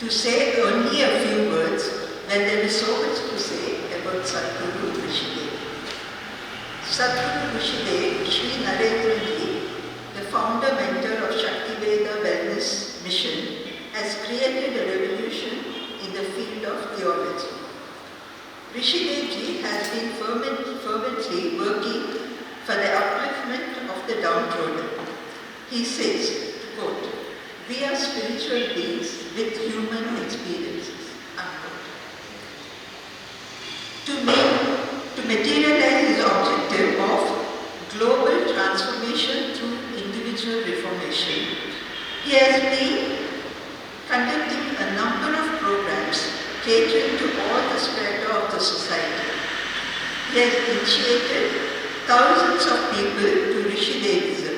to say only a few words when there is so much to say about Sadhguru Rishidev. Sadhguru Rishidev, Sri Narendra Ji, the founder mentor of Shaktiveda Wellness Mission, has created a revolution in the field of theology. Rishidev Ji has been fervently working for the upliftment of the downtrodden. He says, quote, "We are spiritual beings with human experiences," unquote. To materialize his objective of global transformation through individual reformation, he has been conducting a number of programs catering to all the strata of the society. He has initiated thousands of people to Rishidevism,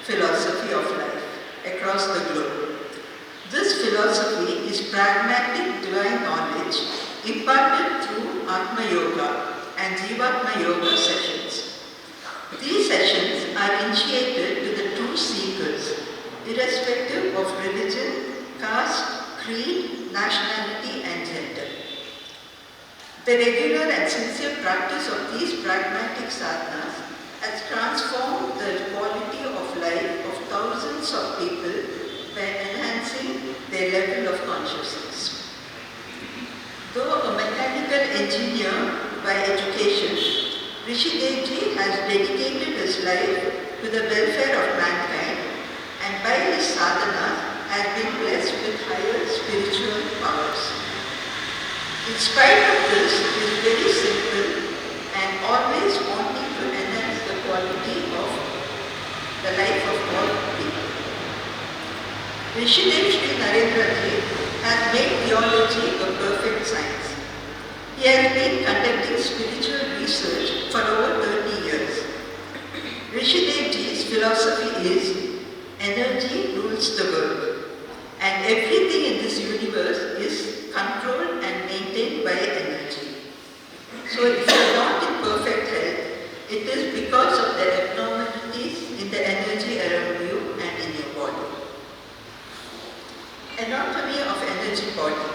philosophy of life, across the globe. This philosophy is pragmatic divine knowledge imparted through Atma Yoga and Jivatma Yoga sessions. These sessions are initiated to the true seekers, irrespective of religion, caste, creed, nationality and gender. The regular and sincere practice of these pragmatic sadhanas has transformed the quality of life of thousands of people by enhancing their level of consciousness. Though a mechanical engineer by education, Rishidev Ji has dedicated his life to the welfare of mankind and by his sadhana has been blessed with higher spiritual powers. In spite of this, he is very simple and always wanting to enhance the quality of the life of all people. Rishidev Sri Narendra Ji has made theology a perfect science. He has been conducting spiritual research for over 30 years. Rishidev Ji's philosophy is energy rules the world. And everything in this universe is controlled and maintained by energy. So if you are not in perfect health, it is because of the abnormalities in the energy around you and in your body. Anatomy of energy body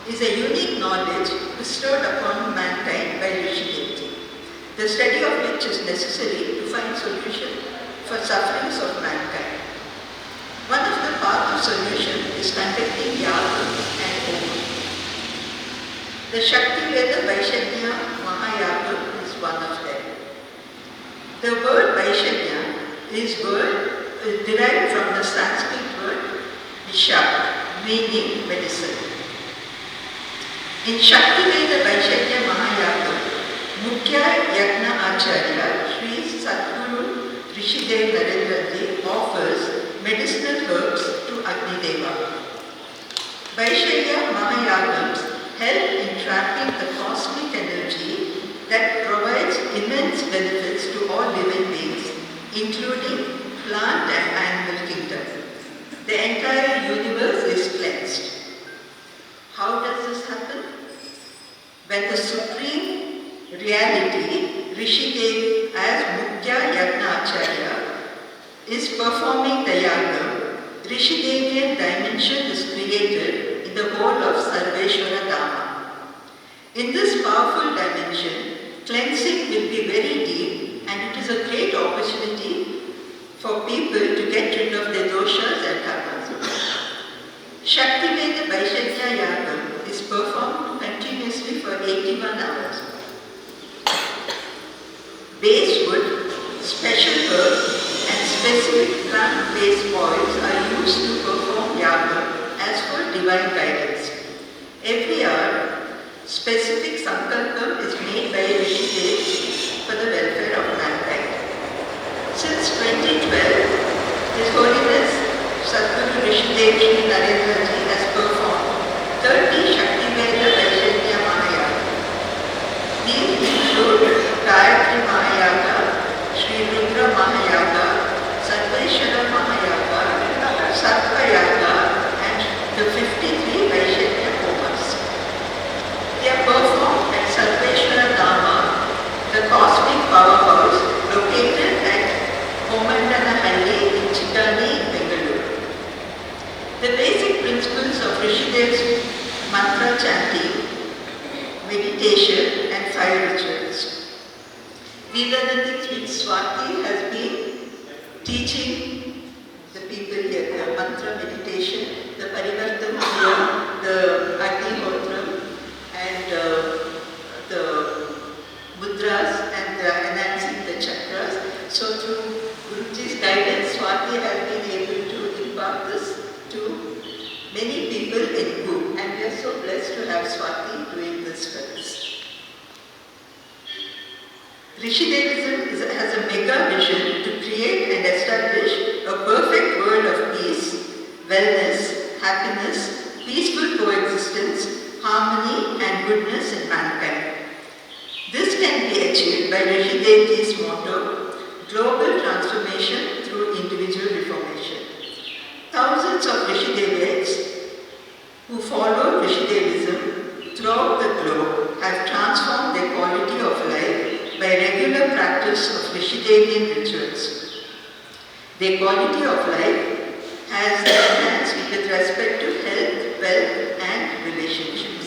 is a unique knowledge bestowed upon mankind by Rishidev Ji, the study of which is necessary to find solution for sufferings of mankind. One of the paths of solution is conducting yaga and homa. The Shaktiveda Vaishanya Mahayaga is one of them. The word Vaishanya is derived from the Sanskrit word Visha, meaning medicine. In Shaktiveda Vaishanya Mahayaga, Mukhya Yagna Acharya Sri Sadhguru Rishidev Narendra Ji offers medicinal herbs to Agni Deva. Vaishya Mahayagams help in trapping the cosmic energy that provides immense benefits to all living beings, including plant and animal kingdom. The entire universe is cleansed. How does this happen? When the supreme reality, Rishidev as Mukhya Yagna Acharya, is performing the yaga, Rishidevian dimension is created in the whole of Sarveshwara Dhamma. In this powerful dimension, cleansing will be very deep and it is a great opportunity for people to get rid of their doshas and karmas. Shaktiveda Vaishanya Yaga is performed continuously for 81 hours. Basswood, special herbs, and specific plant-based oils are used to perform yaga as per divine guidance. Every hour, specific sankalpam is made by Rishidev for the welfare of mankind. Since 2012, His Holiness Sadhguru Rishidev Sri Narendra Ji has performed 30 Shaktiveda Vaishanya Mahayaga. These include Gayatri Mahayaga, Sri Rudra Mahayaga, Sarveshwara Mahayaga, Sattva Yaga, and the 53 Vaishanya Homas. They are performed at Sarveshwara Dhamma, the cosmic powerhouse located at Homandanahalli in Chitani, Bengaluru. The basic principles of Rishidev meditation, and fire rituals. These are the things which Swati has been teaching the people here, the mantra meditation, the parivartam kriya, the agnihotra, and the mudras, and enhancing the chakras. So through Guruji's guidance, Swati has been able to impart this to many people in Gu, and we are so blessed to have Swati doing this for us. Rishidevism has a mega vision to create and establish a perfect world of peace, wellness, happiness, peaceful coexistence, harmony and goodness in mankind. This can be achieved by Rishidevi's motto, global transformation through individual reformation. Thousands of Rishidevites who follow Rishidevism throughout the globe have transformed their quality of life by regular practice of Rishidevian rituals. Their quality of life has enhanced with respect to health, wealth and relationships.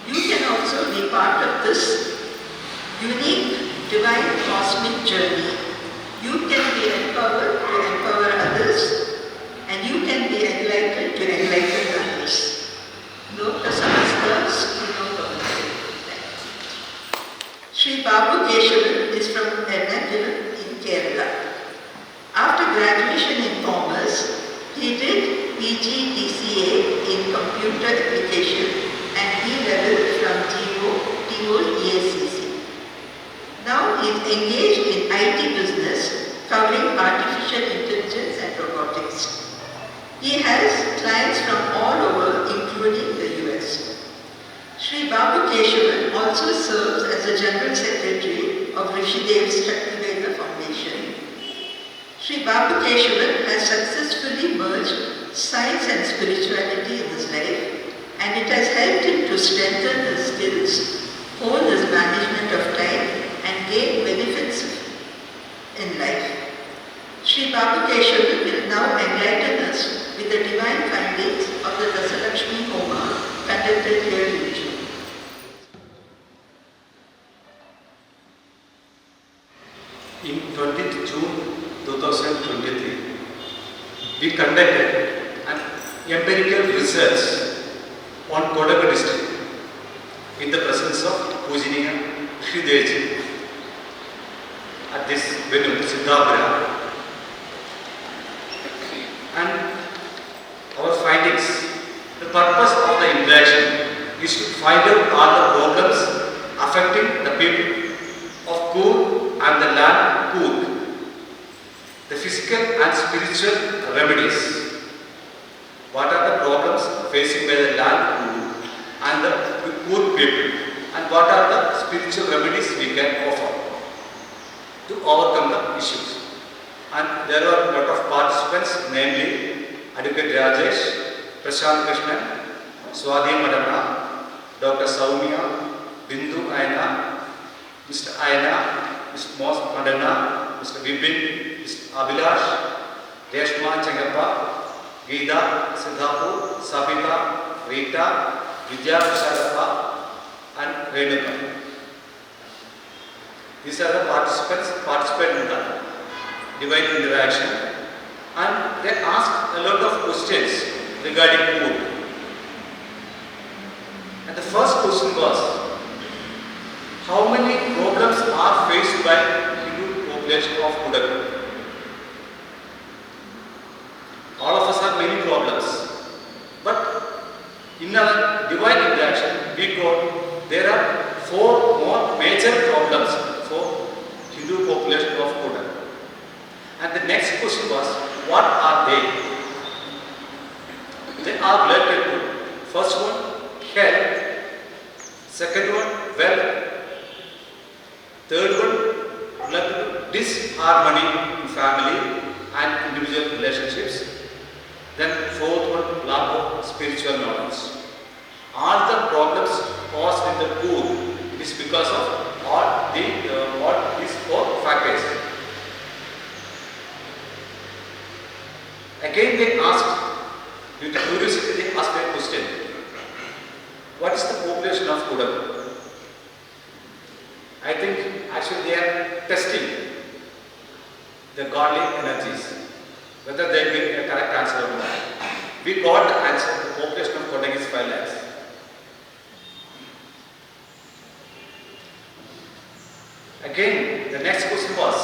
You can also be part of this unique divine cosmic journey. You can be empowered to empower others, and you can be enlightened to enlighten others. Loka Samasta Skino Bhavate. Sri Babu Keshavan is from Ernakulam in Kerala. After graduation in commerce, he did PGDCA in computer application and E-level from TO EACC. Now he is engaged in IT business covering artificial intelligence and robotics. He has clients from all over, including the US. Sri Babu Keshavan also serves as the General Secretary of Rishidev's Shaktiveda Foundation. Sri Babu Keshavan has successfully merged science and spirituality in his life, and it has helped him to strengthen his skills, hone his management of time, and gain benefits in life. Sri Babu Keshavan will now enlighten us with the divine findings of the Dasalakshmi Homa conducted here in June. In 20th June 2023, we conducted an empirical research on Kodagu district in the presence of Pujiniya Shri Deji at this venue, Siddhabra. And our findings, the purpose of the interaction is to find out all the problems affecting the people of Coorg and the land Coorg, the physical and spiritual remedies. What are the problems facing by the land Coorg and the Coorg people, and what are the spiritual remedies we can offer to overcome the issues. And there are a lot of participants, namely Advocate Rajesh, Prashant Krishnan, Swati Madana, Dr. Saumya, Bindu Aina, Mr. Aina, Mr. Mos Madana, Mr. Vipin, Mr. Abhilash, Reshma Changappa, Geeta, Siddhapu, Sabita, Rita, Vidya Prashadappa, and Renuka. These are the participants participate in the divine interaction, and they ask a lot of questions regarding food. And the first question was, how many problems are faced by Hindu population of Kodagu? All of us have many problems, but in our divine interaction, we got there are 4 more major problems for Hindu population of Kodagu. And the next question was, what are they? They are related to, first one, health, second one, wealth, third one, related to disharmony in family and individual relationships, then fourth one, lack of spiritual knowledge. All the problems caused in the Coorg is because of all these 4 factors. Again they asked, due to curiosity they asked a question. What is the population of Kodagu? testing the godly energies, whether they give a correct answer or not. We got the answer. The population of Kodagu is 5 lakhs. Again, the next question was,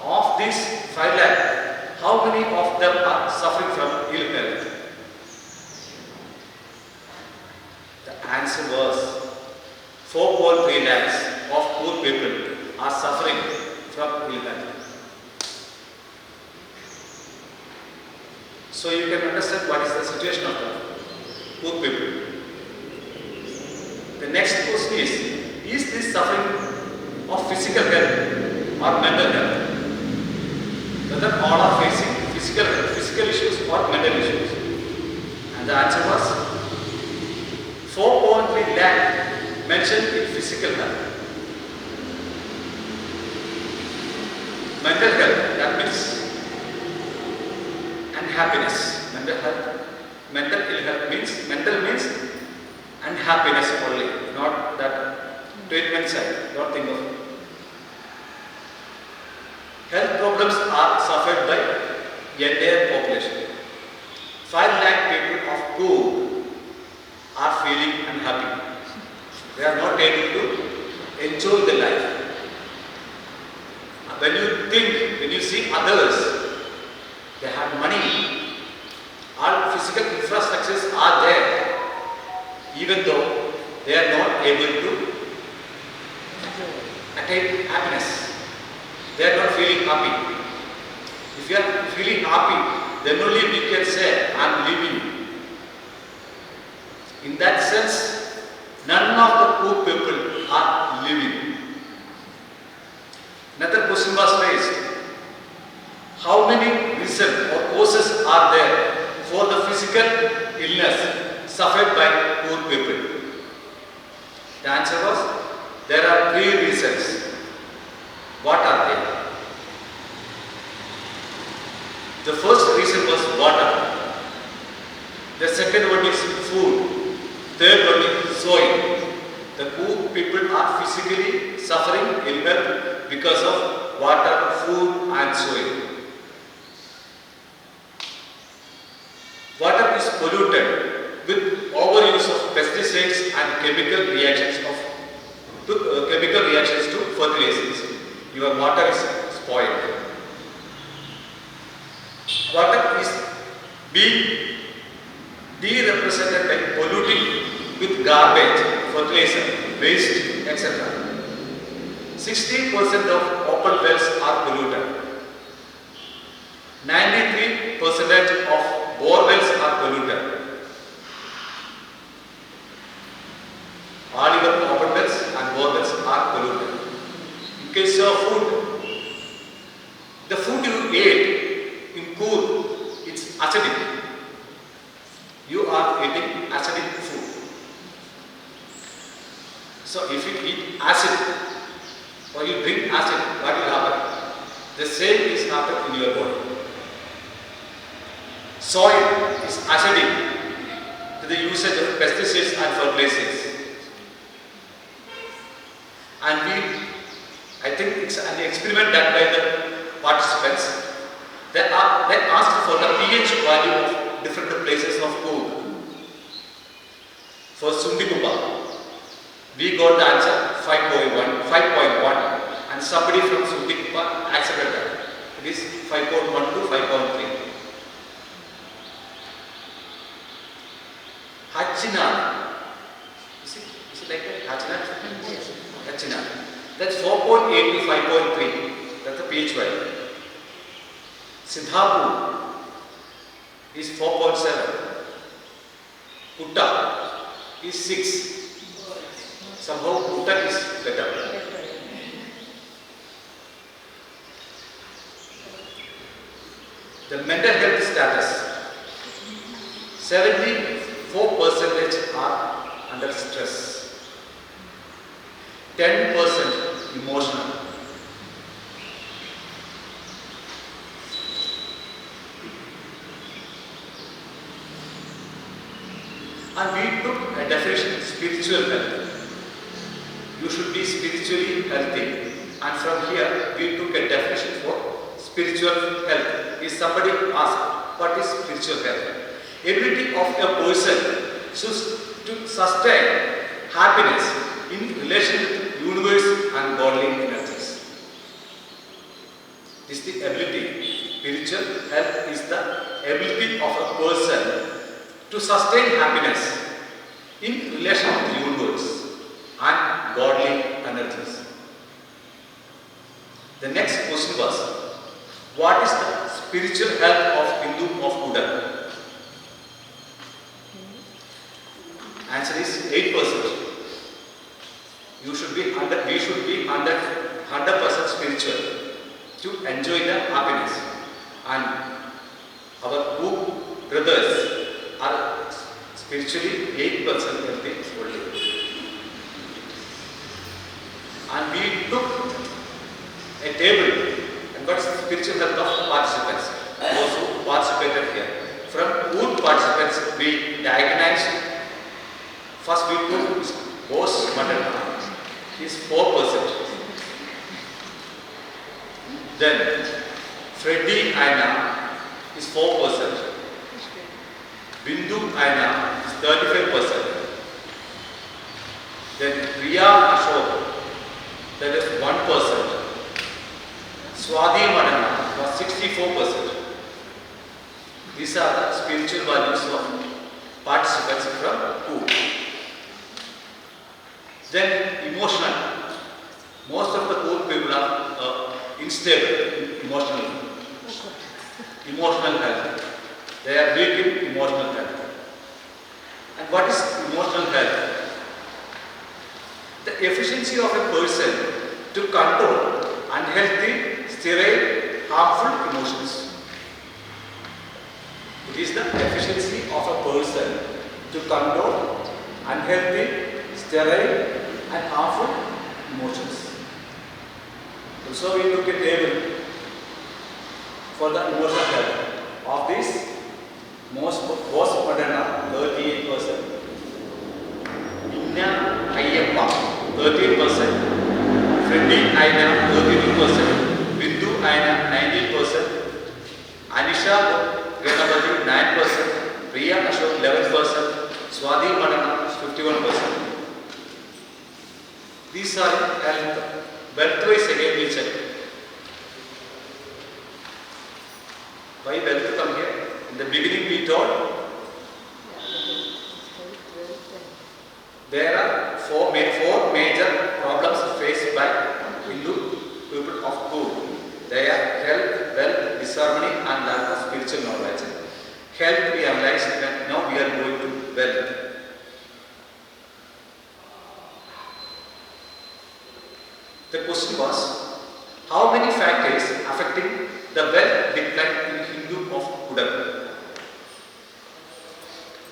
of these 5 lakh, how many of them are suffering from ill health? The answer was 4.3 lakhs of poor people are suffering from ill health. So you can understand what is the situation of the poor people. The next question is this suffering of physical health or mental health? Whether all are facing physical issues or mental issues? And the answer was 4.3 lakh mentioned in physical health. Mental health, that means unhappiness. Mental ill health means, mental means unhappiness only, not that treatment side, don't think of it. Health problems are suffered by entire population. 5 lakh people of Koor are feeling unhappy. They are not able to enjoy the life. When you see others, they have money, all physical infrastructures are there, even though they are not able to attain happiness. They are not feeling happy. If you are feeling happy, then only we can say, I am living. In that sense, none of the poor people are living. Another question was raised. How many reasons or causes are there for the physical illness suffered by poor people? The answer was, there are 3 reasons. What are they? The first reason was water. The second one is food. Third one is soil. The poor people are physically suffering ill health because of water, food and soil. Water is polluted with overuse of pesticides and chemical reactions to fertilizers. Your water is spoiled. Water is being de-represented by polluting with garbage, fertilizer, waste, etc. 60% of open wells are polluted. 93% of bore wells are polluted. All your open wells and bore wells are polluted. In case of food, the food you ate in Koor, it's acidic. You are eating acidic food. So if you eat acid or you drink acid, what will happen? The same is happening in your body. Soil is acidic to the usage of pesticides and fertilizers. And I think it's an experiment done by the participants. They asked for the pH value of different places of Koor. For Sundikupa, we got the answer 5.1, and somebody from Sundikupa accepted that. It is 5.1 to 5.3. Hachina, is it like that? Hachina? Yes. Hachina. That's 4.8 to 5.3. That's the pH value. Siddhapur is 4.7. Kutta is 6. Somehow Kutta is better. The mental health status. 74% are under stress. 10% emotional. And we took a definition of spiritual health. You should be spiritually healthy. and from here we took a definition for spiritual health. If somebody asked what is spiritual health? Ability of a person to sustain happiness in relation with universe and godly energies. This is the ability. Spiritual health is the ability of a person to sustain happiness in relation with the universe and godly energies. The next question was, what is the spiritual health of Hindu of Kodagu? Answer is 8%. We should be 100% spiritual to enjoy the happiness. And our two brothers are spiritually 8% healthy only. And we took a table and what is the spiritual health of participants, those who participated here. From good participants we diagnosed. First we took Bose Madana, is 4%. Then Freddy Aina is 4%. Bindu Aina is 35%. Then Priya Ashok, that is 1%. Swadi Madana was 64%. These are the spiritual values of participants from food. Then emotional. Most of the poor people are unstable emotionally. Emotional health. They are weak in emotional health. And what is emotional health? The efficiency of a person to control unhealthy, sterile, harmful emotions. It is the efficiency of a person to control unhealthy, sterile, and harmful emotions. So we took a table for the emotional health. Of this, most was Madana 38%, Inna Ayyappa 13%, Freddy Aina 32%, Bindu Aina 19%, Anisha Ganapati 9%, Priya Ashok 11%, Swadi Madana 51%. These are health. Wealth-wise again we check. Why wealth come here? In the beginning we told there are four major problems faced by Hindu people of good. They are health, wealth, disharmony and lack of spiritual knowledge. Health we analyzed and now we are going to wealth. The question was, how many factors affecting the wealth decline in Hindu of Kodagu?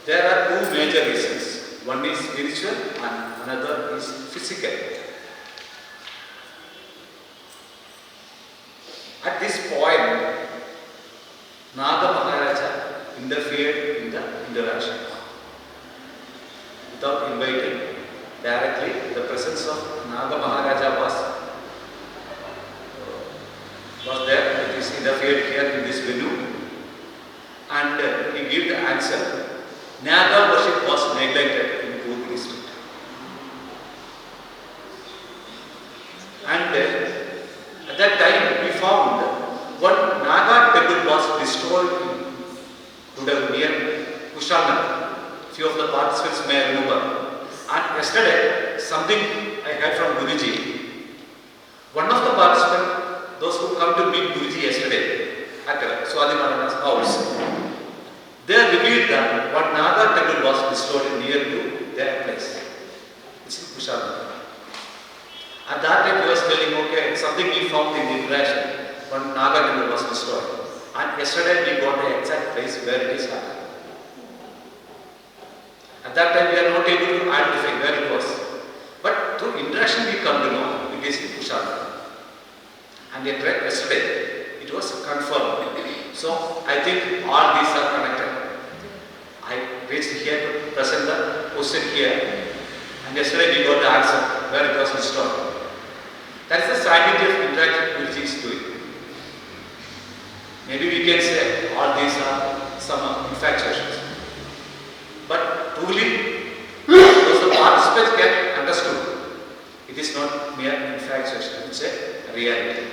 There are two major reasons. One is spiritual and another is physical. At this point, Naga Maharaja interfered in the interaction. Without inviting, directly the presence of Naga Maharaja was there. It is interfered here in this venue, and he gave the answer. Naga worship was neglected in Koorg district, and at that time we found one Naga temple was destroyed in Kodagu near Kushalnagar. Few of the participants may remember. And yesterday, something I heard from Guruji. One of the participants, those who come to meet Guruji yesterday at Swadi Madana's house, they revealed that one Naga temple was destroyed near to their place. It's in Kushalnagar. At that time, he was telling, okay, something we found in the interaction. One Naga temple was destroyed. And yesterday, we got the exact place where it is happening. At that time, we are not able to identify where it was. But through interaction, we come to know it is in Kushalnagar. And yesterday, it was confirmed. So, I think all these are connected. I reached here to present the question here. And yesterday, we got the answer where it was destroyed. That is the scientific can say all these are some infatuations. But truly, because the participants get understood, it is not mere infatuation, it's a reality.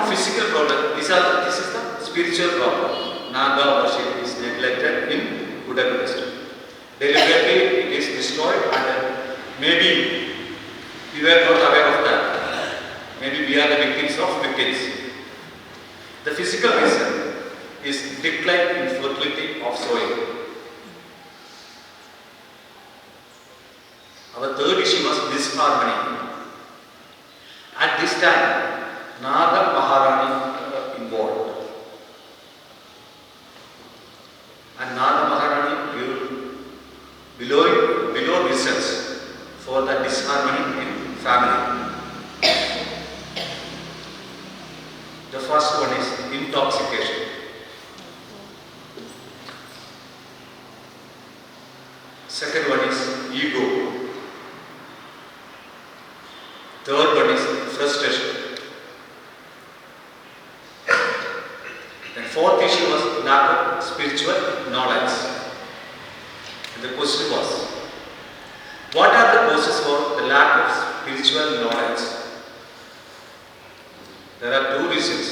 Physical problem, this is the spiritual problem. Naga worship is neglected in Kodagu district. Deliberately it is destroyed, and maybe we were not aware of that. Maybe we are the victims of victims. The physical reason is decline in fertility of soil. Our third issue was disharmony. At this time, Naga Maharani involved. And Naga Maharani below reasons for the disharmony in family. The first one is intoxication. Second one is ego. Third one is frustration. Then fourth issue was lack of spiritual knowledge. And the question was, what are the causes for the lack of spiritual knowledge? There are two reasons.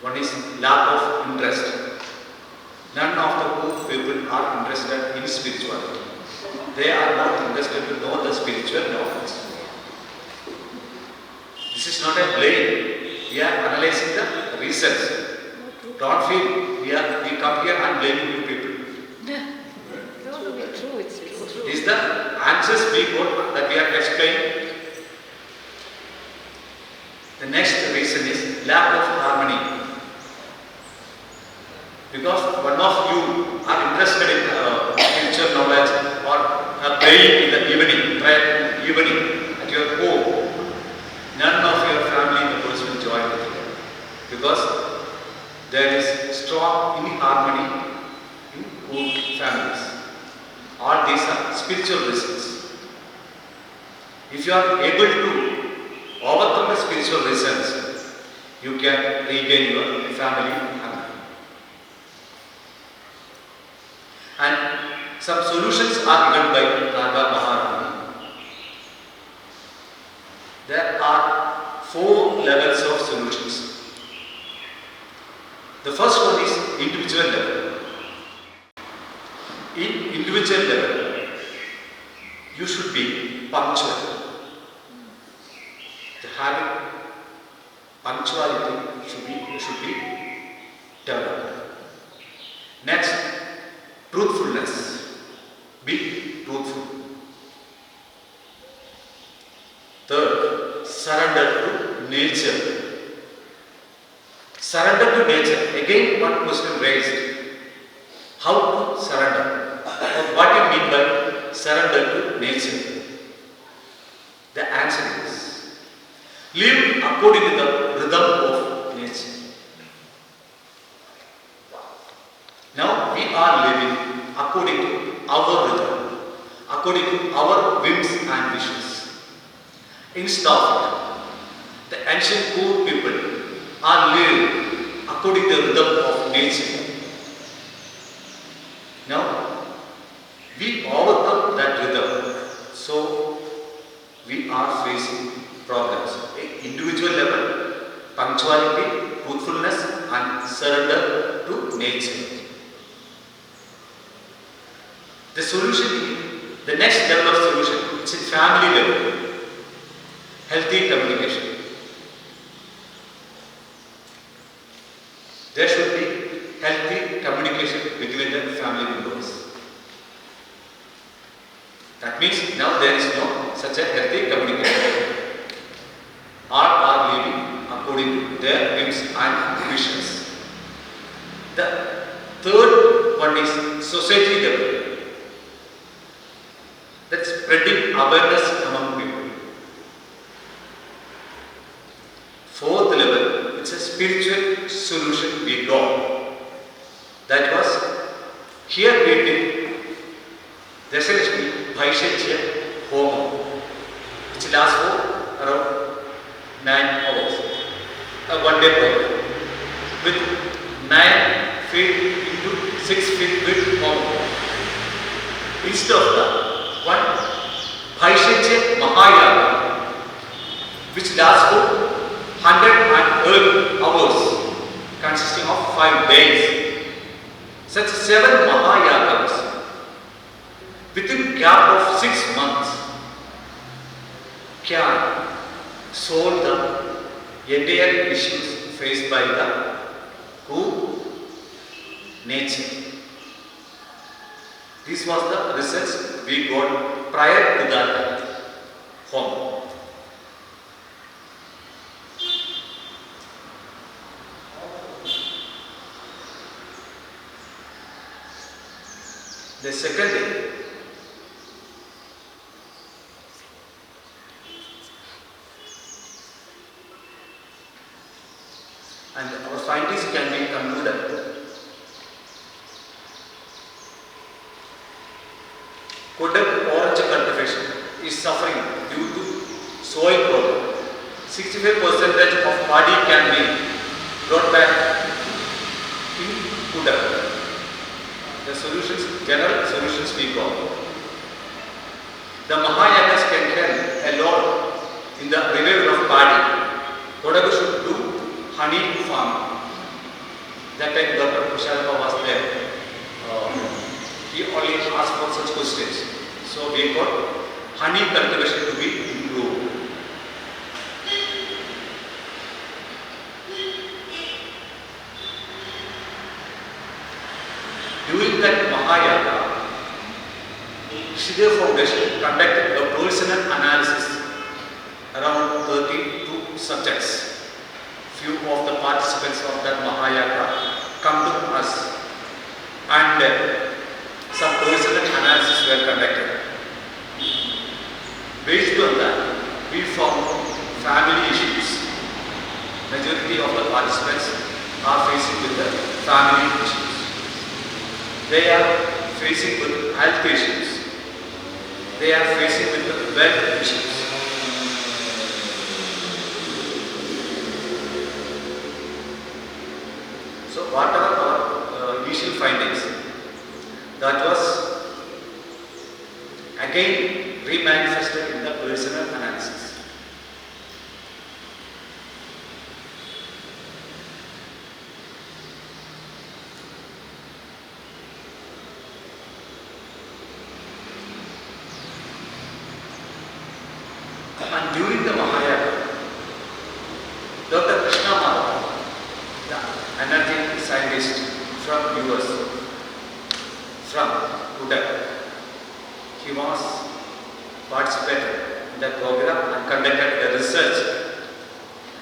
One is lack of interest. None of the people are interested in spirituality. They are not interested to know the spiritual knowledge. This is not a blame. We are analyzing the reasons. Don't feel we come here and blaming you people. No, it's true, it's true. These are the answers we got that we are explaining. The next reason is lack of harmony. Because one of you are interested in spiritual knowledge or praying in the evening, at your home, none of your family members will join with you. Because there is strong inharmony in good families. All these are spiritual reasons. If you are able to overcome the spiritual reasons, you can regain your family harmony. And some solutions are given by Naga Maharani. There are 4 levels of solutions. The first one is individual level. In individual level, you should be punctual. The habit, punctuality should be developed. Next, truthfulness. Be truthful. Third, surrender to nature. Surrender to nature. Again, one question raised. How to surrender? What do you mean by surrender to nature? The answer is, live according to the rhythm of nature. Now we are living according to our rhythm, according to our whims and wishes. Instead of it, the ancient poor people are living according to the rhythm of nature. Now, we overcome that rhythm, so we are facing problems. Individual level, punctuality, truthfulness and surrender to nature. The solution, the next level of solution, it's in family level. Healthy communication. There should be healthy communication between the family members. That means now there is no such a healthy communication. All are living according to their whims and wishes. The third one is society level. That's spreading awareness among people. Fourth level, it's a spiritual solution we got. That was, here we did Dashalaxmi Bhaishachya Homa, which lasts for around 9 hours. A one-day program with 9 feet into 6 feet width of instead of the one Bhaishyache Mahayaga, which lasts for 108 hours, consisting of 5 days. Such 7 Mahayagams within gap of 6 months can solve the entire issues faced by the nature. This was the research we got prior to that home. The second thing, and our findings can be concluded. Kodagu orange cultivation is suffering due to soil problem. 65% of paddy can be brought back in Kodagu. The solutions, general solutions we got. The Mahayagas can help a lot in the revival of paddy. Kodagu should do honey farm. That time Dr. Kusharapa was there. He only asked for such questions. So we got honey cultivation to be improved. During that Mahayaga, Shide Foundation conducted a personal analysis around 32 subjects. Few of the participants of that Mahayaga come to us and some personal analysis were conducted. Based on that, we found family issues. Majority of the participants are facing with the family issues. They are facing with health issues. They are facing with the wealth issues. So what are our initial findings? That was again remanifested in the personal analysis. And during the Mahayaga, Dr. Krishna Madhav, the energy scientist from US, from Kodagu, he was participated in that program and conducted a research,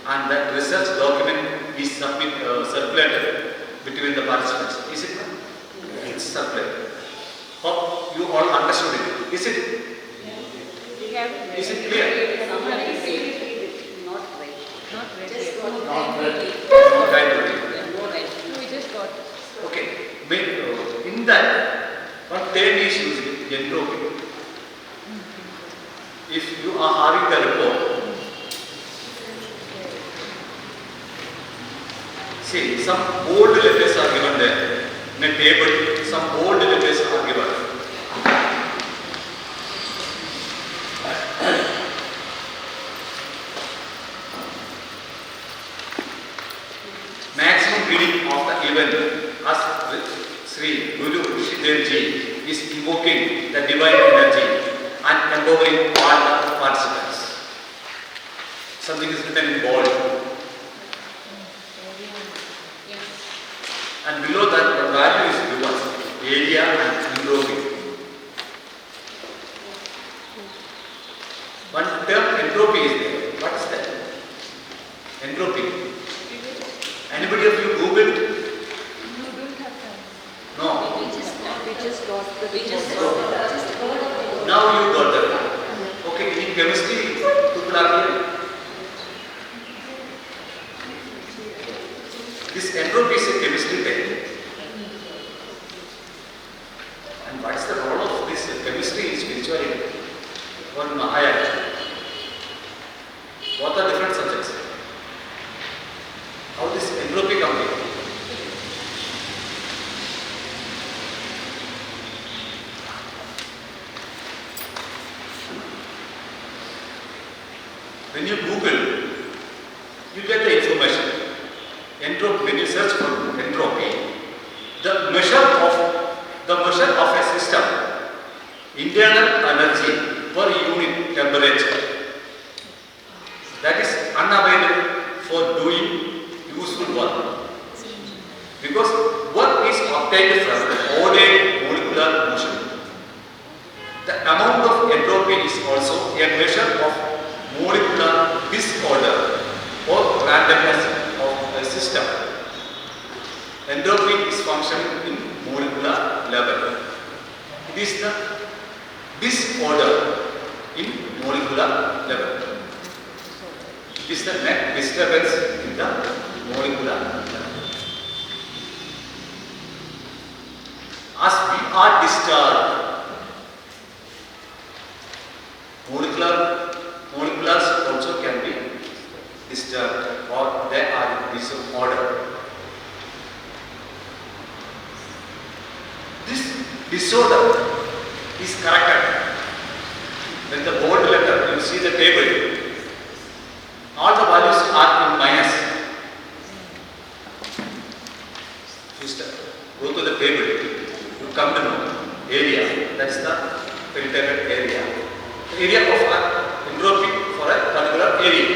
and that research document is circulated between the participants. Is it? It's circulated. Hope you all understood it. Is it? Is it clear? Not right. Not right. Just got Not right. right. We just got. Okay. In that, one third is used entropy. If you are having the report, see, some bold letters are given there. In a table, some bold letters are given. Maximum reading of the event as Sri Guru Shidevji is invoking the divine energy and empowering all the participants. Something is written in bold. And below that the value is given, area and entropy. One term entropy is there. What is that? Entropy. Anybody of you Googled? No, don't have time. No. We just got the. Now you got that. Okay, in chemistry, people are here. This entropy is a chemistry technique. And what is the role of this chemistry in spirituality? Or Mahayana? What are different subjects? when you Google, you get the information. Entropy, when you search for entropy, the measure of a system, internal energy per unit temperature, that is unavailable for doing useful work. Because work is obtained from ordered molecular motion. The amount of entropy is also a measure of molecular disorder or randomness of a system. Entropy is functioning in molecular level. It is the disorder in molecular level. It is the net disturbance in the molecular level. As we are disturbed, moleculars also can be disturbed or they are in disorder. This disorder is corrected when the bold letter, you see the table, all the values are in minus. Just go to the table, you come to know area, that is the filtered area. The area of entropy for a particular area.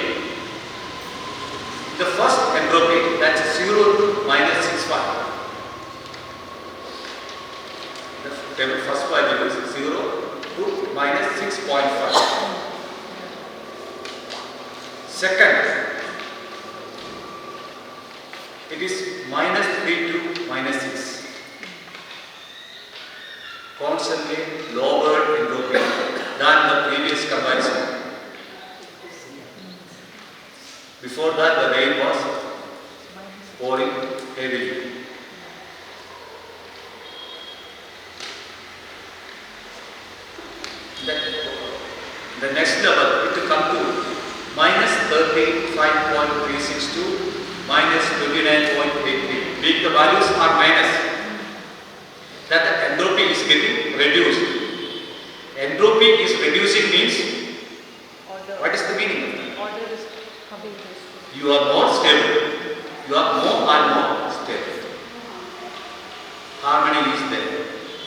The first entropy, that is 0 to minus 6.5. The table first value is 0 to minus 6.5. Second, it is minus 3 to minus 6. Constantly lowered entropy than the previous comparison. Before that, the rain was pouring heavily. The next level, it will come to minus 35.36 to minus 29.83. If the values are minus, that the entropy is getting reduced. Entropy is reducing means, what is the meaning? Order is coming this way. You are more stable. You are more and more stable. Harmony is there.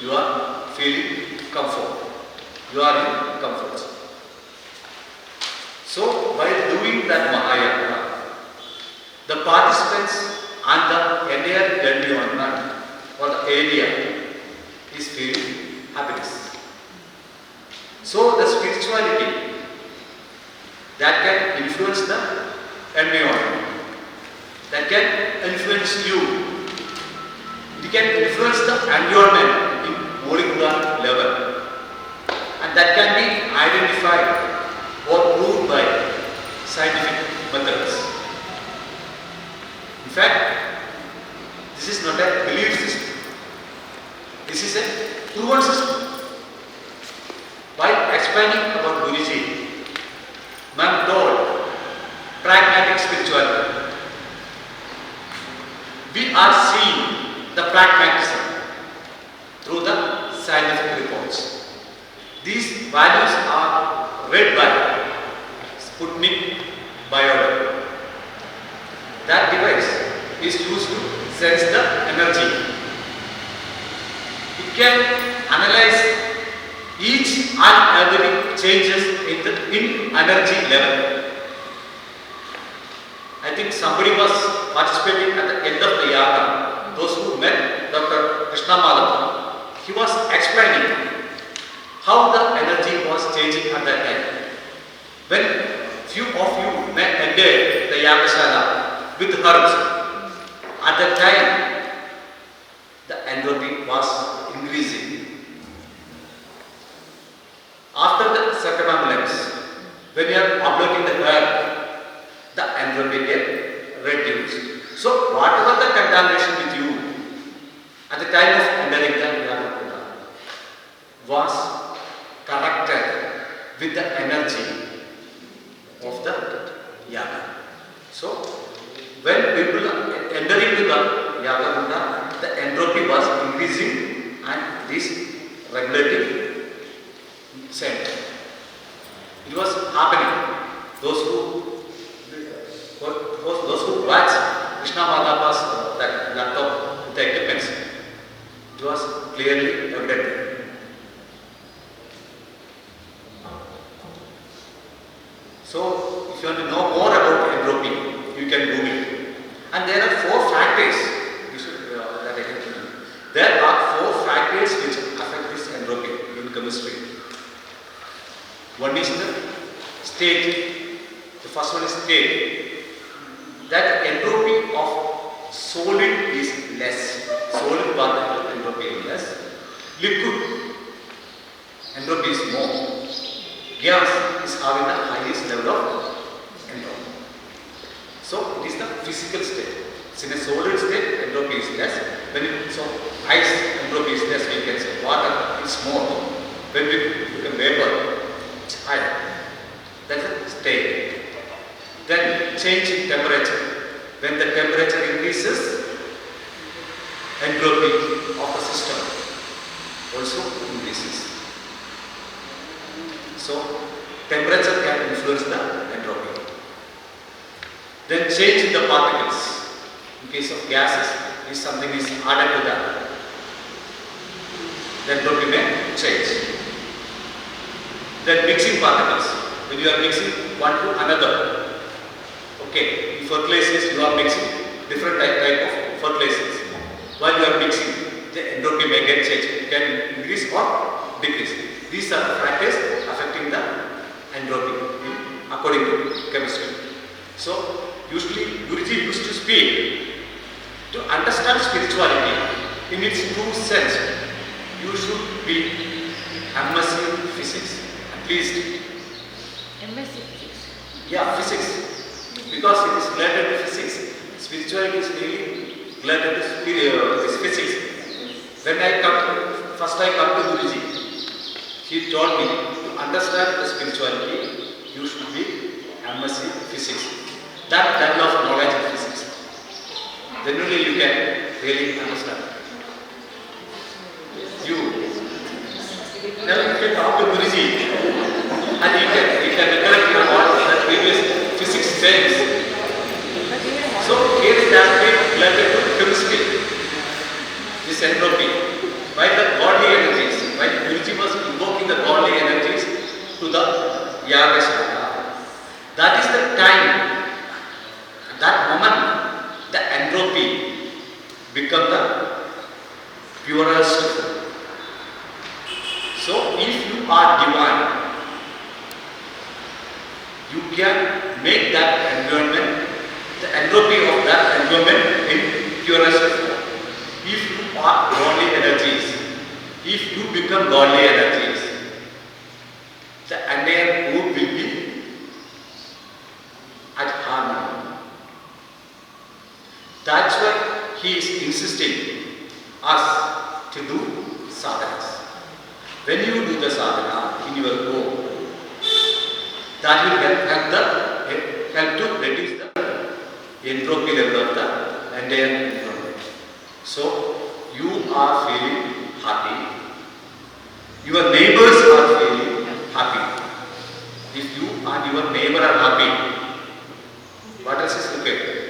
You are feeling comfort. You are in comfort. So, while doing that Mahayana, the participants and the entire environment or the area is feeling happiness. So the spirituality that can influence the environment, that can influence you, it can influence the environment in molecular level, and that can be identified or proved by scientific methods. In fact, this is not a belief system. This is a proven system. While explaining about Guruji, Ma'am told pragmatic spirituality. We are seeing the pragmatism through the scientific reports. These values are read by Sputnik biology. That device is used to sense the energy. It can analyze each and every changes in energy level. I think somebody was participating at the end of the yaga. Those who met Dr. Krishna Malam, he was explaining how the energy was changing at that time. When few of you entered the yagashala with herbs, at that time the entropy was increasing. After the circumambulance, when you are uploading the herb, the entropy gets reduced. So whatever the contamination with you at the time of entering the Yaga was corrected with the energy of the Yaga. So when people are entering to the Yaga Kunda, the entropy was increasing and this regulating center. It was happening. Those who clearly evident. So, if you want to know more about entropy, you can Google it. And there are 4 factors you should, that I can tell you. There are 4 factors which affect this entropy in chemistry. One is the state. The first one is state. That entropy of solid is less. Solid particle entropy is less. Liquid entropy is more. Gas is having the highest level of entropy. So it is the physical state. It's in a solid state, entropy is less. So ice entropy is less, we can say. Water is more. When we become vapor, it's higher. That's the state. Then change in temperature. When the temperature increases, entropy of the system also increases. So temperature can influence the entropy. Then change in the particles. In case of gases, if something is added to that, the entropy may change. Then mixing particles. When you are mixing one to another, okay, in fertilizers you are mixing different type of fertilizers. While you are mixing, the entropy may get changed. It can increase or decrease. These are the factors affecting the entropy according to chemistry. So, usually Guruji used to speak to understand spirituality in its true sense. You should be MSc physics, at least. MSc physics. Yeah, physics. Because it is related to physics. Spirituality is really related to this physics. When first I come to Guruji, he told me to understand the spirituality, you should be MSc physics. That level of knowledge of physics. Then only you can really understand. Now you can talk to Guruji and you can recollect your what the previous physics says. So here is actually related to chemistry. This entropy. While the godly energies, while Guruji was invoking the godly energies to the Yagashaka, that is the time, that moment, the entropy become the purest. So if you are divine, you can make that environment, the entropy of that environment in purest form. If you are godly energies, if you become godly energies, the entire group will be at harmony. That's why he is insisting us to do sadhanas. When you do the sadhana in your goal, that will help to reduce the entropy level of the entire environment. So you are feeling happy. Your neighbors are feeling happy. If you and your neighbor are happy, what else is required?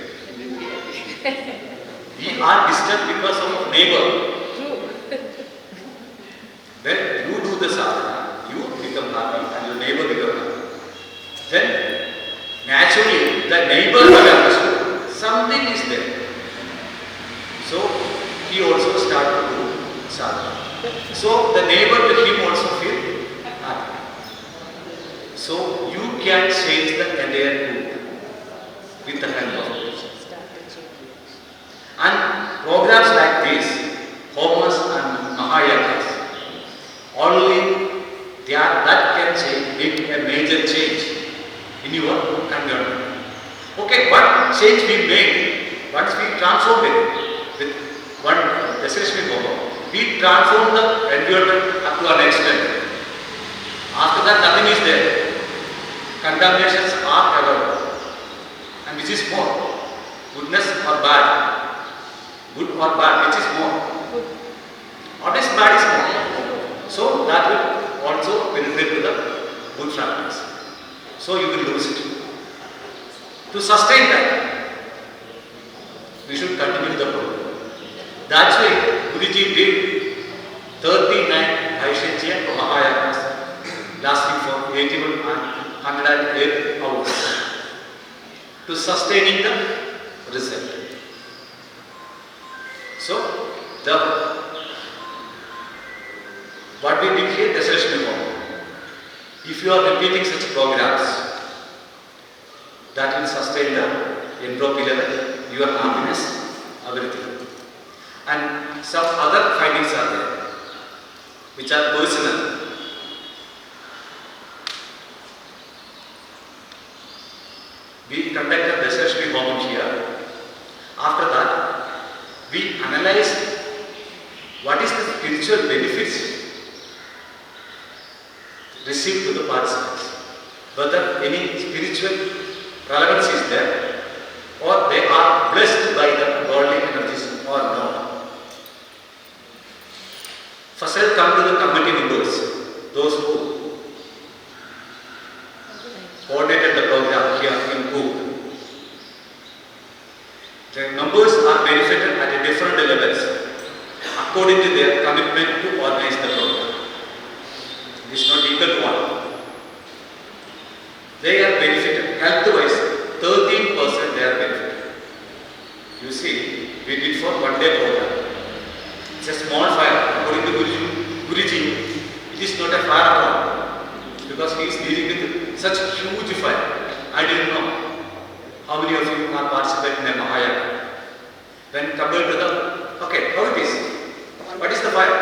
We are disturbed because of neighbor. When you do the sadhana, you become happy and your neighbor becomes happy. Then naturally the neighbor will understand something is there. So he also started to do sadhana. So the neighbor to him also feel happy. So you can change the entire group with the help of it. And programs like this, homas and mahayagas, only that can change, make a major change in your environment. Okay, what change we make once we transform it with one Dashalaka Baba, we transform the environment up to an extent. After that, nothing is there. Contaminations are ever. And which is more? Goodness or bad? Good or bad, which is more? What is bad is more. So that will also benefit to the good factors. So you will lose it. To sustain that, we should continue the program. That's why Guruji did 39 Vaishajya Mahayagas lasting for 8108 hours to sustaining the result. So, what we did here, Dashashmi. If you are repeating such programs, that will sustain the entropy level, your happiness, everything. And some other findings are there, which are personal. We conducted Dashashmi Homam here. After that, we analyzed what is the spiritual benefits received to the participants, whether any spiritual relevance is there or they are blessed by the godly energies or not. First I'll come to the committee members, those who coordinated the program here in Kodagu. The members are benefited at different levels according to their commitment to organize the program. It is not equal to one. They are benefited. Health-wise, 13% they are benefited. You see, we did for one day program. It's a small fire. According to Guruji, it is not a fire at all. Because he is dealing with such a huge fire. I didn't know how many of you are participating in a Mahayaga. When compared to the, okay, how it is? What is the fire?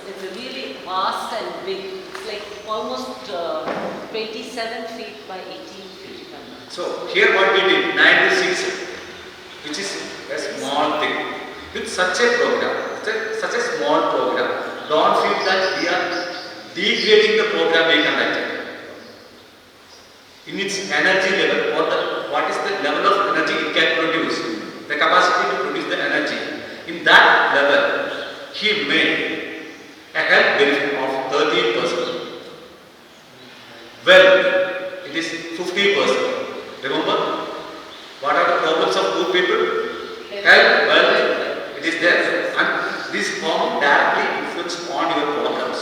It's really vast and big. It's like almost 27 feet by 18 feet. So here what we did, 9 to 6, which is a small thing. With such a program, such a small program, don't feel that we are degrading the program we conducted. In its energy level, or what is the level of energy it can produce, the capacity to produce the energy. In that level, he made a health benefit of 13%. Well, it is 50%. Remember, what are the problems of poor people? Health, wealth, it is there. And this form directly influences on your programs.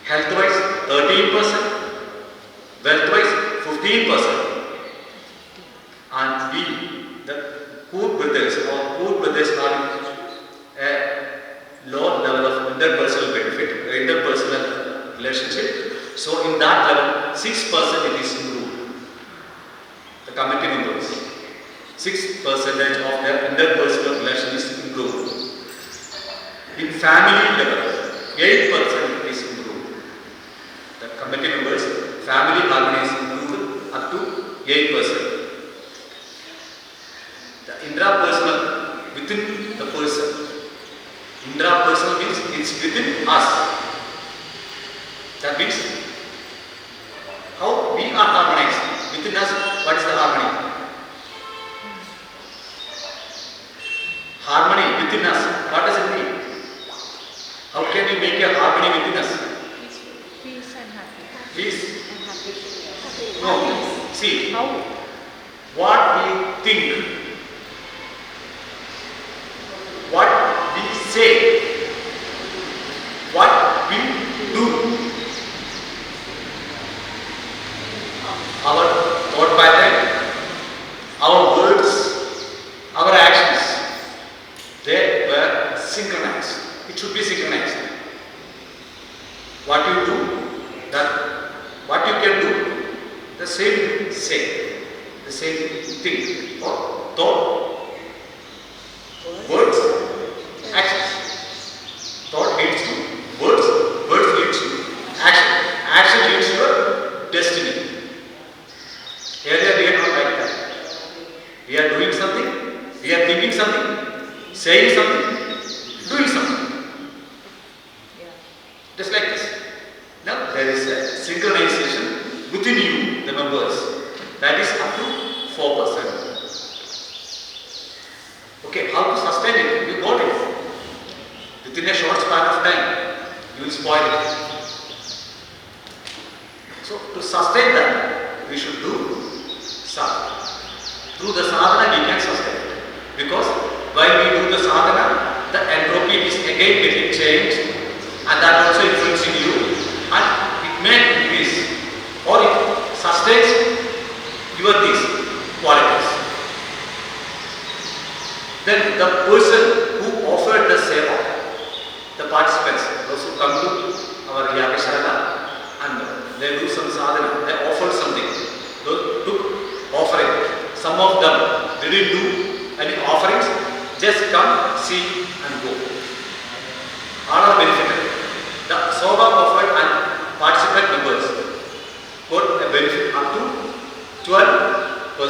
Health-wise, 13%. Wealth-wise, 15%. And we, the poor brothers having a low level of interpersonal benefit, interpersonal relationship. So in that level, 6% it is improved. The committee members, 6% of their interpersonal relation is improved. In family level, 8% it is improved. The committee members, family harmony is improved up to 8%. The intrapersonal within the person. Intrapersonal means it's within us. That means how we are harmonized. Within us, what is the harmony? Harmony within us. What does it mean? How can we make a harmony within us? Peace and happiness. Peace. And happiness. No. See, How? what we think, what we say, what we do, our thought pattern, our words, our actions, they were synchronized. It should be synchronized. What you do, that what you can do, the same say, the same thing, or thought, words, actions. Thought leads to words, words leads to action, action leads to your destiny. Earlier we are not like that. We are doing something, we are thinking something, saying something, doing something. Just like this. Now there is a synchronization within you, the members. That is up to 4%. Okay, how to sustain it? You got it. Within a short span of time, you will spoil it. So to sustain that, we should do sadhana. Through the sadhana we can sustain it. Because while we do the sadhana, the entropy is again getting changed, and that also influencing you, and it may increase or it sustains your these qualities. Then the person who offered the seva, the participants, those who come to our Yagashala and they do some sadhana, they offered something, those took offering. Some of them didn't do any offerings, just come, see and go. All are benefited. The Soga offered and participant members got a benefit up to 12%.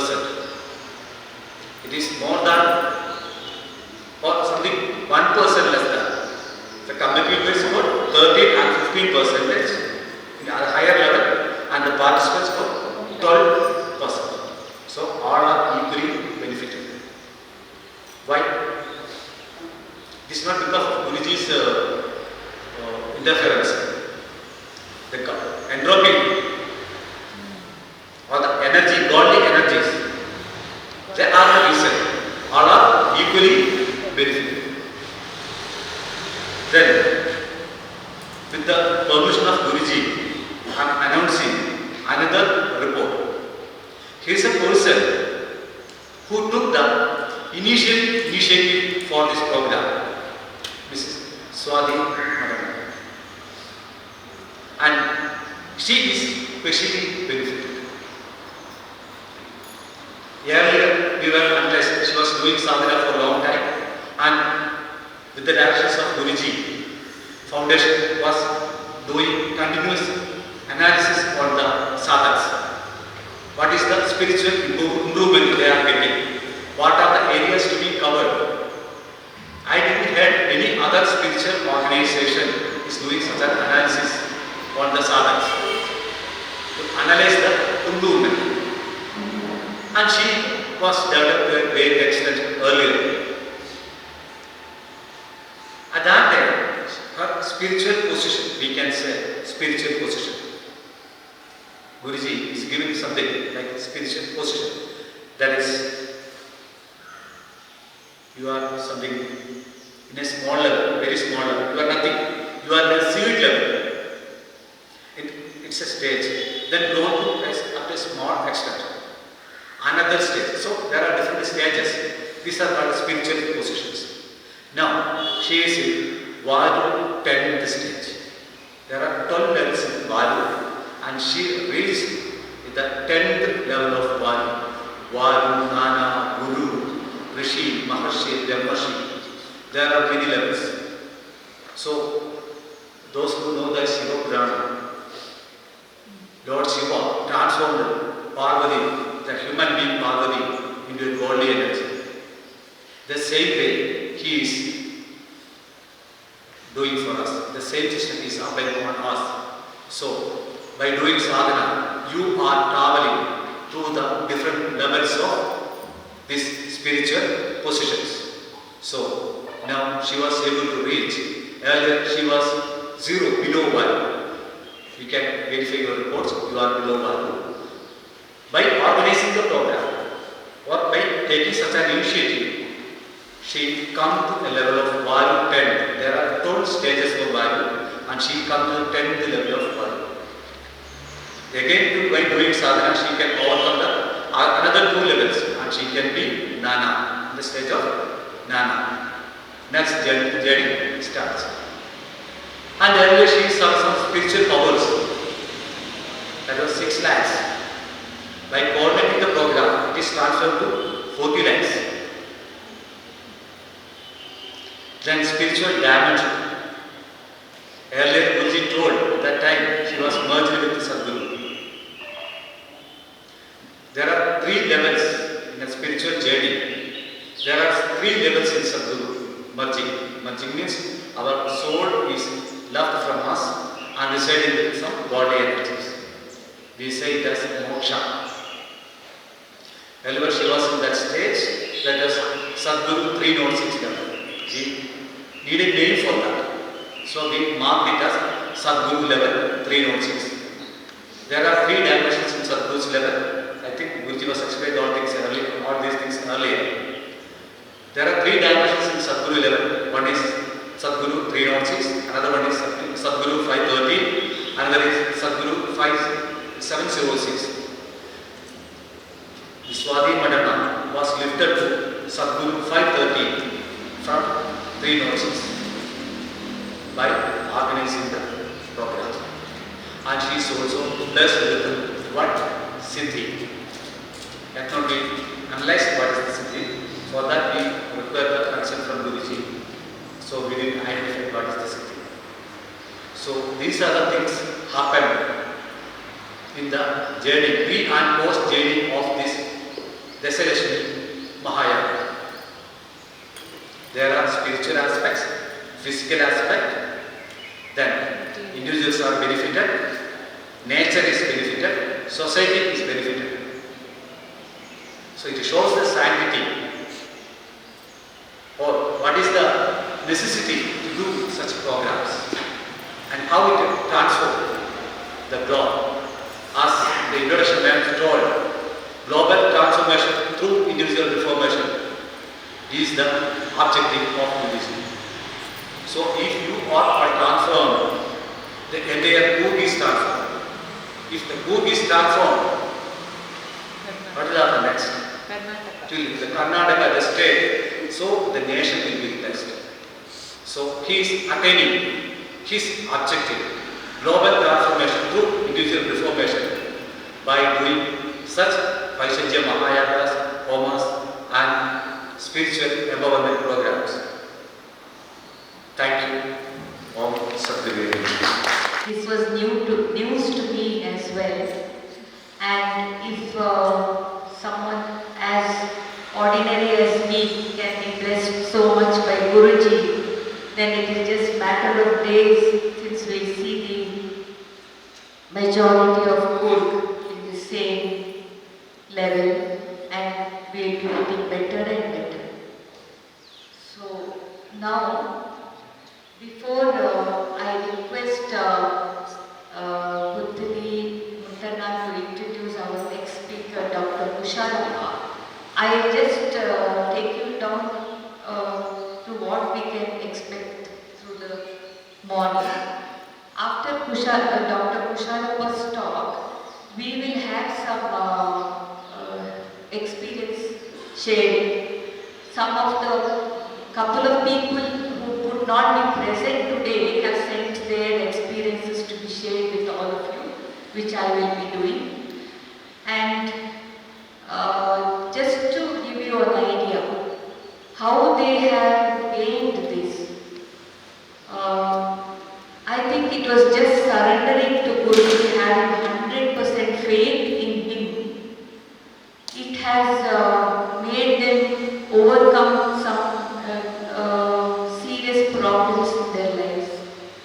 It is more than or something 1% less than. The committee members got 13 and 15% in a higher level, and the participants got 12%. So all are equally benefited. Why? This is not because of Guruji's interference. The entropy or the energy, godly energies, they are the reason. All are equally benefited. Then, with the permission of Guruji, I am announcing another report. He is a person who took the initiative for this program, Mrs. Swati Madam. And she is specially benefited. Earlier, we were unless she was doing sadhana for a long time, and with the directions of Guruji, Foundation was doing continuous analysis on the sadhans. What is the spiritual improvement they are getting? What are the areas to be covered? I didn't heard any other spiritual organization is doing such an analysis on the sadhans to analyze the improvement. And she was developed to a great extent earlier. At that time, her spiritual position, we can say spiritual position. Guruji is giving something like spiritual position. That is, you are something in a small level, very small level. You are nothing. You are in a seed level. It's a stage. Then go on to up to a small extent. Another stage. So there are different stages. These are called spiritual positions. Now she is in Varu 10th stage. There are 12 levels in Varu, and she reached the 10th level of Varu. Varu, Nana, Guru, Rishi, Maharshi, Brahmashi. There are many levels. So those who know the Shiva Purana, Lord Shiva transformed Parvati, the human being Parvati, into a godly energy. The same way he is doing for us. The same system is applied on us. So, by doing sadhana, you are traveling through the different levels of these spiritual positions. So, now she was able to reach. Earlier she was 0, below 1. You can verify your reports, you are below 1. By organizing the program or by taking such an initiative, she come to a level of value 10. There are 12 stages of value, and she come to 10th level of value. Again, by doing sadhana, she can overcome the another 2 levels, and she can be Nana, the stage of Nana. Next journey starts. And earlier she saw some spiritual powers. That was 6 lakhs. By coordinating the program, it is transferred to 40 lakhs. Then spiritual dimension. Earlier Guruji told at that time she was merged with Sadguru. There are 3 levels in a spiritual journey. There are 3 levels in Sadguru. Merging. Merging means our soul is left from us and residing with some body energies. We say it as moksha. Earlier she was in that stage, that was Sadguru 306 level. We need a name for that. So we marked it as Sadguru level 306. There are 3 dimensions in Sadguru's level. I think Guruji was explained all these things earlier. There are three dimensions in Sadguru 11. One is Sadguru 306, another one is Sadguru 513, another is Sadguru 706. The Swadhi Madana was lifted to Sadguru 513 from 306 by organizing the program. And she is also blessed with what? Siddhi. That not be analyzed what is the Siddhi. For that we require the consent from Guruji. So we will identify what is the Siddhi. So these are the things happen in the journey, pre and post journey of this Dashalakshmi Mahayana. There are spiritual aspects, physical aspect, then individuals are benefited, nature is benefited, society is benefited. So it shows the sanctity or what is the necessity to do such programs and how it transforms the globe. As the introduction man told, global transformation through individual reformation is the objective of Buddhism. So if you are transformed, the entire Coorg is transformed. If the Coorg is transformed, what will happen next? Till the Karnataka, the state, so the nation will be blessed. So he is attaining his objective, global transformation through individual reformation by doing such Vaishajya Mahayanas, homas and spiritual empowerment programs. Thank you. Om Satguru. This was news to me as well. And if someone as ordinary as me can be blessed so much by Guruji, then it is just matter of days since we see the majority of Koorg in the same level and we are getting better and better. So now, before I request Puthili Muttana to introduce our next speaker, Dr. Kushalappa, I just take you down to what we can expect through the morning. After Dr. Kushalappa's talk, we will have some experience sharing. Some of the couple of people who could not be present today have sent their experiences to be shared with all of you, which I will be doing. And just to give you an idea how they have gained this, I think it was just surrendering to Guruji, having 100% faith in him. It has made them overcome some serious problems in their lives.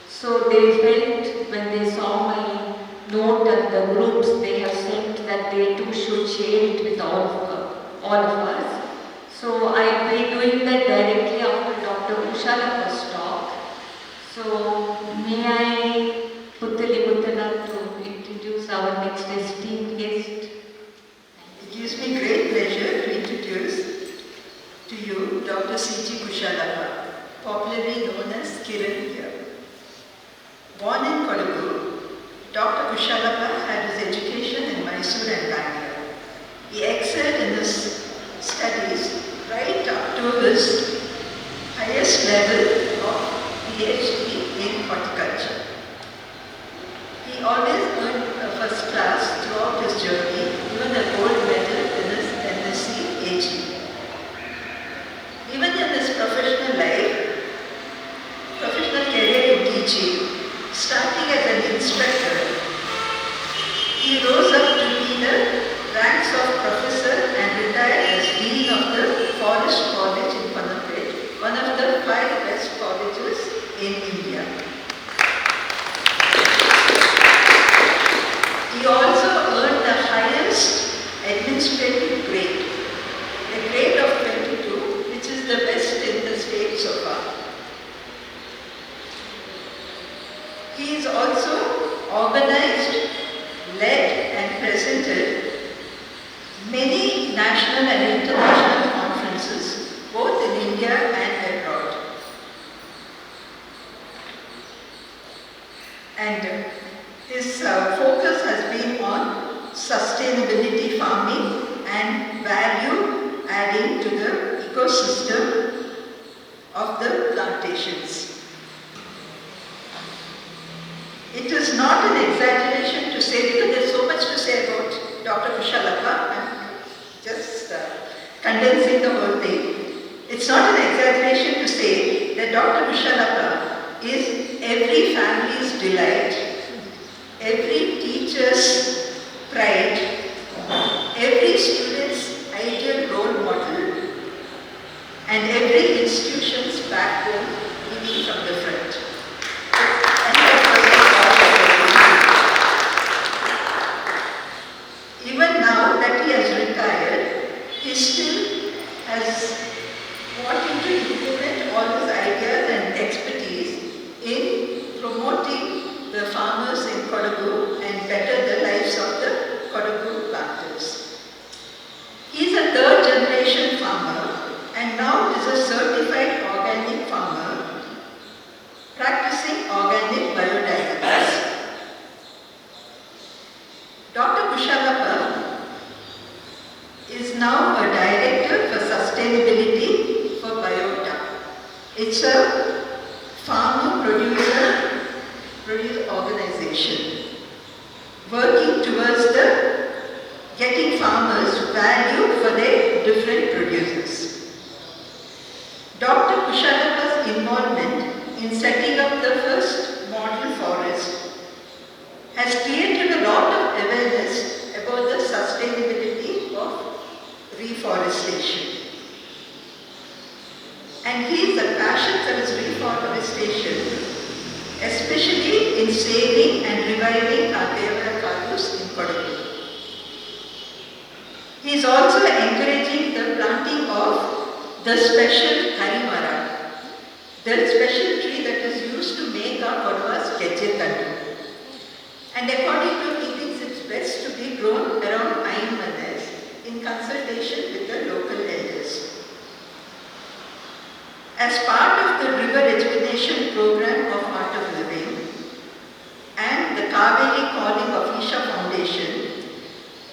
So they felt when they saw my note and the groups they have sent that they too should share it with all of us. So I will be doing that directly after Dr. Kushalappa's talk. So may I Puthili Muttana to introduce our next esteemed guest. It gives me great pleasure to introduce to you Dr. C.G. Kushalappa, popularly known as Kiran here. Born in Kodagu, Dr. Kushalappa had his education in Mysore and Bangalore. He excelled in his studies right up to his highest level of PhD in horticulture. He always earned a first class throughout his journey, even a gold medal in his MSc AG. Even in his professional life, professional career in teaching, starting as an instructor, he rose up to be the ranks of professor and retired as Dean of the Forest College in Panampet, one of the 5 best colleges in India. He also earned the highest administrative grade, the grade of 22, which is the best in the state so far. He is also organized, led and presented many national and international conferences both in India and abroad. And his focus has been on sustainability farming and value adding to the ecosystem of the plantations. It is not an exaggeration to say, because there's so much to say about Dr. Kushalaka, I'm just condensing the whole thing. It's not an exaggeration to say that Dr. Kushalaka is every family's delight, every teacher's pride, every student's ideal role model, and every institution's backbone leading from the front. Even now that he has retired, he still has wanted to implement all his ideas and expertise in promoting the farmers in Kodagu and better the lives of the Kodagu planters. He is a third generation farmer and now is a certified organic farmer practicing organic biodynamics. Dr. Kushalaka is now a director for sustainability for Biota. It's a farmer-producer organization working towards the getting farmers value for their different producers. Dr. Kushalaka's involvement in setting up the first model forest has created a lot of awareness about the sustainability of reforestation. And he has a passion for his reforestation, especially in saving and reviving our Devara Kadus in Kodagu. He is also encouraging the planting of the special Harimara, the special tree that is used to make our Kodavas Kechetandu. And according to him, he thinks it's best to be grown around Ainmanas in consultation with the local elders. As part of the river rejuvenation program of Art of Living and the Kaveri Calling of Isha Foundation,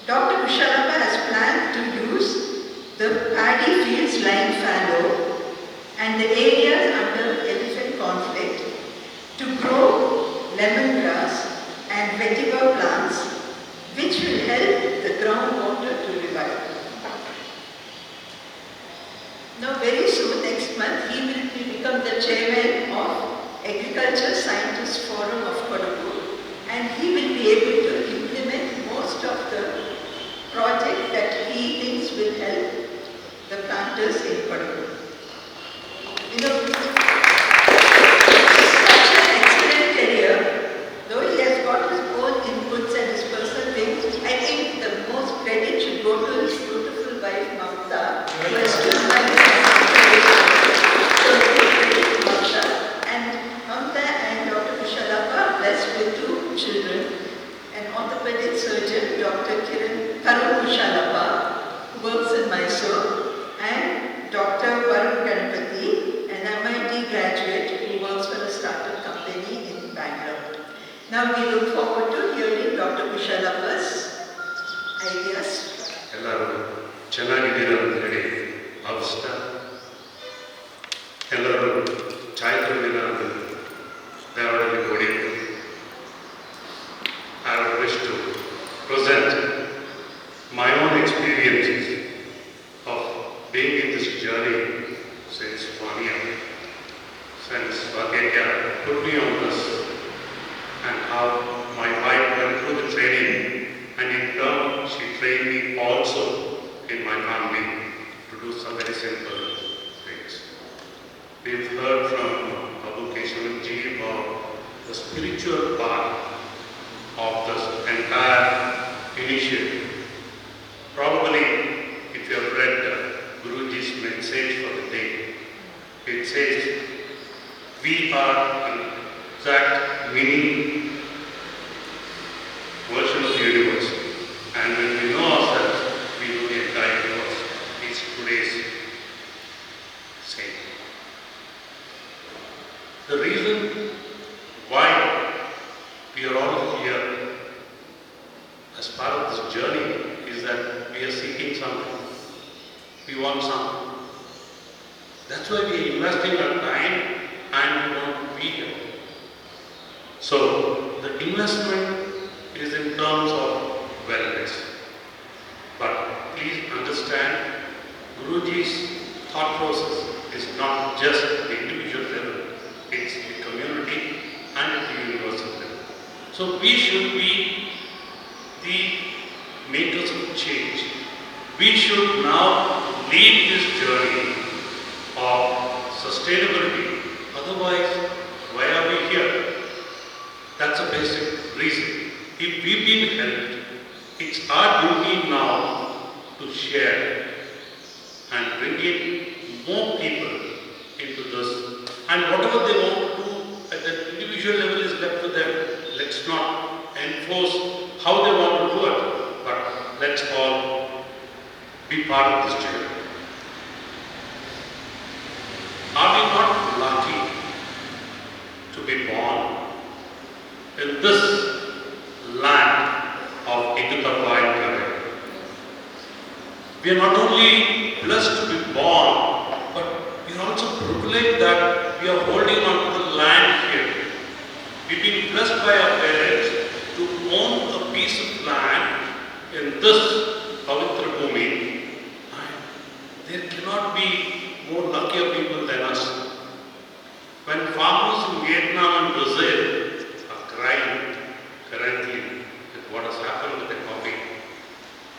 Dr. Kushalaka has planned to use the paddy fields lying fallow and the areas under elephant conflict to grow lemongrass and vetiver plants, which will help the groundwater to revive. Now very soon, next month, he will become the chairman of Agriculture Scientists Forum of Kodagu, and he will be able to implement most of the projects that he thinks will help the planters in Kodagu. You know, such an excellent career, though he has got his own inputs and his personal things. I think the most credit should go to his beautiful wife Mamta, who has stood by his Mamta. And Mamta and Dr. Kushalaka are blessed with 2 children, an orthopedic surgeon, Dr. Karun Kushalaka, who works in Mysore, and Dr. Varun Ganapati, an MIT graduate who works for a startup company in Bangalore. Now we look forward to hearing Dr. Kushalaka's ideas. ಎಲ್ಲರೂ ಚೆನ್ನಾಗಿದ್ದೀರಾ ಅಂತ ಹೇಳಿ ಭಾವಿಸ್ತಾ ಎಲ್ಲರೂ ಚಾಯ್ ಕುಡಿದಿರ ಅಂತ ದೇವರಲ್ಲಿ ಕೊಡಿದ್ದು I would wish to present my own experiences of being in this journey since 1 year, since Vaketya put me on this, and how my wife went through the training, and in turn she trained me also in my family to do some very simple things. We've heard from Abu Keshavanji about the spiritual part of this entire initiative. Probably, if you have read Guruji's message for the day, it says, we are an exact mini version of the universe. And when we know ourselves, we know the entire universe. It's today's are here as part of this journey is that we are seeking something. We want something. That's why we are investing our time and we want to be here. So, the investment is in terms of wellness. But please understand, Guruji's thought process is not just the individual level, it's the community and at the universal level. So we should be the makers of change. We should now lead this journey of sustainability. Otherwise, why are we here? That's a basic reason. If we've been helped, it's our duty now to share and bring in more people into this. And whatever they want to do at the individual level is left to them. Let's not enforce how they want to do it, but let's all be part of this journey. Are we not lucky to be born in this land of Idutappa and Kodagu? We are not only blessed to be born, but we are also privileged that we are holding on to the land here. We've been blessed by our parents to own a piece of land in this Pavitra Bhumi. There cannot be more luckier people than us. When farmers in Vietnam and Brazil are crying currently with what has happened with the coffee,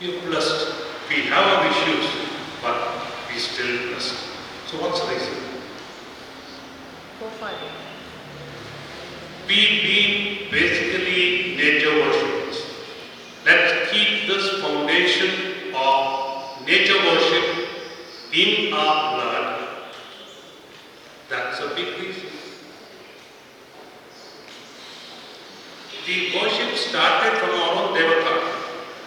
we are blessed. We have our issues, but we still blessed. So what's the reason? We've been basically nature worshippers. Let's keep this foundation of nature worship in our blood. That's a big reason. The worship started from our own Devaka.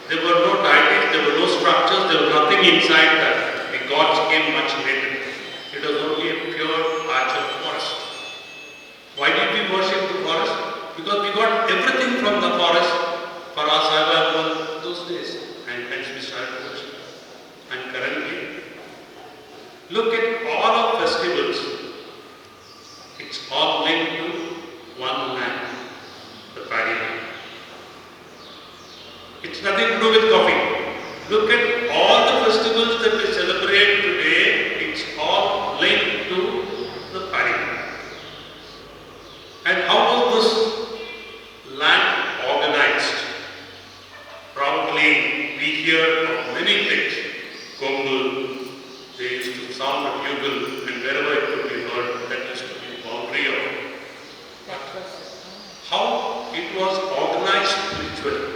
There were no deities, there were no structures, there was nothing inside that. The gods came much later. It was only a pure archer forest. Why did we worship the forest? Because we got everything from the forest for our survival those days. And hence we started worship. And currently, look at all our festivals. It's all linked to one land, the paddy land. It's nothing to do with coffee. Look at all the festivals that we celebrate today, it's all linked to the paddy land. And how was this land organized? Probably we hear of many things. Kongu, they used to sound a bugle, and wherever it could be heard, that used to be the boundary of it. How it was organized spiritually.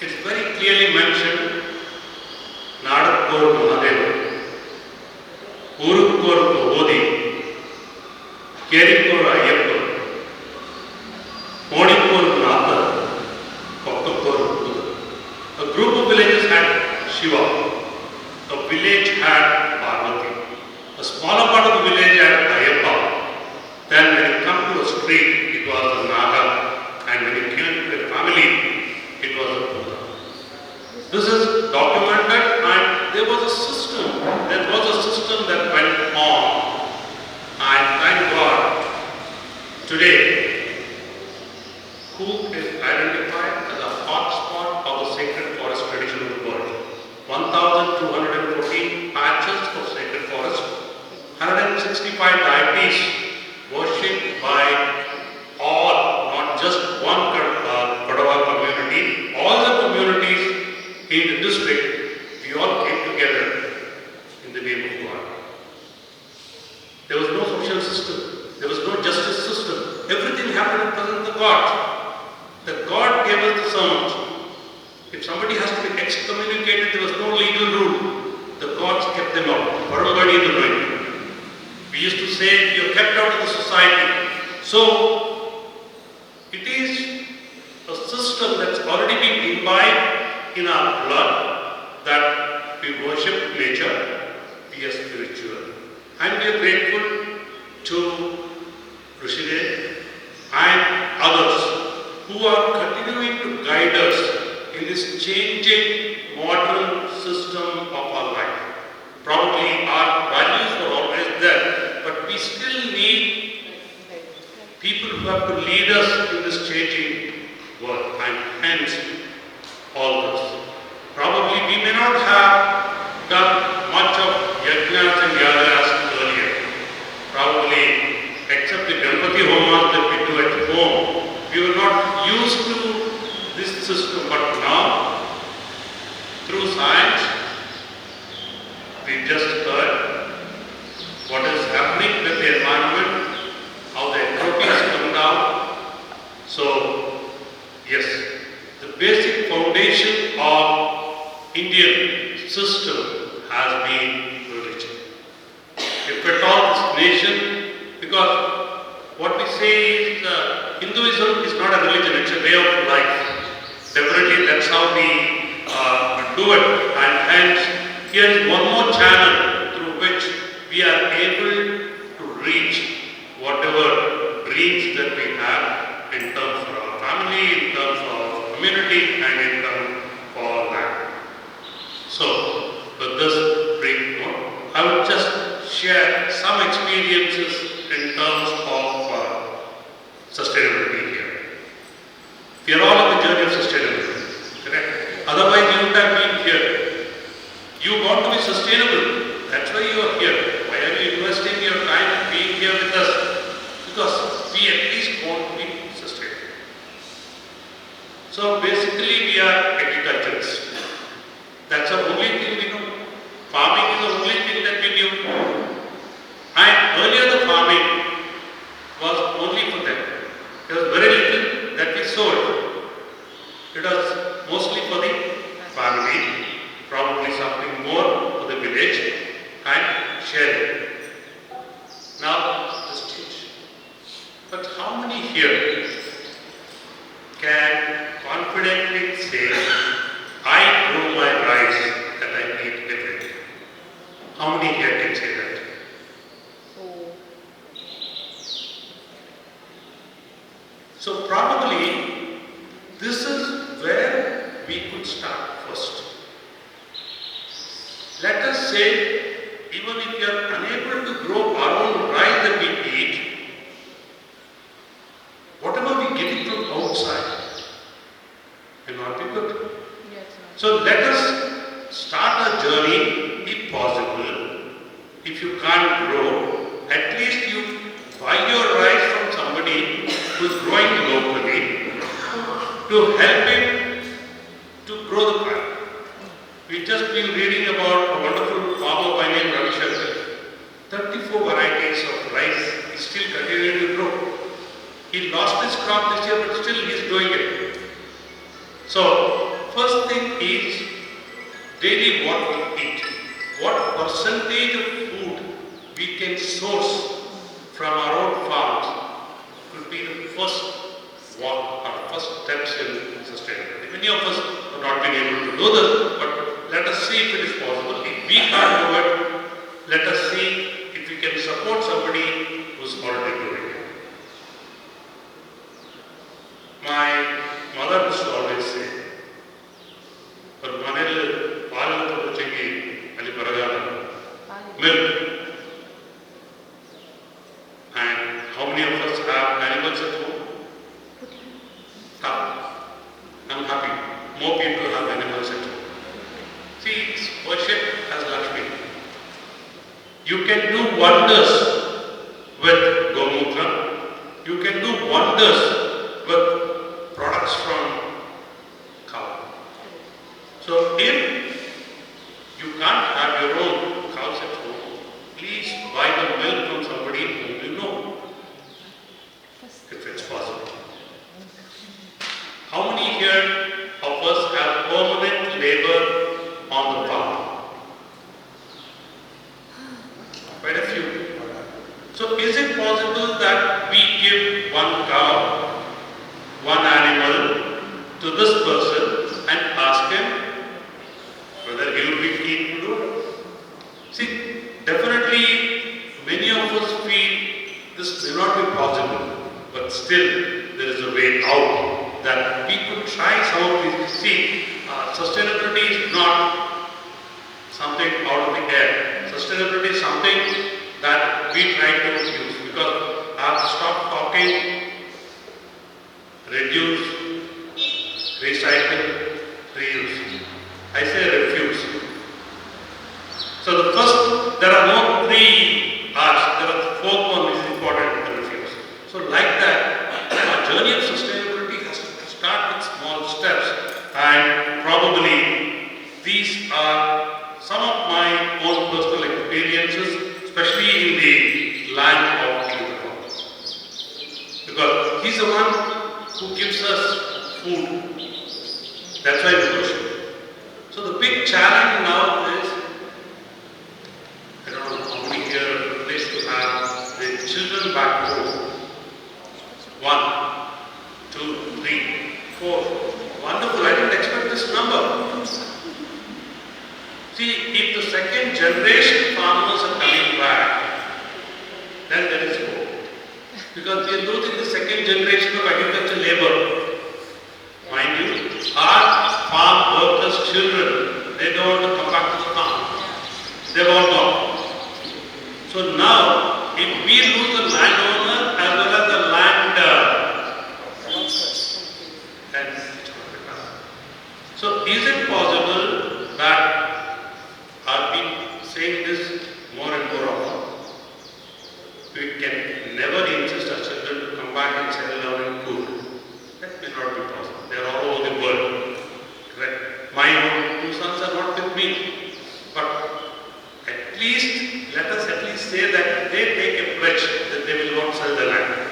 It's very clearly mentioned, Nadakkor Mahadeva, Urukkor Kohodi, Kerikkor Ayyappa, Modikkor Natha, Kokkakkor Buddha. A group of villages had Shiva, a village had Parvati, a smaller part of the village had Ayyappa. Then when you come to a street, it was the Naga, and when you came to a family, it was a Buddha. This is documented, and there was a system. There was a system that went on. And thank God, today, who is identified as a hotspot of the sacred forest tradition of the world. 1,214 patches of sacred forest, 165 deities worshipped by all, not just one Kodagu community, all the communities in the district, we all came together in the name of God. There was no social system, there was no justice system. Everything happened in presence of the God. The God gave us the sermons. If somebody has to be excommunicated, there was no legal rule. The gods kept them out. We used to say, you're kept out of the society. So, it is a system that's already been imbibed in our blood that we worship nature, we are spiritual. And we are grateful to Rishidev and others who are continuing to guide us in this changing modern system of our life. Probably our values were always there, but we still need people who have to lead us in this changing world, and hence all this. Probably we may not have done much of yajnas and yagas earlier. Probably, except the Ganpati homas that we do at home, we were not used to this system. But now, through science, we just heard what is happening with the environment, how the entropy has come down. So, yes, the basic foundation of Indian system has been religion. If at all this nation, because what we say is Hinduism is not a religion, it's a way of life. Definitely that's how we do it, and hence here is one more channel through which we are able to reach whatever dreams that we have in terms of our family, in terms of community, and in terms of our land. So, with this brief note, I would just share some experiences in terms of sustainability here. We are all on the journey of sustainability, correct? Otherwise, you would have been here. You want to be sustainable. That's why you are here. Why are you investing your time and being here with us? Because we at least want to be sustainable. So basically, we are agriculturists. That's the only thing we know. Farming is the only thing that we knew. And earlier the farming was only for them. There was very little that we sold. It was mostly for the family, probably something more for the village, and sharing. Now this change. But how many here can confidently say, I grow my rice that I eat every day? How many here can say that? So probably this is where we could start first. Let us say, even if we are unable to grow our own rice that we eat, whatever we get it from outside will not be good. Yes, So let us start a journey, if possible. If you can't grow, at least you buy your rice from somebody who is growing locally to help him to grow the plant. We've just been reading about a wonderful farmer by name Ravi Shankar. 34 varieties of rice is still continuing to grow. He lost his crop this year, but still he is doing it. So, first thing is daily what we eat. What percentage of food we can source from our own farms could be the first walk or first steps in sustainability. Many of us have not been able to do this, but let us see if it is possible. If we can't do it, let us see if we can support somebody who's already doing it. My mother used to always say, milk. And how many of us have animals at home? I'm happy. More people have animals at home. See, it's worship as Lakshmi. You can do wonders with Gomutra. You can do wonders with products from cow. So if you can't have your own cows at home, please buy the milk from somebody whom you know, if it's possible. How many here of us have permanent labor on the farm? Quite a few. So is it possible that we give one cow, one animal to this person and ask him whether he will be keen to do it? See, definitely many of us feel this may not be possible, but still there is a way out try some of these. See, sustainability is not something out of the air. Sustainability is something that we try to use, because I have stopped talking reduce, recycle, reuse. I say refuse. So the first, there are no 3 R's, there are the 4th one which is important, the refuse. So like that, our journey of sustainability has to start with small steps, and probably these are some of my own personal experiences, especially in the land of Kodagu. Because he's the one who gives us food. That's why we worship. So the big challenge now is, I don't know how many here are placed to have the children back home. 1, 2, 3, 4. Wonderful, I didn't expect this number. See, if the second generation farmers are coming back, then there is hope. Because we are losing the second generation of agricultural labor. Mind you, our farm workers' children, they don't want to come back to the farm. They've all gone. So now, if we lose the landowner as well as the land, then it's going to become. So is it possible that I've been saying this more and more often? We can never insist our children to come back and settle down in food. That may not be possible. They are all over the world. Correct? My own 2 sons are not with me. But at least, let us at least say that they take a pledge that they will not sell the land.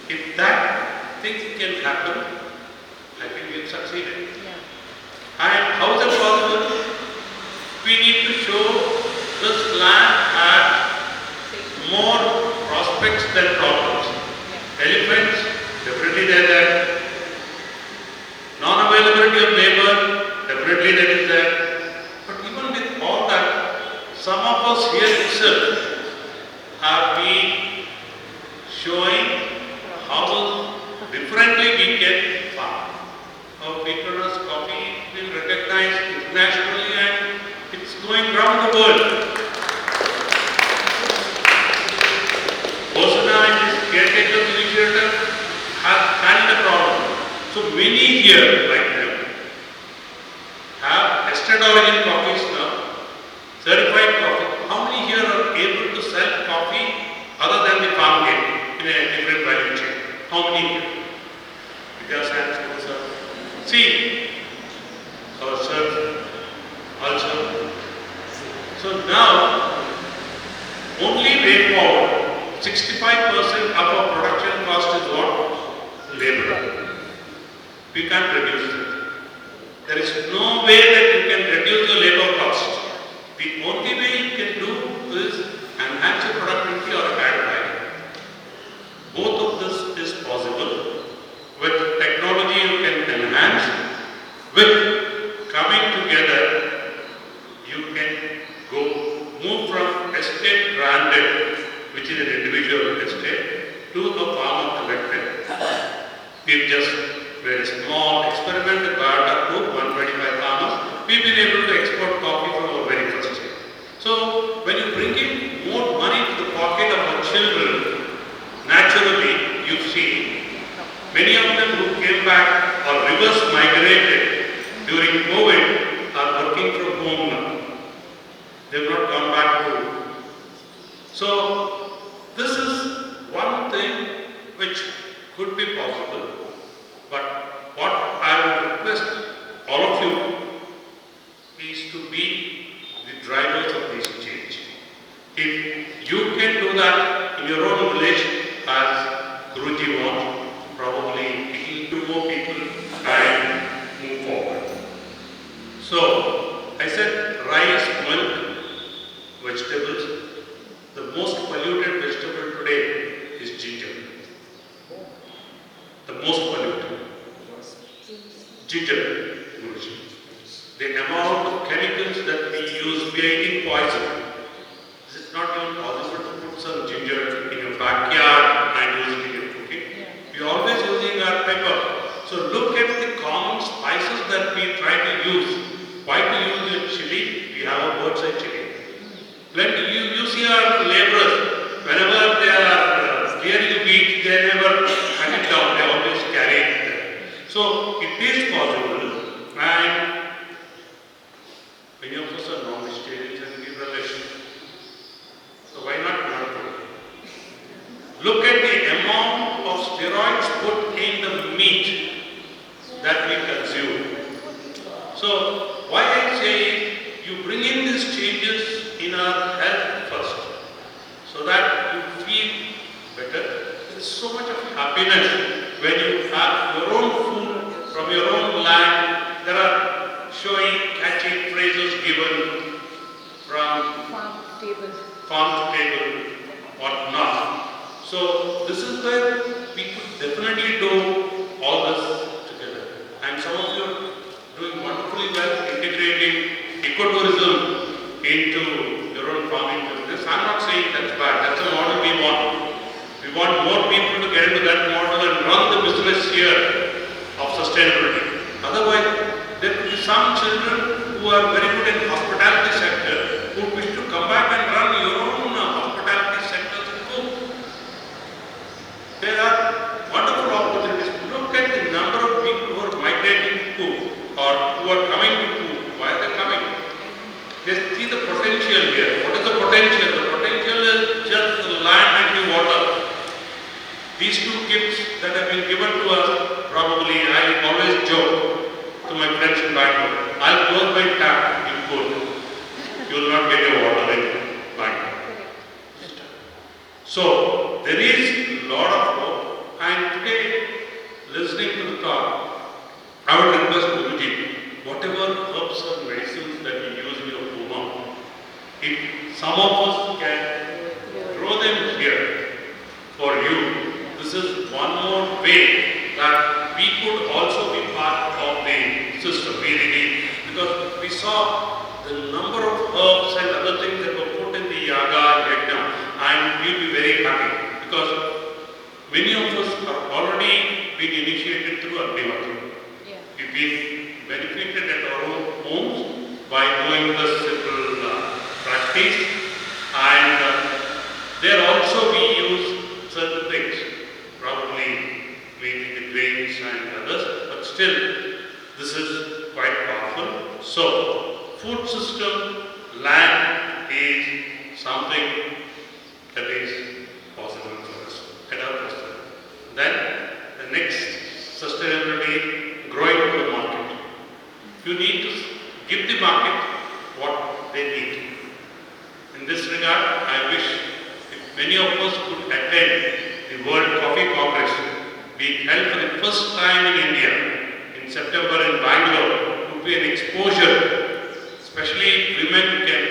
If that thing can happen, I think we have succeeded. Yeah. And how is it possible? We need to show this land has more prospects than problems. Elephants, definitely they are there. Non-availability of labor, definitely that is there. But even with all that, some of us here itself have been showing how differently we can farm. Our bitterness coffee will recognize internationally, and it's going around the world. Bosana in this caretaker initiative has handled the problem. So many here, like them, have estate origin coffees now, certified coffee. How many here are able to sell coffee other than the farm gate in a different value chain? How many here? Because see, ourselves also. So now, only way forward, 65% of our production cost is what? Labor. We can't reduce it. There is no way that you can reduce the labor cost. The only way you can do is enhance your productivity or add value. Both of this is possible. With technology you can enhance. With coming together, you can move from estate branded, which is an individual estate, to a farmer collective. We've just made a small experimental biodata group, 125 farmers. We've been able to export coffee from our very first year. So when you bring in more money to the pocket of our children, naturally you see many of them who came back or reverse migrated during COVID are working from home now. They have not gone back home. So this is one thing which could be possible. But what I would request all of you is to be the drivers of this change. If you can do that in your own village, as Guruji wants, probably it will do more people and move forward. So I said rice, milk, vegetables. The most polluted vegetable today is ginger. The most polluted. Ginger. The amount of chemicals that we use, we are eating poison. Is it not even possible to put some ginger in your backyard and use it in your cooking? We are always using our pepper. So look at the that we try to use. Why to use a chili? We have a birdside chili. You see our laborers, whenever they are clearing the weeds, they never cut it down, they always carry it there. So it is possible, and many of us are non-vegetarians and we relish. So why not marathon? Look at the amount of steroids put in the meat that we consume. So why I say you bring in these changes in our health first, so that you feel better. There is so much of happiness when you have your own food from your own land. There are showing, catchy phrases given from farm to table, whatnot. So this is where we could definitely do all this together. And some of you are doing wonderfully well, integrating ecotourism into your own farming business. I'm not saying that's bad. That's a model we want. We want more people to get into that model and run the business here of sustainability. Otherwise, there could be some children who are very good in hospitality sector who wish to come back and run your own hospitality sectors in food. There are wonderful opportunities. Look at the number of people who are migrating to food or who are coming to food. Why are they coming? They see the potential here. What is the potential? The potential is just the land and the water. These two gifts that have been given to us, probably I always joke to my friends in Bangalore, I'll close my tap in food. You will not get your water in Bangalore. So there is a lot of hope, and today, listening to the talk, I would request Guruji, whatever herbs or medicines that you use in your home, if some of us can grow them here for you, this is one more way that we could also be part of the system, because we saw the number of herbs and other things that were put in the yaga and yajna, and we'll be very happy because many of us are already being initiated through Agnivati. Yeah. We've been benefited at our own homes by doing this simple practice, and there also we use certain things, probably maybe the grains and others, but still this is quite powerful. So food system, land is something that is possible for us at our best. Then the next sustainability, growing to the market. You need to give the market what they need. In this regard, I wish if many of us could attend the World Coffee Congress being held for the first time in India in September in Bangalore. It would be an exposure, especially women can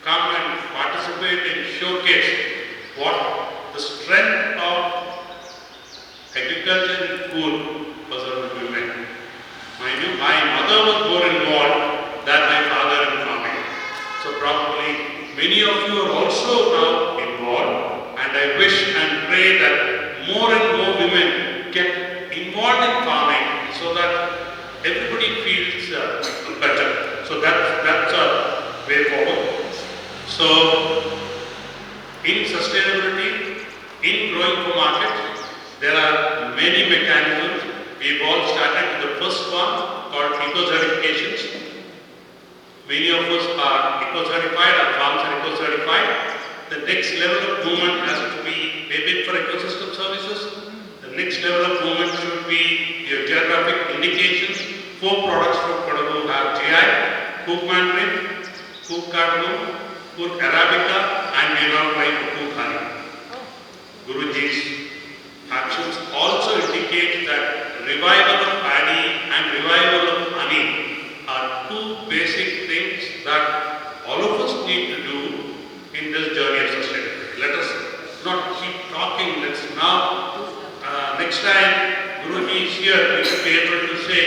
come and participate and showcase what the strength of agriculture and food was of the women. My mother was more involved than my father in farming. So probably many of you are also now involved, and I wish and pray that more and more women get involved in farming so that everybody feels better. So that's a way forward. So in sustainability, in growing for market, there are many mechanisms. We've all started with the first one called eco-certifications. Many of us are eco-certified, our farms are eco-certified. The next level of movement has to be maybe for ecosystem services. The next level of movement should be your geographic indications. 4 products from Kodagu have GI, Cook Mandarin, Cook Cardamom, Cook Arabica, and we are now trying to Cook Honey. Guruji's actions also indicate that revival of paddy and revival of honey are 2 basic things that all of us need to do in this journey of sustainability. Let us not keep talking. Let's now, next time Guruji is here, we should be able to say,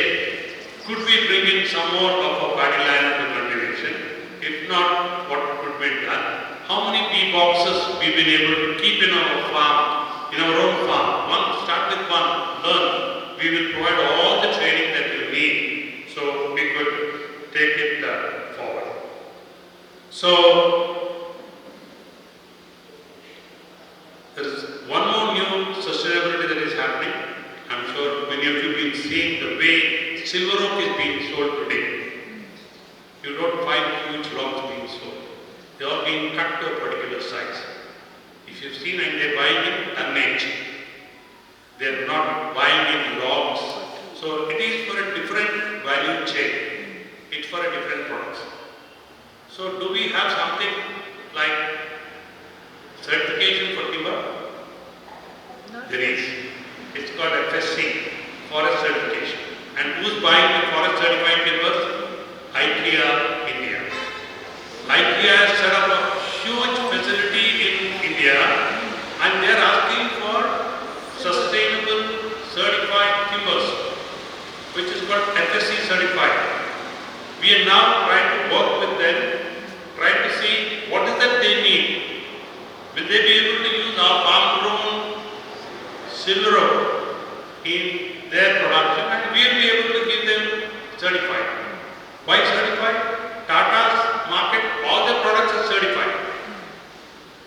could we bring in some more of our paddy land into cultivation? If not, what could be done? How many bee boxes we've been able to keep in our farm, in our own farm? Start with one, learn. We will provide all the training that you need. So silver oak is being sold today, you don't find huge logs being sold. They are being cut to a particular size. If you've seen, and they're buying in tonnage, they're not buying in logs. So it is for a different value chain. It's for a different products. So do we have something like certification for timber? There is. It's called FSC, Forest Certification. And who's buying the forest certified timbers? IKEA, India. IKEA has set up a huge facility in India and they are asking for sustainable certified timbers, which is called FSC certified. We are now trying to work with them, trying to see what is that they need. Will they be able to use our farm-grown silver oak in their production, and we will be able to give them certified. Why certified? Tata's market, all their products are certified.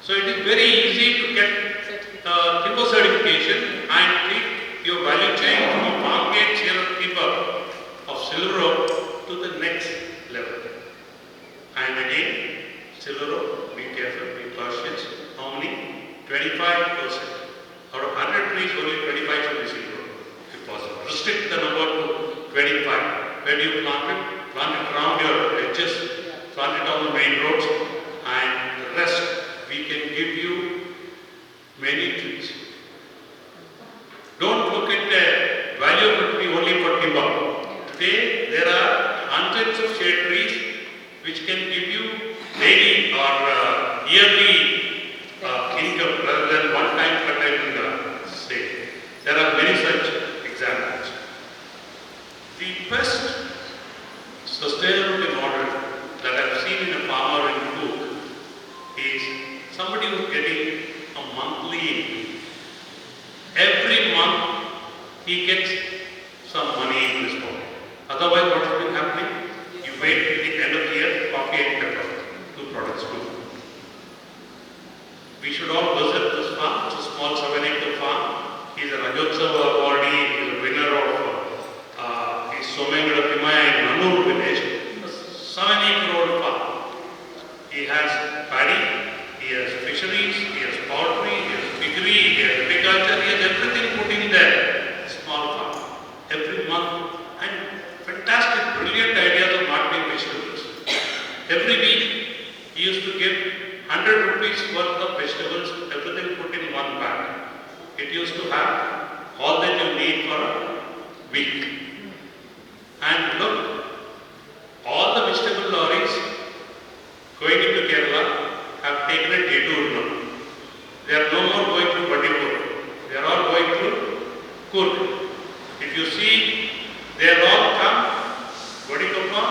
So it is very easy to get timber certification and take your value chain from a farm gate timber of silver oak to the next level. And again, silver oak, be careful, be cautious. How many? 25%. Out of 100 trees, only 25 should be silver oak, if possible. Restrict the number to 25. Where do you plant it? Plant it around your edges, plant it on the main roads, and the rest we can give you many trees. Don't look at the value of the tree only for timber. Today there are hundreds of shade trees which can give you daily or yearly income rather than one-time fertilizer sale. There are many such examples. The best sustainability model that I've seen in a farmer in Coorg is somebody who's getting a monthly income. Every month he gets some money in his pocket. Otherwise, what has been happening? You wait till the end of the year, coffee and pepper, two products too. We should all visit this farm. It's a small 7-acre farm. He's a Rajotsava awardee. He's a winner of Somengada Timaya in Nannur village. A 7-acre old farm. He has paddy, he has fisheries, he has poultry, he has piggery, he has agriculture, he has everything put in there. Small farm. Every month. And fantastic, brilliant ideas of marketing vegetables. Every week he used to give 100 rupees worth of vegetables, everything put in one bag. It used to have all that you need for a week. And look, all the vegetable lorries going into Kerala have taken a detour now. They are no more going through Bandipur. They are all going through Coorg. If you see, they have all come, Kodikoppa,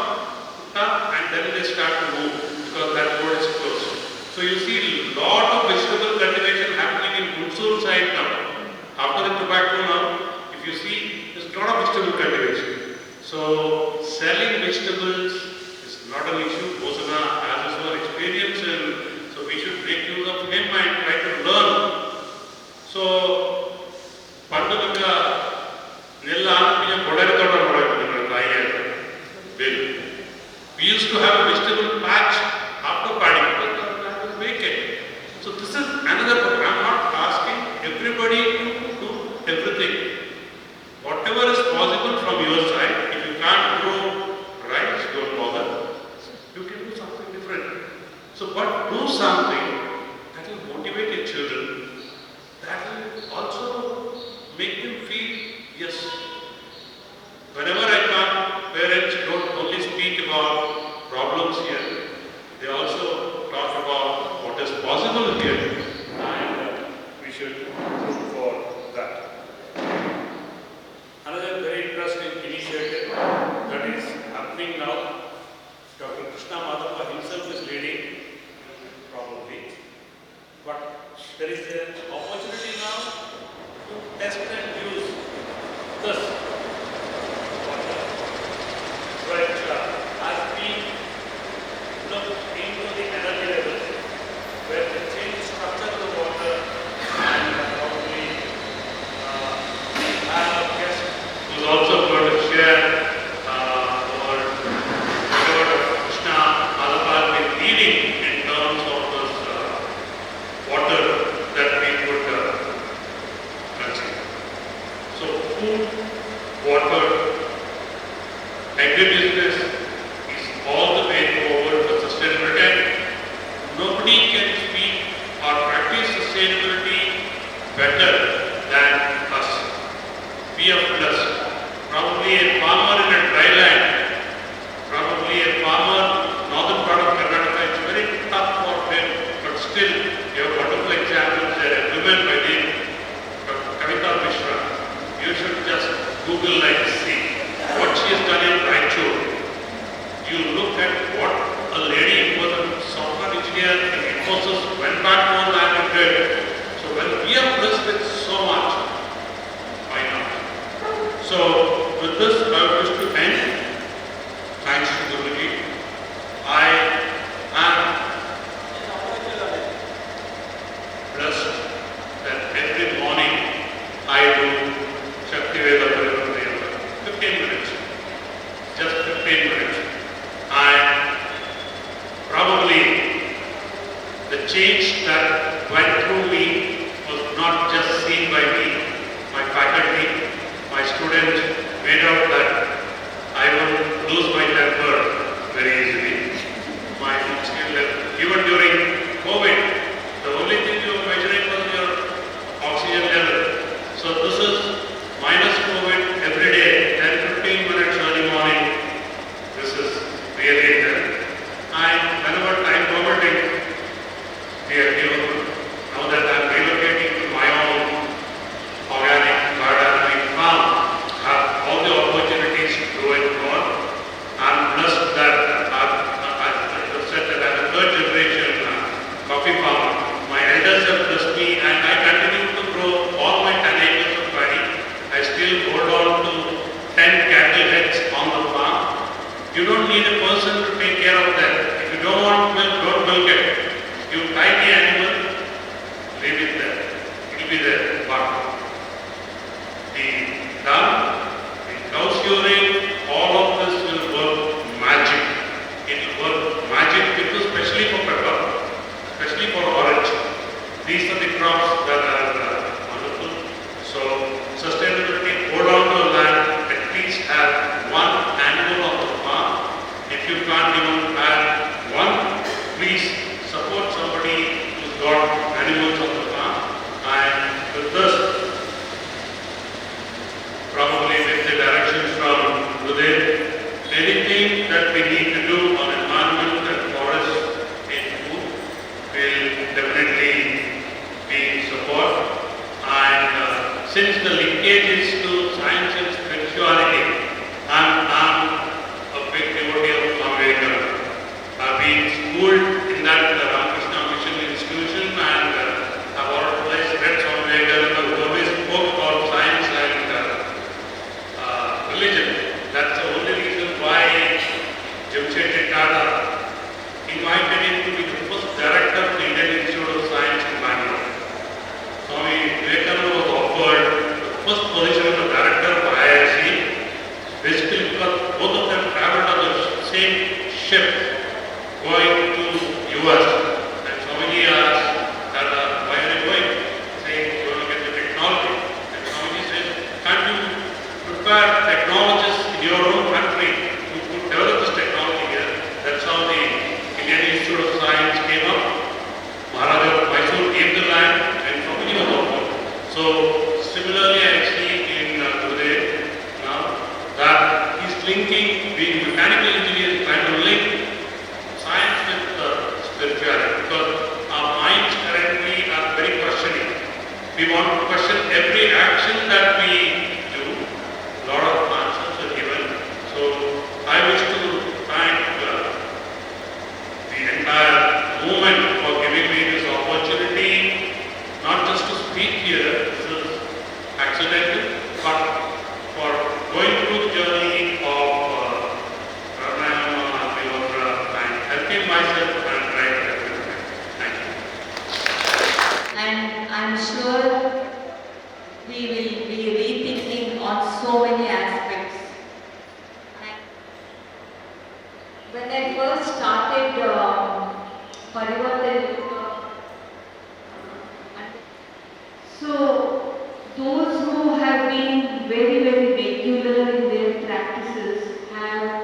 and then they start to move because that road is closed. So you see a lot of vegetable cultivation happening in Hunsur side now. After the tobacco now, if you see, there's a lot of vegetable cultivation. So selling vegetables is not an issue. Bosana has his own experience, and so we should make use of him and try to learn. So Pandavaka Nilla Kodagu Bill. We used to have a vegetable patch after paddy because the land was vacant. So this is another program. I'm not asking everybody to do everything. Whatever is possible from your side, if you can't grow rice, don't bother. You can do something different. So, but do something that will motivate your children, that will also make them feel, yes. Whenever I come, parents don't only speak about problems here, they also talk about what is possible here, and we should look for that. Another very interesting initiative that is happening now, Dr. Krishna Madhava himself is leading, probably, but there is an opportunity now to test and use this water, which has been looked into the energy levels, where they change the structure of the water, and probably have a guest who is also going to share agribusiness is all the way forward for sustainability. Nobody can speak or practice sustainability better than us. We are blessed. Probably a farmer in a dry land, probably a farmer northern part of Karnataka, it's very tough for them, but still you have wonderful examples there. A woman by the name of Kavita Mishra, you should just Google like see what she has done in Raichur. You look at what a lady who was a software engineer in Infosys went back to her land and did. So when we are blessed with so much, why not? So with this, I wish to end. Thanks to Guruji. I am blessed that every morning I do Shakti Veda Parivartana. 15 minutes. Just 15 minutes. And probably the change that went through me was not just seen by me, my faculty, my students made out that I would lose my temper very easily. My oxygen level, even during COVID, the only thing you were measuring was your oxygen level. So this is minus COVID every day, 10-15 minutes early morning. This is really there. And whenever time permitting, we are given, now that I am relocating to my own organic garden farm, have all the opportunities to grow it more. I'm blessed that I said that I'm a third generation coffee farmer. My elders have blessed me and I continue to grow all my 10 acres of paddy. I still hold on to 10 cattle heads on the farm. You don't need a person to take care of that. If you don't want milk, don't milk it. You tie the animal, leave it there. It will be there. But the dung, the cow's urine, all of this will work magic. It will work magic because especially for pepper, especially for orange. These are the crops that are wonderful. So sustainability, hold on to a land, at least have one animal on the farm. If you can't even have one, please support somebody who's got animals on the farm. And with this, probably with the directions from Gurudev, anything that we need to do on environment and forest in food will definitely be support. And since the linkage is to science and spirituality, I'm a big devotee of Swami Vivekananda. I've been schooled in that Ramakrishna Mission institution and I've always read Swami Vivekananda, who always spoke about science and religion. That's the only reason why Jamshedji Tata invited him to be the first director of the Indian Institute of Science in Bangalore. Swami Vivekananda was offered the first position of the director of IISc, basically because both of them traveled on the same ship going to US. And Swamiji asked Tata, why are you going? Saying, you want to get the technology. And Swamiji said, can't you prepare technologists in your own country who could develop this technology here? That's how the Indian Institute of Science came up. Maharaja of Mysore gave the land and Swamiji was offered. So similarly I see in Gurudev now that he's linking being mechanical engineers, trying to link science with spirituality, because our minds currently are very questioning. We want to question every action that we do. A lot of answers are given. So I wish to thank the entire movement for giving me this opportunity, not just to speak here, this is accidental, but for going through the journey of pranayama, yoga, and helping myself and trying to help everyone. Thank you. And I'm sure we will be rethinking on so many aspects. When I first started Parivartana, so those who have been very, very regular in their practices have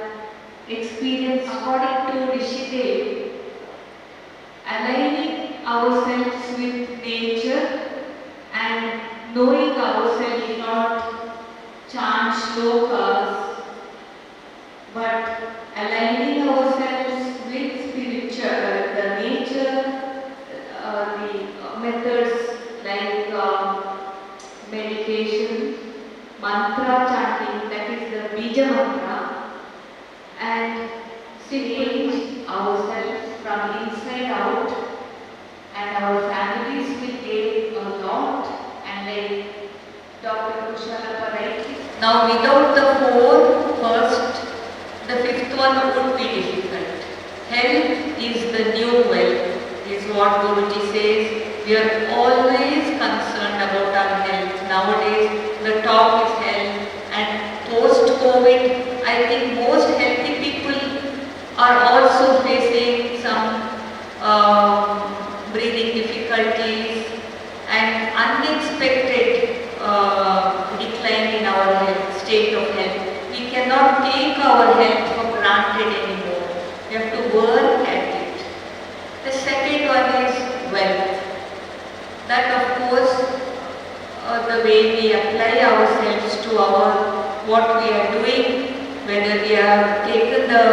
and change ourselves from inside out, and our families will gain a lot. And like Dr. Kushala rightly, now without the four first, the fifth one would be difficult. Health is the new wealth, is what Guruji says. We are always concerned about our health. Nowadays, the talk is health, and post-COVID, I think most healthy people are also facing some breathing difficulties and unexpected decline in our health, state of health. We cannot take our health for granted anymore. We have to work at it. The second one is wealth. That of course, the way we apply ourselves to what we are doing, whether we have taken the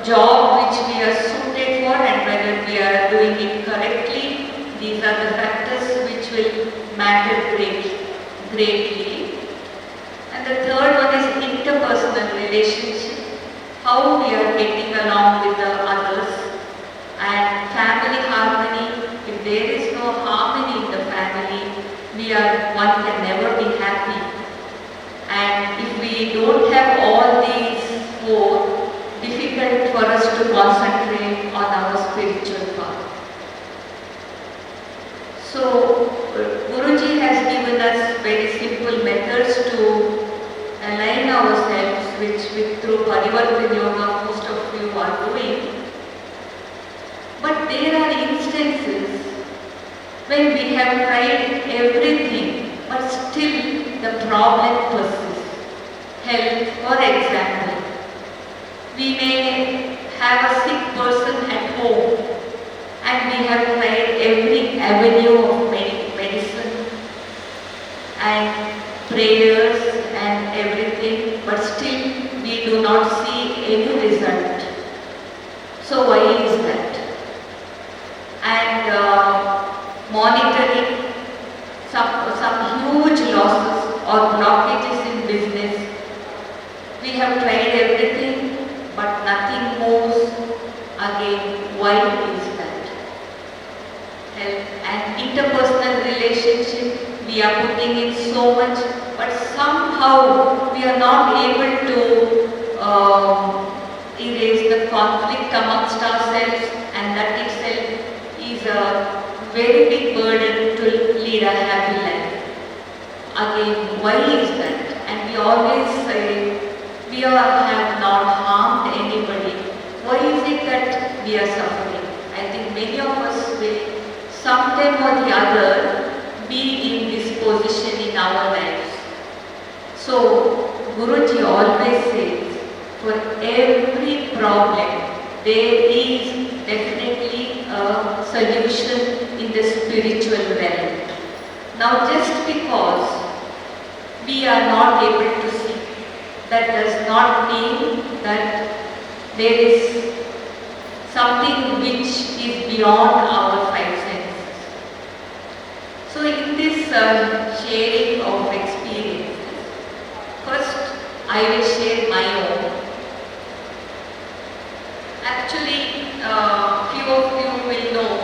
job which we are suited for and whether we are doing it correctly, these are the factors which will matter greatly. And the third one is interpersonal relationship, how we are getting along with the others, and family harmony. If there is no harmony in the family, one can never be happy. And if we don't have all these four, difficult for us to concentrate on our spiritual path. So, Guruji has given us very simple methods to align ourselves, which through Parivartan Yoga most of you are doing. But there are instances when we have tried everything, but still the problem persists. Health, for example. We may have a sick person at home and we have tried every avenue of medicine and prayers and everything, but still we do not see any result. So why is that? And monitoring some huge losses or blockages in business. We have tried everything, but nothing moves. Again, why is that? Health and interpersonal relationship, we are putting in so much, but somehow we are not able to erase the conflict amongst ourselves, and that itself is a very big burden to lead a happy life. Again, why is that? And we always say, we have not harmed anybody. Why is it that we are suffering? I think many of us will sometime or the other be in this position in our lives. So, Guruji always says, for every problem, there is definitely a solution in the spiritual realm. Now, just because we are not able to see, that does not mean that there is something which is beyond our five senses. So, in this sharing of experiences, first I will share my own. Actually, few of you will know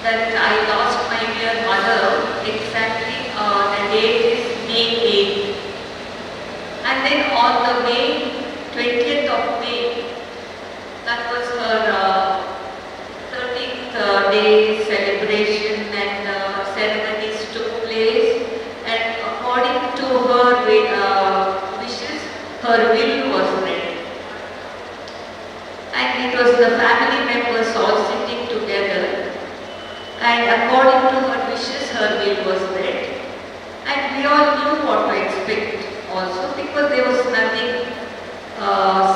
that I lost my dear mother exactly, the date is May 8th. And then on the May 20th of May, that was her 13th day celebration, and ceremonies took place, and according to her wishes, her will was read. And it was the family members all sitting together, and according to her wishes, her will was read. And we all knew what to expect also, because there was nothing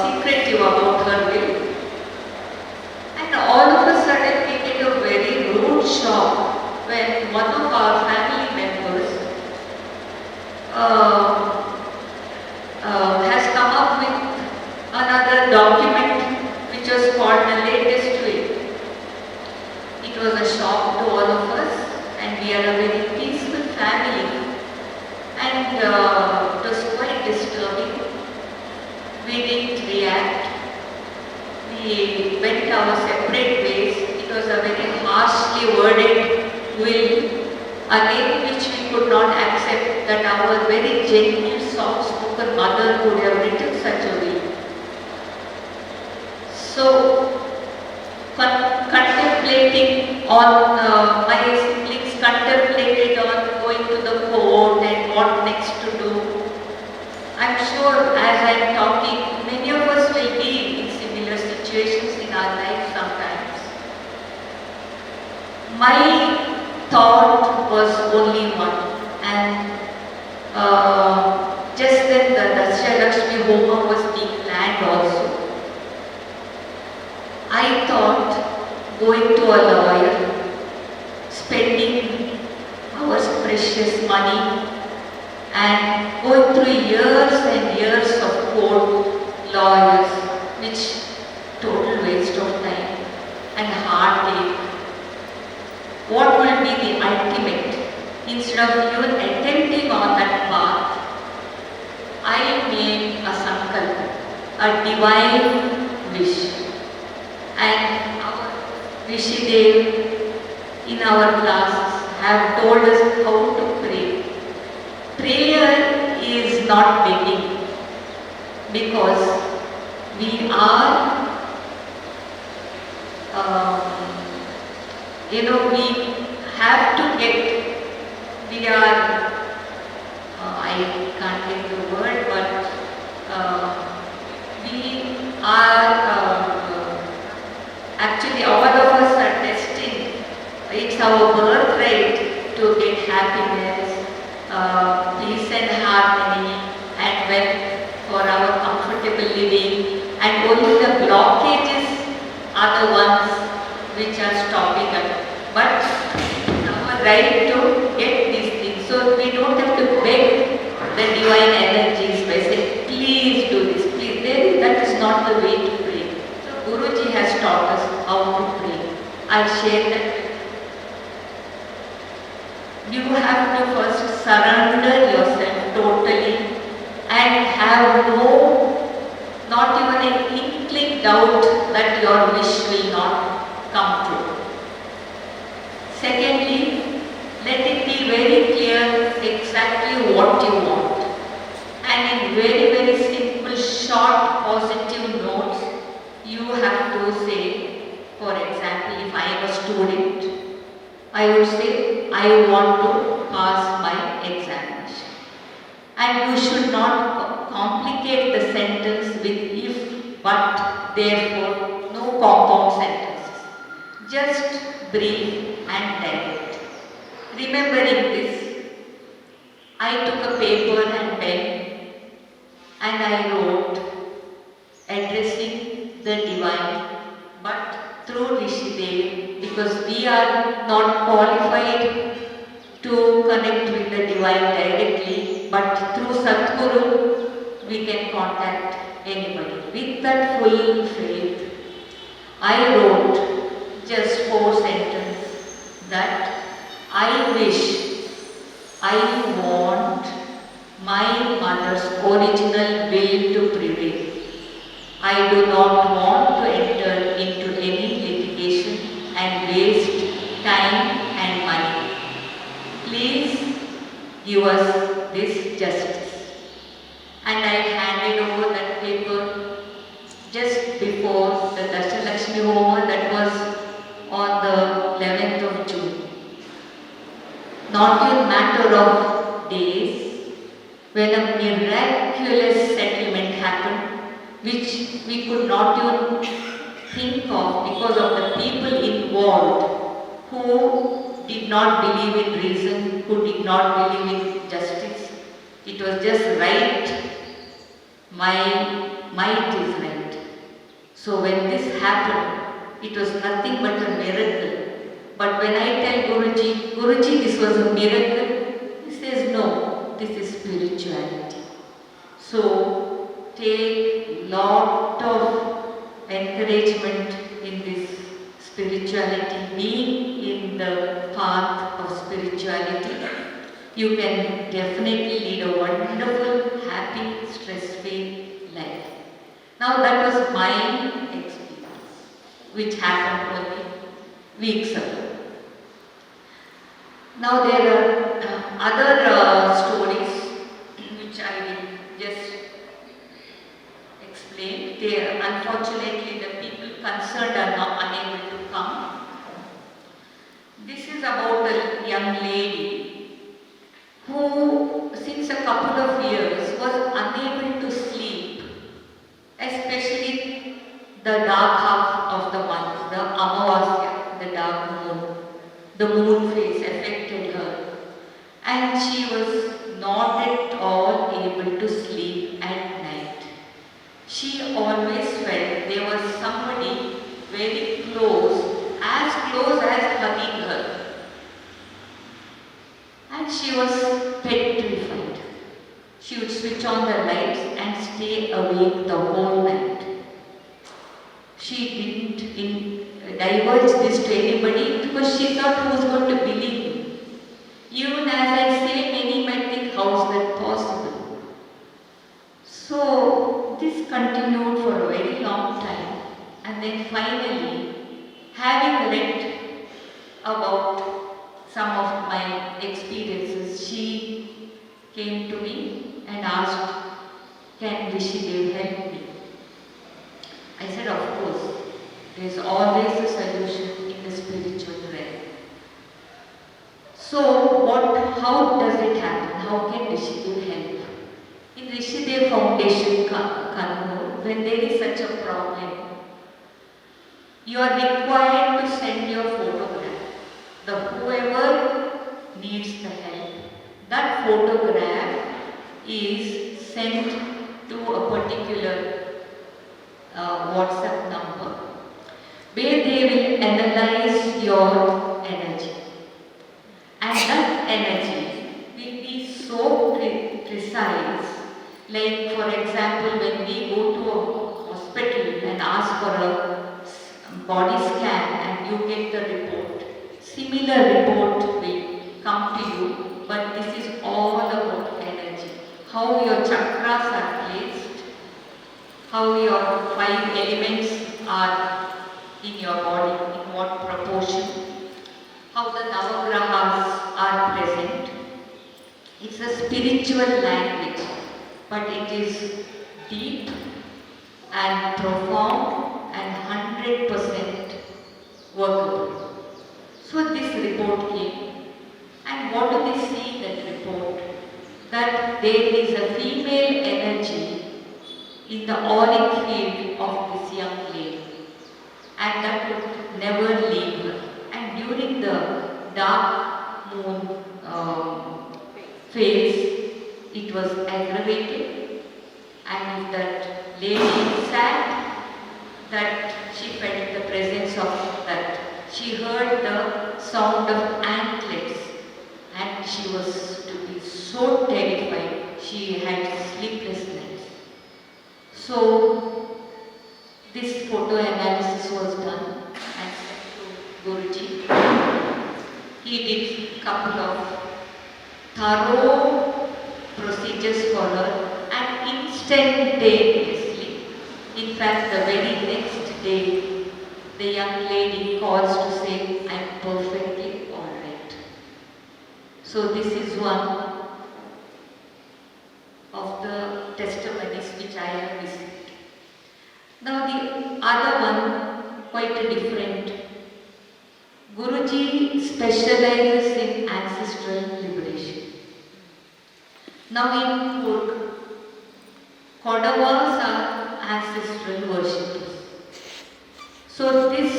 secretive about her will. And all of a sudden we get a very rude shock when one of our family members has come up with another document which was called the latest will. It was a shock to all of us, and we are a very peaceful family, and it was quite disturbing. we went our separate ways. It was a very harshly worded will, again which we could not accept, that our very gentle, soft-spoken mother could have written such a will. So, contemplating on my siblings contemplated on going to the court and what next to do. I'm sure as I'm talking, many of us will be in similar situations in our life sometimes. My thought was only one, and just then the Dashya Homa was being planned also. I thought going to a lawyer, spending our precious money and going through years and years of court lawyers, which total waste of time and heartache. What will be the ultimate? Instead of even attempting on that path, I made a sankalpa, a divine wish. And our Rishidev in our classes have told us how to pray. Prayer is not begging, because we are, we have to get, we are, I can't get the word, but we are, actually all of us are destined, it's our birthright to get happiness, peace and harmony, and wealth for our comfortable living, and only the blockages are the ones which are stopping us. But it's our right to get these things, so we don't have to beg the divine energies by saying, please do this, please. That is not the way to pray. So Guruji has taught us how to pray. I'll share that. You have to first surrender yourself totally and have not even an inkling doubt that your wish will not come true. Secondly, let it be very clear exactly what you want. And in very, very simple, short, positive notes, you have to say, for example, if I am a student, I would say, I want to pass my examination. And you should not complicate the sentence with if, but, therefore, no compound sentences. Just brief and direct. Remembering this, I took a paper and pen and I wrote, addressing the divine, but through Rishidev, because we are not qualified to connect with the divine directly, but through Sadguru, we can contact anybody. With that full faith, I wrote just 4 sentences that I wish, I want my mother's original will to prevail. I do not want to enter into any litigation and waste time and money. Please give us this justice. And I handed over that paper just before the Dashya Homa, that was on the 11th of June. Not in a matter of days, when a miraculous settlement happened, which we could not even think of because of the people involved who did not believe in reason, who did not believe in justice. It was just right. My might is right. So when this happened, it was nothing but a miracle. But when I tell Guruji, Guruji, this was a miracle, he says, no, this is spirituality. So take lot of encouragement in this spirituality, being in the path of spirituality. You can definitely lead a wonderful, happy, stress-free life. Now that was my experience. which happened only weeks ago. Now there are other stories which I will just explain. Unfortunately, the people concerned are not unable to come. This is about a young lady who, since a couple of years, was unable to sleep, especially the dark half of the month, the Amavasya, the dark moon. The moon phase affected her, and she was not at all able to sleep at night. She always felt there was somebody very close as hugging her. And she was petrified. She would switch on the lights and stay awake the whole night. She didn't divulge this to anybody because she thought who was going to believe me. Even as I say, many might think, how is that possible? So this continued for a very long time, and then finally, having read about some of my experiences, she came to me and asked, can Rishidev help me? I said, of course. There is always a solution in the spiritual realm. So how does it happen? How can Rishidev help? In Rishidev Foundation, Kannur, when there is such a problem, you are required to send your photograph. Whoever needs the help, that photograph is sent to a particular WhatsApp number, where they will analyze your energy. And that energy will be so precise. Like, for example, when we go to a hospital and ask for a body scan and you get the report, similar report will come to you, but this is all about energy. How your chakras are placed, how your 5 elements are in your body, in what proportion, how the Navagrahas are present. It's a spiritual language, but it is deep and profound and 100% workable. So this report came, and what do they see in that report? That there is a female energy in the auric field of this young lady, and that would never leave her. And during the dark moon phase, it was aggravated, and if that lady sat, that she felt the presence of that. She heard the sound of antlets, and she was to be so terrified. She had sleepless nights. So this photo analysis was done and sent to Guruji. He did a couple of thorough procedures for her, and instantaneously, in fact the very next day, the young lady calls to say, I am perfectly alright. So this is one of the testimonies which I have received. Now the other one, quite a different. Guruji specializes in ancestral liberation. Now in Kodagu, Kodavas are ancestral worshippers. So this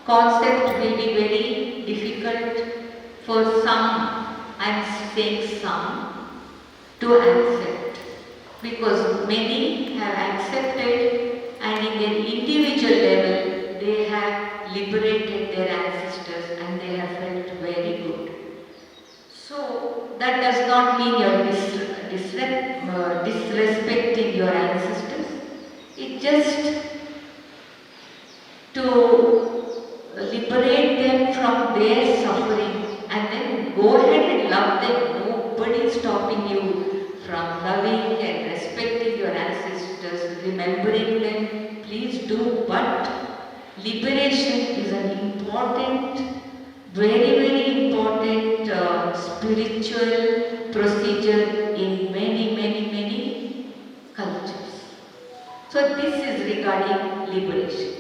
concept will be very difficult for some, I am saying some, to accept, because many have accepted, and in their individual level they have liberated their ancestors and they have felt very good. So that does not mean you are disrespecting your ancestors. It just to liberate them from their suffering, and then go ahead and love them. Nobody is stopping you from loving and respecting your ancestors, remembering them. Please do, but liberation is an important, very, very important spiritual procedure in many, many, many cultures. So this is regarding liberation.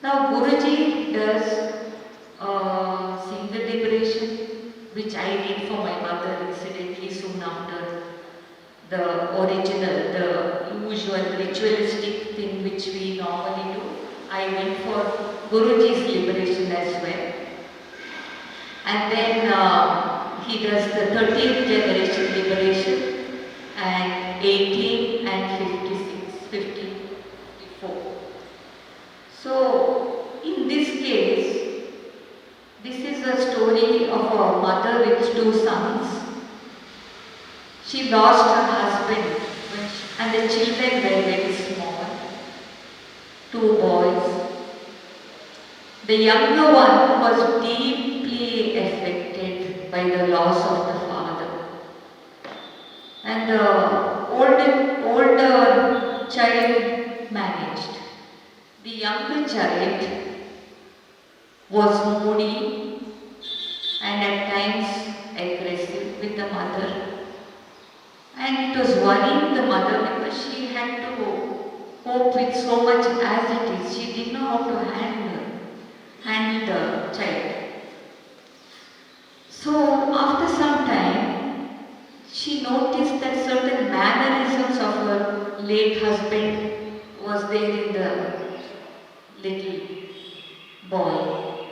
Now Guruji does single liberation, which I did for my mother incidentally soon after the original, the usual ritualistic thing which we normally do. I went for Guruji's liberation as well. And then he does the 13th generation liberation and 18 and 56, 54. So in this case, this is a story of a mother with two sons. She lost her husband and the children were very small, two boys. The younger one was deeply affected by the loss of the father. And the older child managed. The younger child was moody and at times aggressive with the mother. And it was worrying the mother because she had to cope with so much as it is. She didn't know how to handle the child. So after some time, she noticed that certain mannerisms of her late husband was there in the little boy.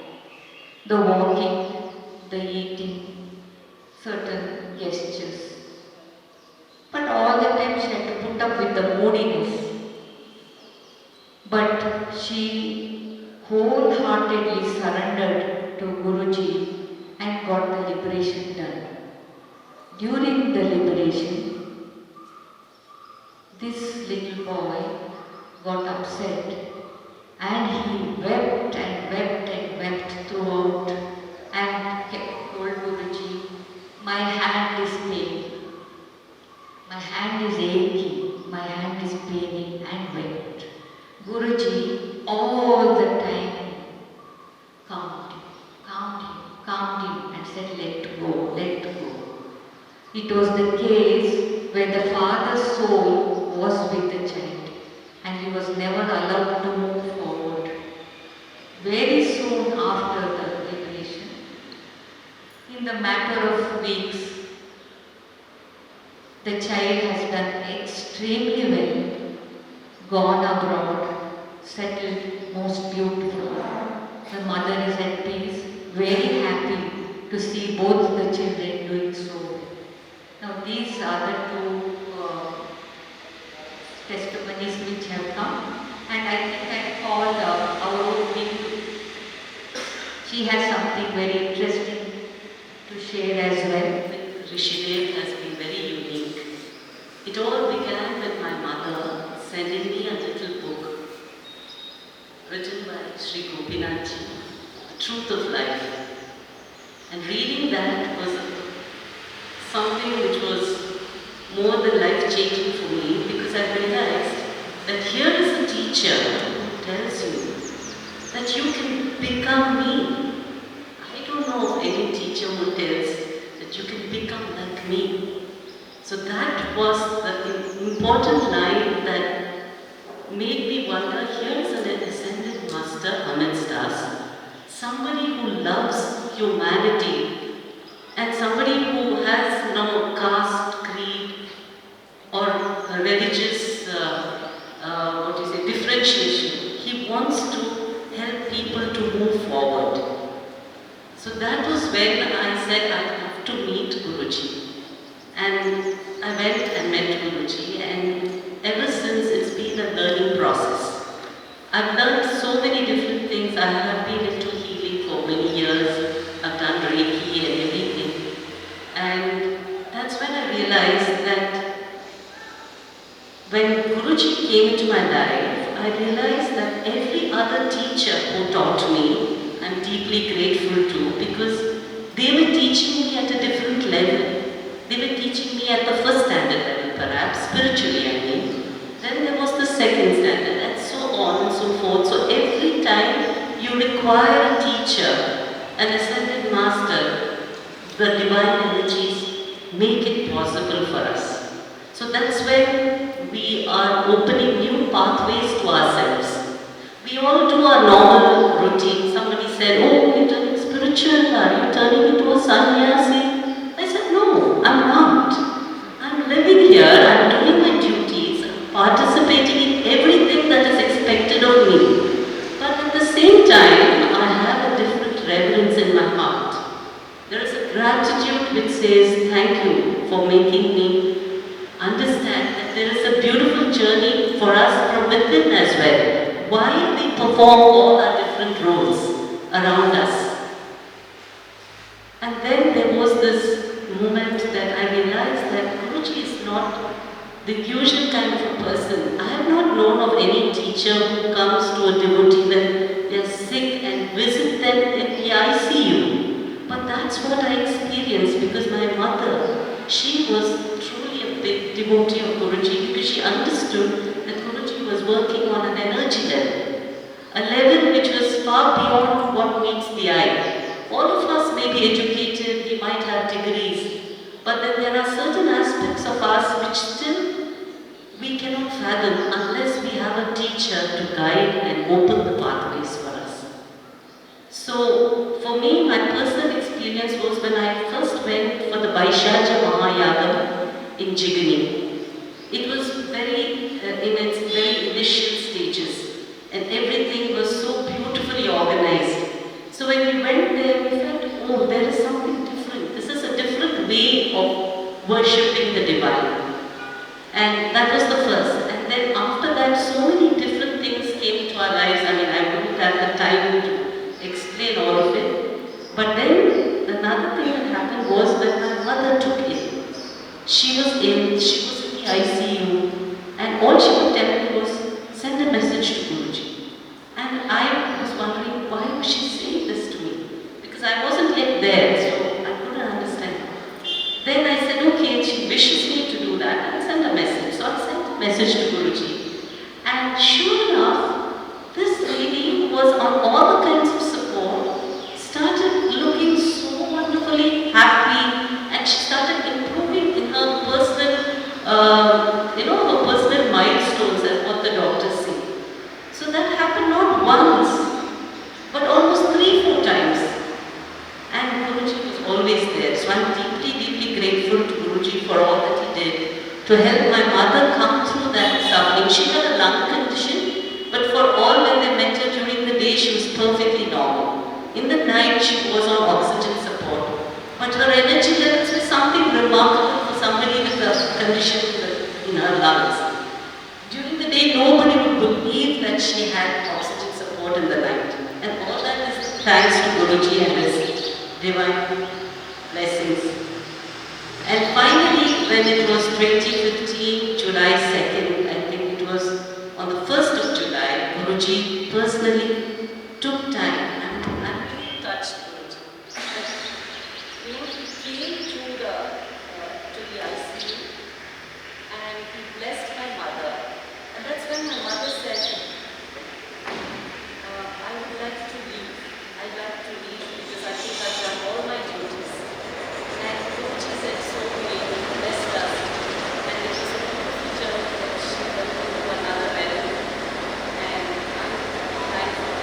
The walking, the eating, certain gestures. But all the time she had to put up with the moodiness. But she wholeheartedly surrendered to Guruji and got the liberation done. During the liberation, this little boy got upset and he wept and wept and wept throughout and told Guruji, my hand is paining. My hand is aching, my hand is paining, and wept. Guruji all the time calmed him and said, let go, let go. It was the case where the father's soul was with the child and he was never allowed to move forward. Very soon after the liberation, in the matter of weeks, the child has done extremely well, gone abroad, settled most beautiful. The mother is at peace, very happy to see both the children doing so well. Now these are the two testimonies which have come, and I think I called our own Bindu. She has something very interesting to share as well. Rishidev has been very unique. It all began with my mother sending me a little book written by Sri Gopinathji, The Truth of Life. And reading that was something which was more than life-changing for me, because I realized that here is a teacher who tells you that you can become me. I don't know of any teacher who tells that you can become like me. So that was the important line that made me wonder, here is an ascended master amidst us, somebody who loves humanity and somebody who has no caste, creed or religious differentiation. He wants to help people to move forward. So that was when I said I have to meet Guruji. And I went and met Guruji, and ever since it's been a learning process. I've learned so many different things. I have been into healing for many years. I've done Reiki and everything. And that's when I realized that when Guruji came into my life, I realized that every other teacher who taught me, I'm deeply grateful to, because they were teaching me at a different level. They were teaching me at the first standard level, perhaps, spiritually I mean. Then there was the second standard, and so on and so forth. So every time you require a teacher, an ascended master, the divine energies make it possible for us. So that's when we are opening new pathways to ourselves. We all do our normal routine. Somebody said, oh, you're turning spiritual, are you turning into a sannyasi? I said, no, I'm not. I'm living here, I'm doing my duties, I'm participating in everything that is expected of me. But at the same time, I have a different reverence in my heart. There is a gratitude which says, thank you for making me understand that there is a beautiful journey for us from within as well. Why we perform all our different roles around us. And then there was this moment that I realized that Guruji is not the usual kind of a person. I have not known of any teacher who comes to a devotee when they are sick and visit them in the ICU. But that's what I experienced because my mother, she was truly a big devotee of Guruji because she understood that Guruji was working on an energy level. A level which was far beyond what meets the eye. All of us may be educated, we might have degrees, but then there are certain aspects of us which still we cannot fathom unless we have a teacher to guide and open the pathways for us. So, for me, my personal experience was when I first went for the Vaishyaja Mahayagam in Jigani. It was in its very initial stages, and everything was so beautifully organized. So when we went there, we felt, oh, there is something different. This is a different way of worshipping the divine. And that was the first. And then after that, so many different things came to our lives. I mean, I wouldn't have the time to explain all of it. But then another thing that happened was that my mother took it. She was in the ICU, and all she would tell me was, send a message to Guruji. And I was wondering, why was she saying this to me? Because I wasn't yet there, so I couldn't understand. Then I said, okay, she wishes me to do that, I'll send a message. So I sent a message to Guruji. And sure enough, this lady who was on all the kinds of support, started looking so wonderfully happy, and she started improving in her personal, her personal milestones as what the doctors say. So that happened not once, but almost 3-4 times. And Guruji was always there. So I'm deeply, deeply grateful to Guruji for all that he did to help my mother come through that suffering. She had a lung condition, but for all when they met her during the day, she was perfectly normal. In the night, she was on oxygen support. But her energy levels were something remarkable for somebody with a condition in her lungs. During the day, nobody would believe that she had oxygen support in the night. And all that is thanks to Guruji and his divine blessings. And finally, when it was 2015, July 2nd, I think it was on the 1st of July, Guruji personally took time, and I'm really touched, Guruji. He came to the ICU and he blessed my mother. And that's when my mother said, I would like to leave. I'd like to leave because I think I've done all my duties. And Guruji said, so he blessed us. And it was a beautiful journey that she went to another level. And I'm thankful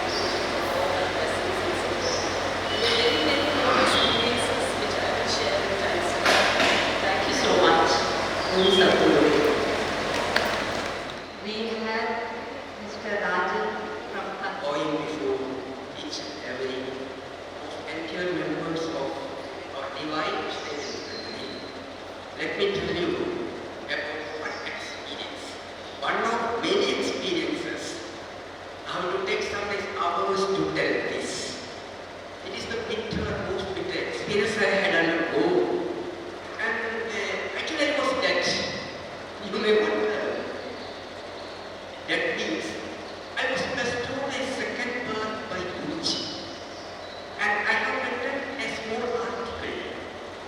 for all her blessings and support. There are very many more experiences which I will share in times to come. Thank you so much. Om Satguru. We have Mr. Rajan from Bowing before each and every entire members of our divine extended family. Let me tell you about one experience, one of many experiences. I have to take some hours to tell this. It is the most bitter experience I had undergone. And actually I was dead. You may wonder. That means I was bestowed a second birth by Guruji. And I have written a small article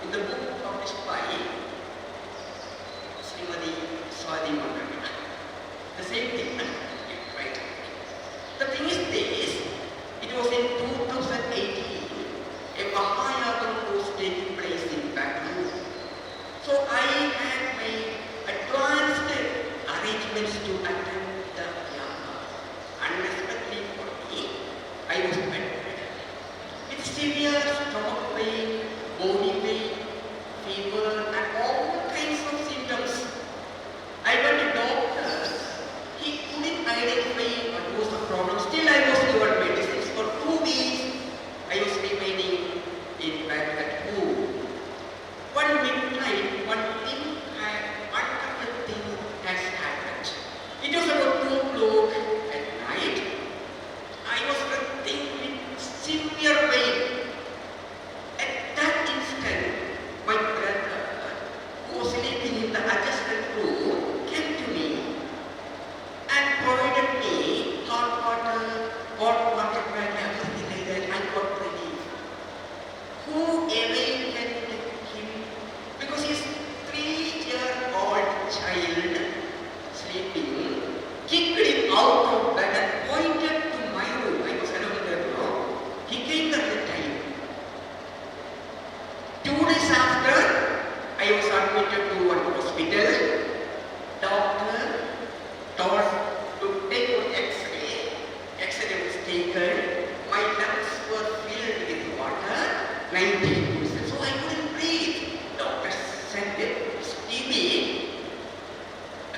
in the book published by Srimati Swati Mandana. The same thing, right? The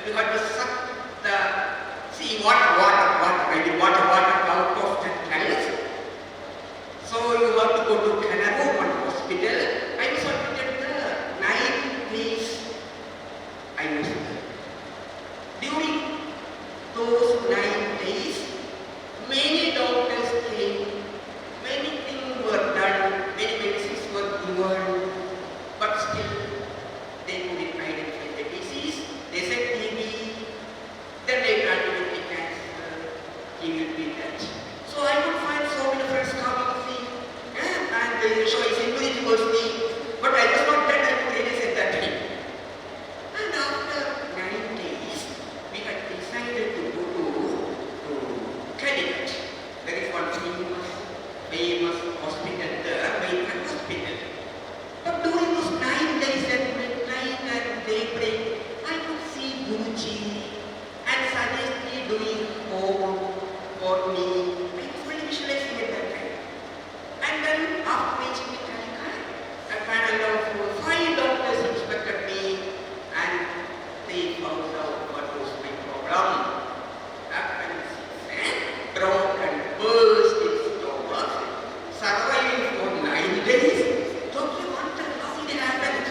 you have to suck the water out of the tanks. So you have to go to Kodagu, one hospital. I was admitted there. 9 days I was there. During those 9 days, many doctors came, many things were done, many medicines were given, but still they couldn't identify the disease. They said TB, then they tried to get cancer, he will be dead. So I could find so many friends coming to see, and they show his university, but I was not dead, I could really say that time. And after 9 days, we had decided to go to Calicut. There is one famous hospital there, American hospital. But during those 9 days at midnight and daybreak, I could see Guruji and suggest me doing home for me. I was really visualizing at that time. And then after reaching the Calicut, a panel of 5 doctors inspected me and they found out what was my problem. Appendicitis, broken, burst in stomach, surviving for 9 days. Doctor wondered how it happened.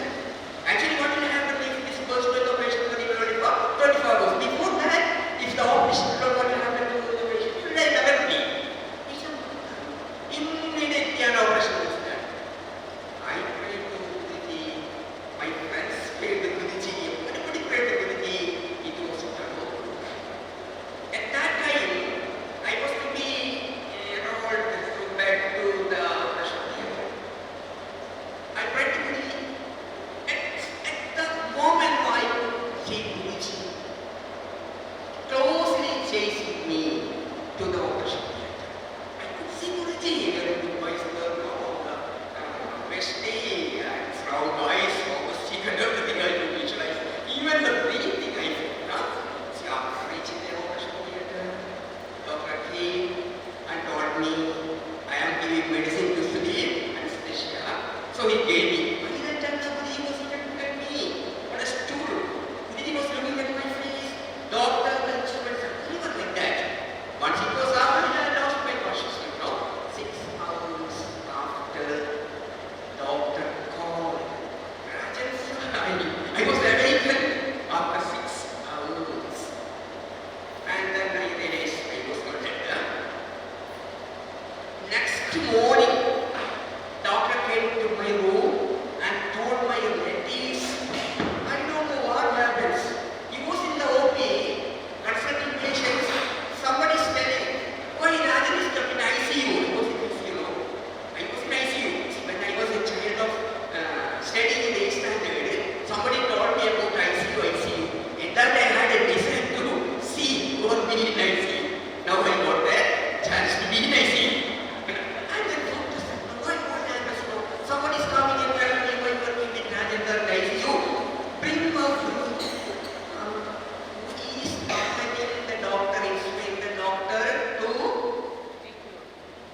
Actually, what will happen if this burst with the patient for 24 hours? Before that, if the operation what will happen to the patient? It will die directly. Immediately an operation was done. I prayed to Guruji, my friends prayed to Guruji, everybody prayed to Guruji, it was done. At that time, I was to be enrolled back to the operation theatre. I prayed to Guruji. At the moment I could see Guruji closely chasing me to the operation theatre. I could see Guruji wearing the voice of the Vesti and frown eyes, almost cheek and everything I could visualize. Even the breathing I felt. See, after reaching the operation theatre, doctor came and told me I am giving medicine to sleep, anesthesia. So he gave me. By that time, Guruji was looking at me on a stool. Guruji was looking at my face. Doctor and instruments, everyone like that. Once it was up, I lost my consciousness. 6 hours after, doctor called. Rajan, I was awakened after 6 hours. And then I realized I was not dead. Next morning, doctor came to my room and told my relatives, I don't know what happens. He was in the OP, consulting patients. Somebody is telling, why Rajan is kept in ICU? I was in ICU. I was in ICU. When I was a child of studying in the 8th standard, somebody told me about ICU. And that I had a desire to see who would be in ICU. Now I got the chance to be in ICU. And then doctor said, what happens now? Somebody is coming and telling me why you are keeping Rajan in ICU. Bring him out. He is contacting the doctor, instructing the doctor to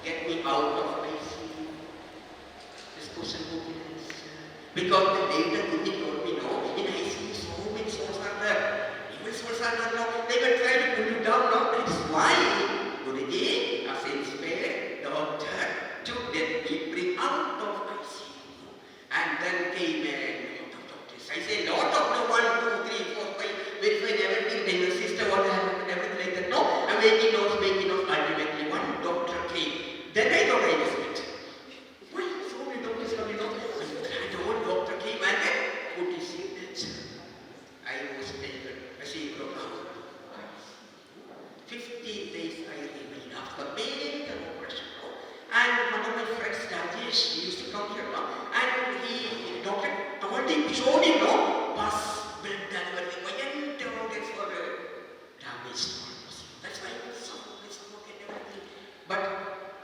get me out of ICU. This question will be answered. Because the data Guruji told me, no, in ICU so many souls are there. Even souls are not now. They will try to pull you down now. That is why Guruji, as inspired doctor, to let me bring out of ICU. And then came a lot of doctors. I say lot of no 1, 2, 3, 4, 5, verifying everything, then your sister, what happened, everything like that. No, I'm making notes. Ultimately, one doctor came. Then I thought I was it. Why so many doctors coming out? And one doctor came and then put his signature. I was taken as a program. 15 days I remained after many operation. And one of my friends, Rajesh, he used to come here now. And doctor told him, showed him, no, pus, blood, and everything. Why didn't you get for damaged organs? That's why it's so and everything. But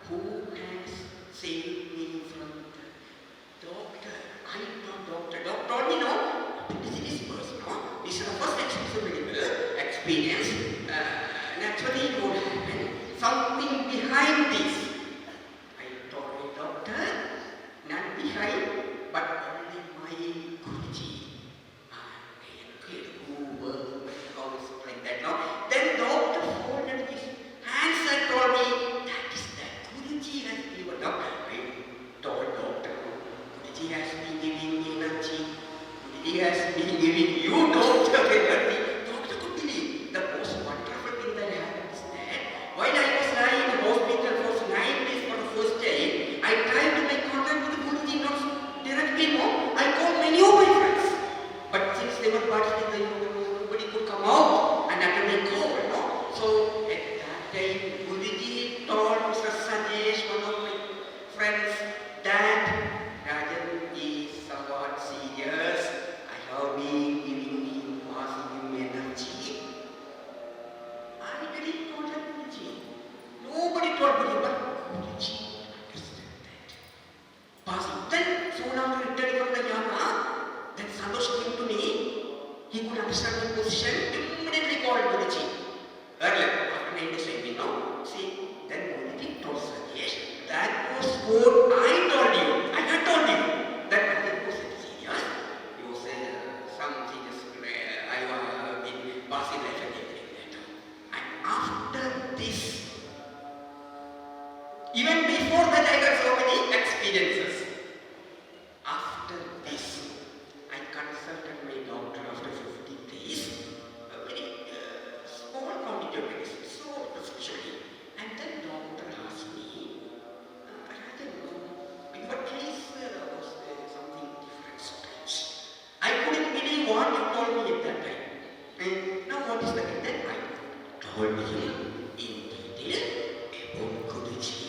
who has saved me from the doctor? I am not doctor. Doctor told me, no, this is first, no. This is the first medical experience. Naturally, it would happen. Something behind this. I told the doctor, not behind, but only my Guruji. And who were this. Even before that I got so many experiences. After this, I consulted my doctor after 50 days, a very small quantity of medicine, so especially. And then doctor asked me, rather no, in what case was there something different, strange. I couldn't believe what you told me at that time. And now what is the thing? Then I told him in detail about Guruji,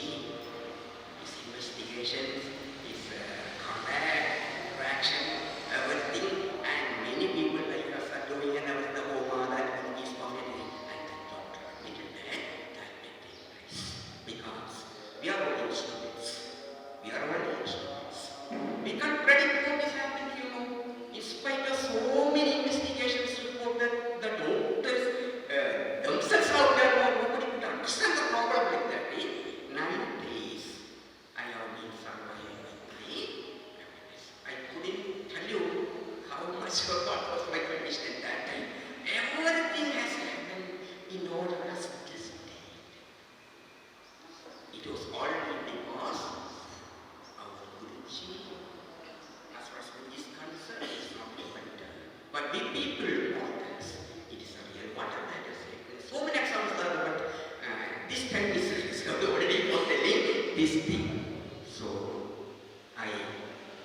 his investigations, his contact, interaction, everything, and many people like us are doing and our the Homa that Guruji is permitting. And the doctor admitted that may take place. Because we are all instruments. We are all instruments. We can't predict what is happening, you know. In spite of so many investigations reported, the doctors themselves out there, nobody could understand the problem like that. 9 days I have been surviving with my happiness. I couldn't tell you how much of what was my condition at that time. Everything has happened in order as this day. It was all because our Guruji, as far as Guruji is concerned, is not mental. But we people know that it is a real water that is sacred. So many examples are there, but this time is already for telling this thing. So I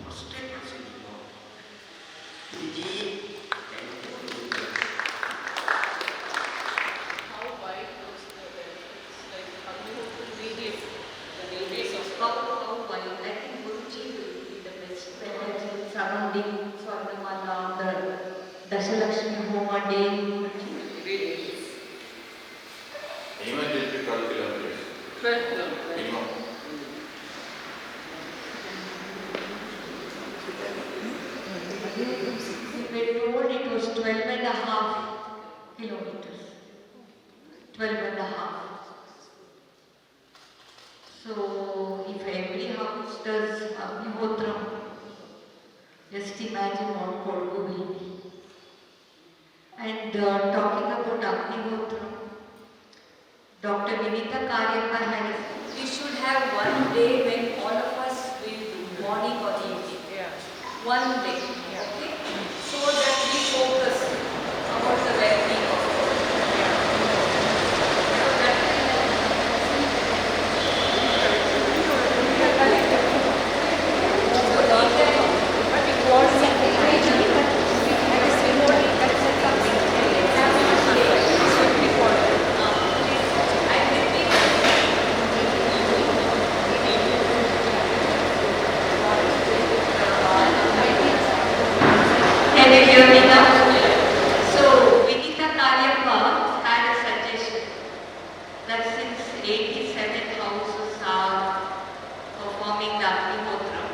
prostrate myself before Guruji. Thank you. How wide was the benefits? Like how you have to radiate the radius of How wide? I think Guruji will be the best when surrounding Swarnamala, the Dashalakshmi Homa day. radius? Minimum will be 12 kilometers. 12 kilometers. Minimum. We were told it was 12.5 kilometers. 12.5. So if every house does Agnihotram, just imagine what Kodagu will be. And talking about Agnihotram, Dr. Vinitha Karyappa had, We should have one day when all of us will do, morning or evening. Yeah. One day, okay? So that we focus about the well-being of the So that will but it was something can you hear me now? So Vinitha Karyappa had a suggestion that since 87 houses are performing the Agnihotram,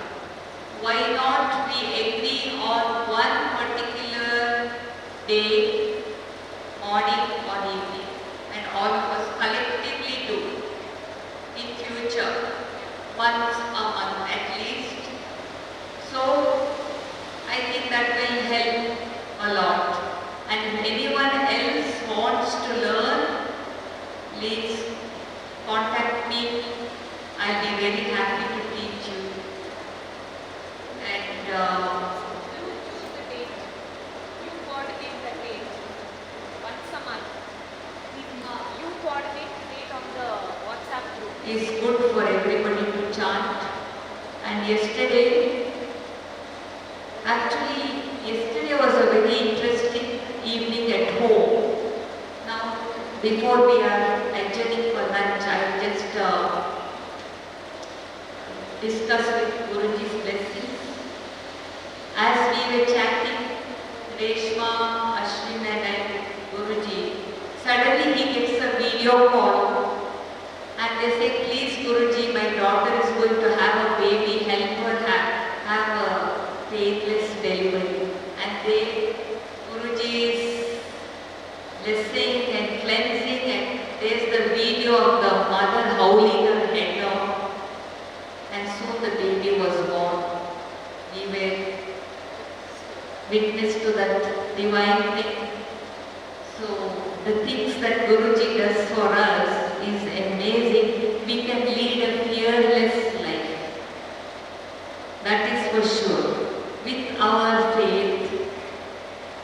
why not we agree on one particular day, morning or evening, and all of us collectively do in future, once a month at least. So I think that will help a lot. And if anyone else wants to learn, please contact me. I'll be very happy to teach you. And You choose the date. You coordinate the date. Once a month. You coordinate the date on the WhatsApp group. it's good for everybody to chant. And yesterday was a very interesting evening at home. Now, before we are adjourning for lunch, I just discuss with Guruji's blessings. As we were chatting, Reshma, Ashwin and Guruji, suddenly he gets a video call and they say, please Guruji, my daughter is going to have a baby, help her have a painless delivery. And Guruji is blessing and cleansing, and there's the video of the mother howling her head off, and soon the baby was born. We were witness to that divine thing. So the things that Guruji does for us is amazing. We can lead a fearless life. That is for sure. With our faith,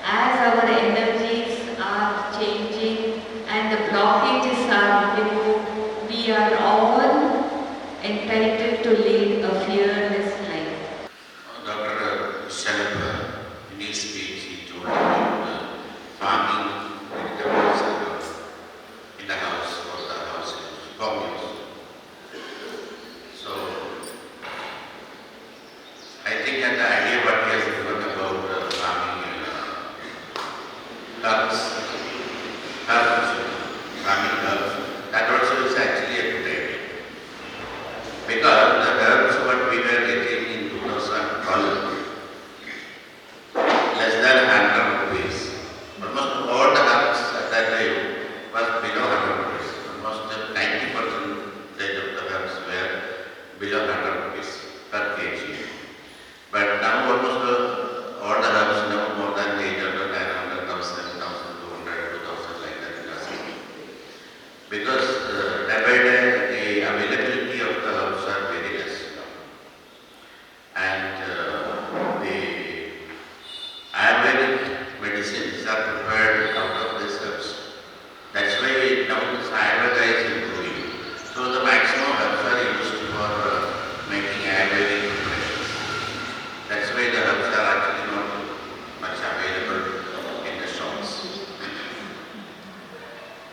as our energies are changing and the blockages are removed, we are all entitled to lead a fearless life. Dr. Dashalaga, in his speech, he told about farming vegetables in the house or the house coorgnews. So, I think that the idea what he has given about farming farming herbs, that also is actually a good idea. Because the herbs what we were getting in 2012, less than 100 rupees. Almost all the herbs at that time was below 100 rupees. Almost 90% of the herbs were below 100 rupees per kg. But now almost all the herbs now more than 800, 900, 1,000, 1,200, 2,000 like that we are seeing. Because day by day the availability of the herbs are very less now. And the Ayurvedic medicines are prepared out of these herbs. That's why now this Ayurveda is improving. So the maximum herbs are used for making Ayurvedic preparations. That's why the herbs are actually not much available in the shops.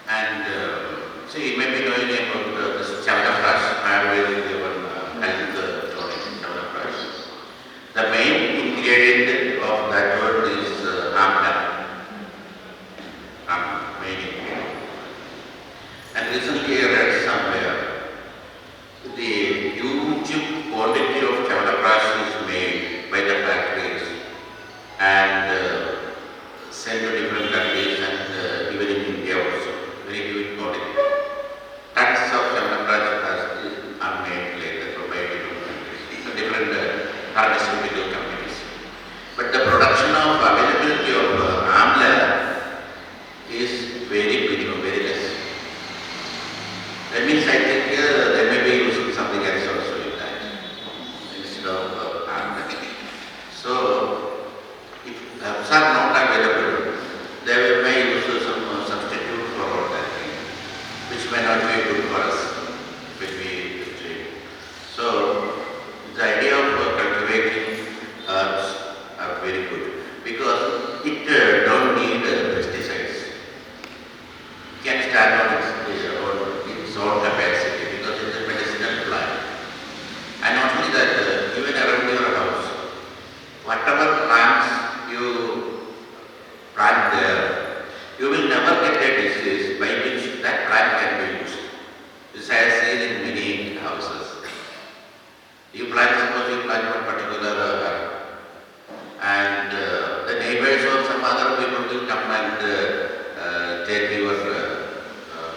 And so you may be knowing about this Chavanaprash, Ayurvedic health tonic, Chavanaprash. The main ingredient of that word is amla. Main ingredient. And recently I read somewhere the huge quantity of Chavanaprash is made by the factories and sent to different countries and even in India also. Very huge quantity. Tons of Chavanaprash are made later by different countries, different pharmaceutical companies. But the production of availability of amla is very minimum, very less. That means I think they may be using something else also in that instead of amla. So if herbs are not available, they may use some substitute for all that thing, which may not be good for us when we drink. So the idea of cultivating herbs are very good because it don't need pesticides. It can stand on its own capacity because it is a medicinal plant. And not only that, even around your house, whatever plants you plant there, you will never get a disease by which that plant can be used. This I have seen in many houses. Suppose you plant one particular herb, and the neighbors or some other people will come and take your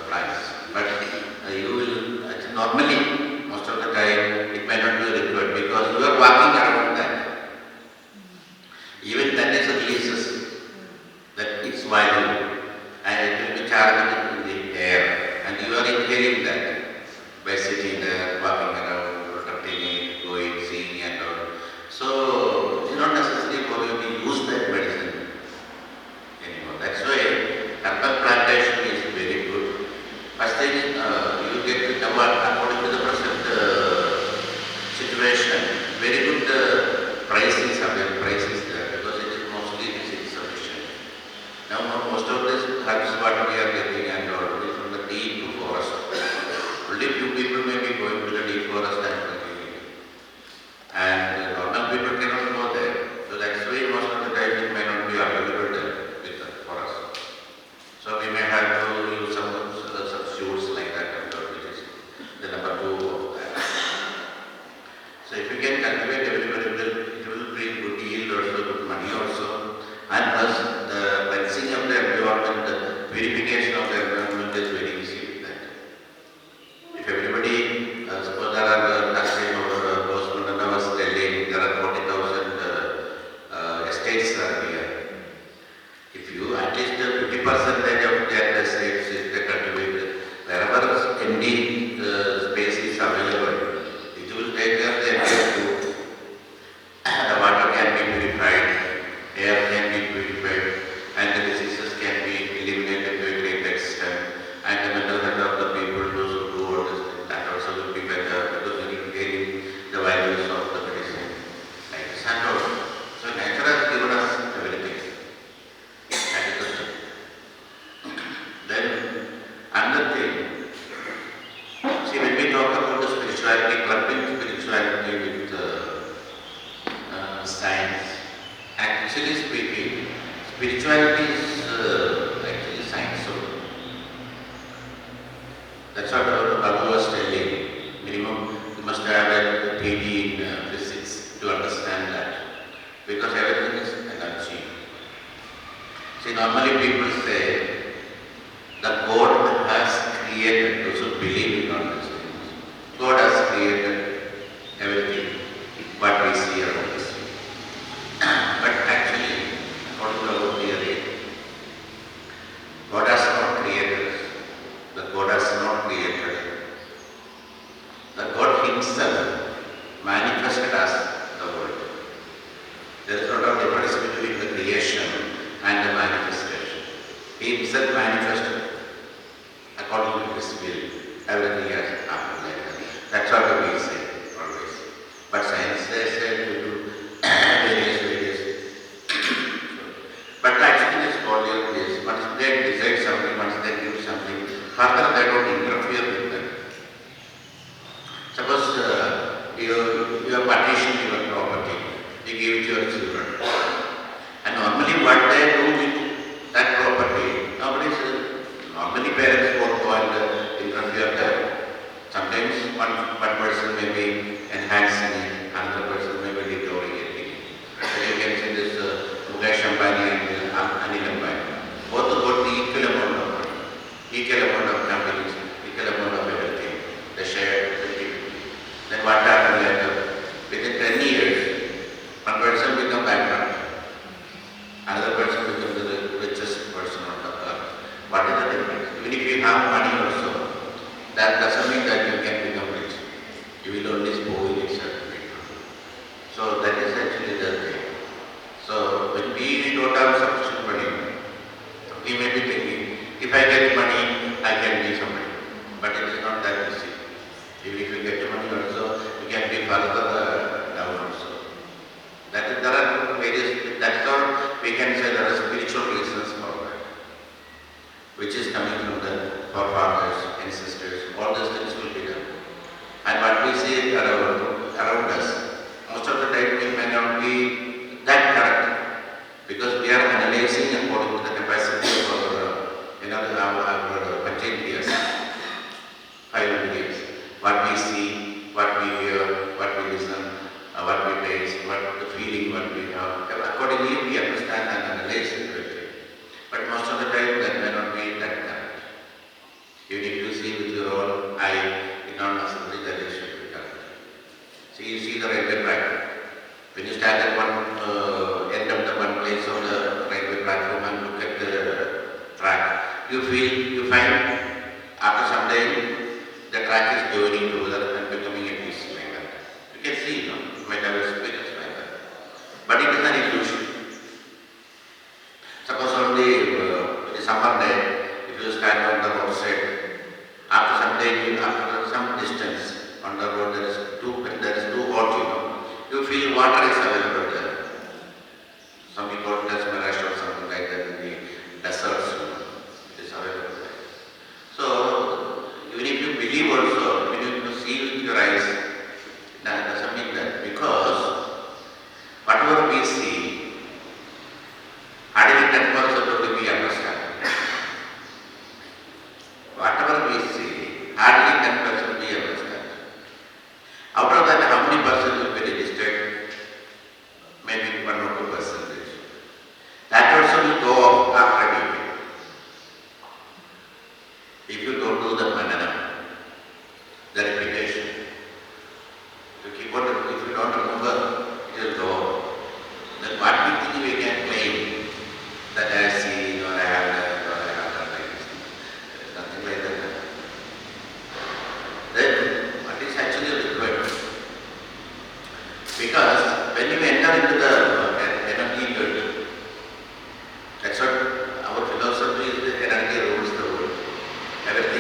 plants. But you will, normally, most of the time, it may not be required because you are walking around that. Even that is releases that its value and it will be charged in the air and you are inhaling that by sitting there, walking around, protecting it, going, seeing and all. So it is not necessary for you to use that medicine anymore. That's why herbal plantation is very good. First thing, you get to know according to the present situation, very good prices available, prices there because it is mostly insufficient. Now most of these herbs what we are getting That's what Babu was telling. Minimum, you must have a PhD in physics to understand that. Because everything is energy. See, normally people say that God has created, those who believe in all these things. God has created everything, what we see around us. But actually, according to our theory, God has not created us. That God has not created. That God Himself manifested as the world. There is a lot of difference between the creation and the manifestation. He Himself manifested according to His will. Everything has happened like that. That's what we say always. But science they say to do various. But actually this body of this, once they decide something, once they give something, further they don't interfere with them. Suppose you have partitioned your property, you give it to your children. And normally what they do with that property, normally parents won't go and interfere there. Sometimes one person may be enhancing it, another person may be deteriorating it. So you can see this Mukesh Ambani and Anil Ambani. Both got the equal amount of companies, equal amount of everything. They shared 50-50. Then what happened later? Within 10 years, one person becomes bankrupt. Another person becomes the richest person on the earth. What is the difference? Even if you have money also, that doesn't mean that you can become rich. You will only spoil it certainly. So that is actually the thing. So when we don't have sufficient money, we may be thinking, if I get money, I can be somebody. But it is not that easy. Even if you get money also, you can be further down also. There are various, that's how we can say there are spiritual reasons for that, which is coming from the forefathers, ancestors, all those things will be done. And what we see around us, most of the time we may not be that correct, because we are analyzing according to the capacity of our Panchindriyas, 5 indriyas. What we see, what we hear, what we listen, what we taste, what the feeling, what we have. Accordingly, we understand and analyze everything. But most of the time, that may not be that correct. You need to see with your own eye, in not necessarily that it should be correct. So you see the railway track. When you stand at one end of the one place on the railway platform and look at the track, you find after some time the track is joining together and becoming a piece like that. You can see, you might have experience like that. But it is an illusion. Suppose on the summer day, if you stand on the roadside, after some day, after some distance on the road, there is too hot, you feel water is available there. Some people call it as mirage or something like that in the deserts, it is available there. So, even if you believe also, when you see with your eyes, that doesn't mean that, because whatever we see, hardly 10% will be understand. Whatever we see, hardly 10% we understand. Out of that, how many percent will be registered? Maybe 1 or 2%. That also will go off after a week. If you don't do the manana, the repetition, if you don't remember, it will go off. Then what we think we can claim that I have seen or I have learned or I have done like this. There is nothing like that. Then what is actually required? Because when you enter into the energy field, that's what our philosophy is, the energy rules the world. Everything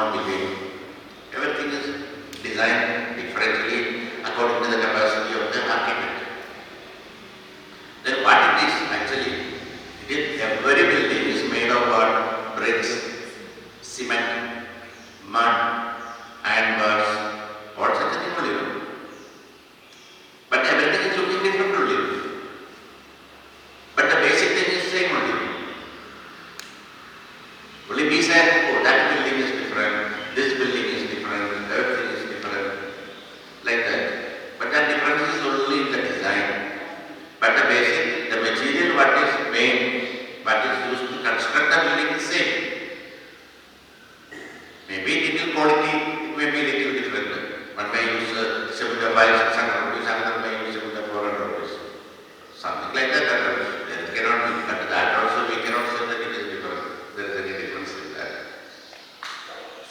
small building. Everything is designed differently according to the capacity of the architect. Then what it is actually? Every building is made of what? Bricks, cement, mud, iron bars, all such a thing only. But everything is looking different only. But the basic thing is same only. Only we said, oh, that building is different, this building is different, everything is different, like that. But that difference is only in the design. But the basic, the material what is made, what is used to construct the building is same. Maybe little quality, it may be little different. One may use similar by 600 rupees, another may use similar 400 rupees. Something like that. There cannot be, but that also we cannot say that it is different. There is any difference in that.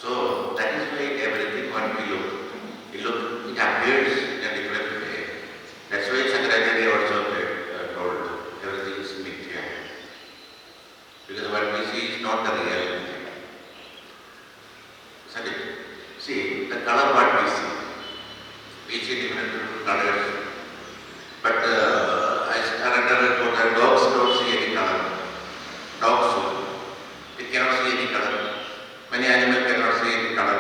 So that is why everything what we look, it appears in a different way. That's why Shankaracharya also told everything is mithya. Because what we see is not the real thing. Isn't it? See, the color what we see different colors. But I surrender that dogs don't see any color. Dogs, they cannot see any color. Many animals cannot see any color.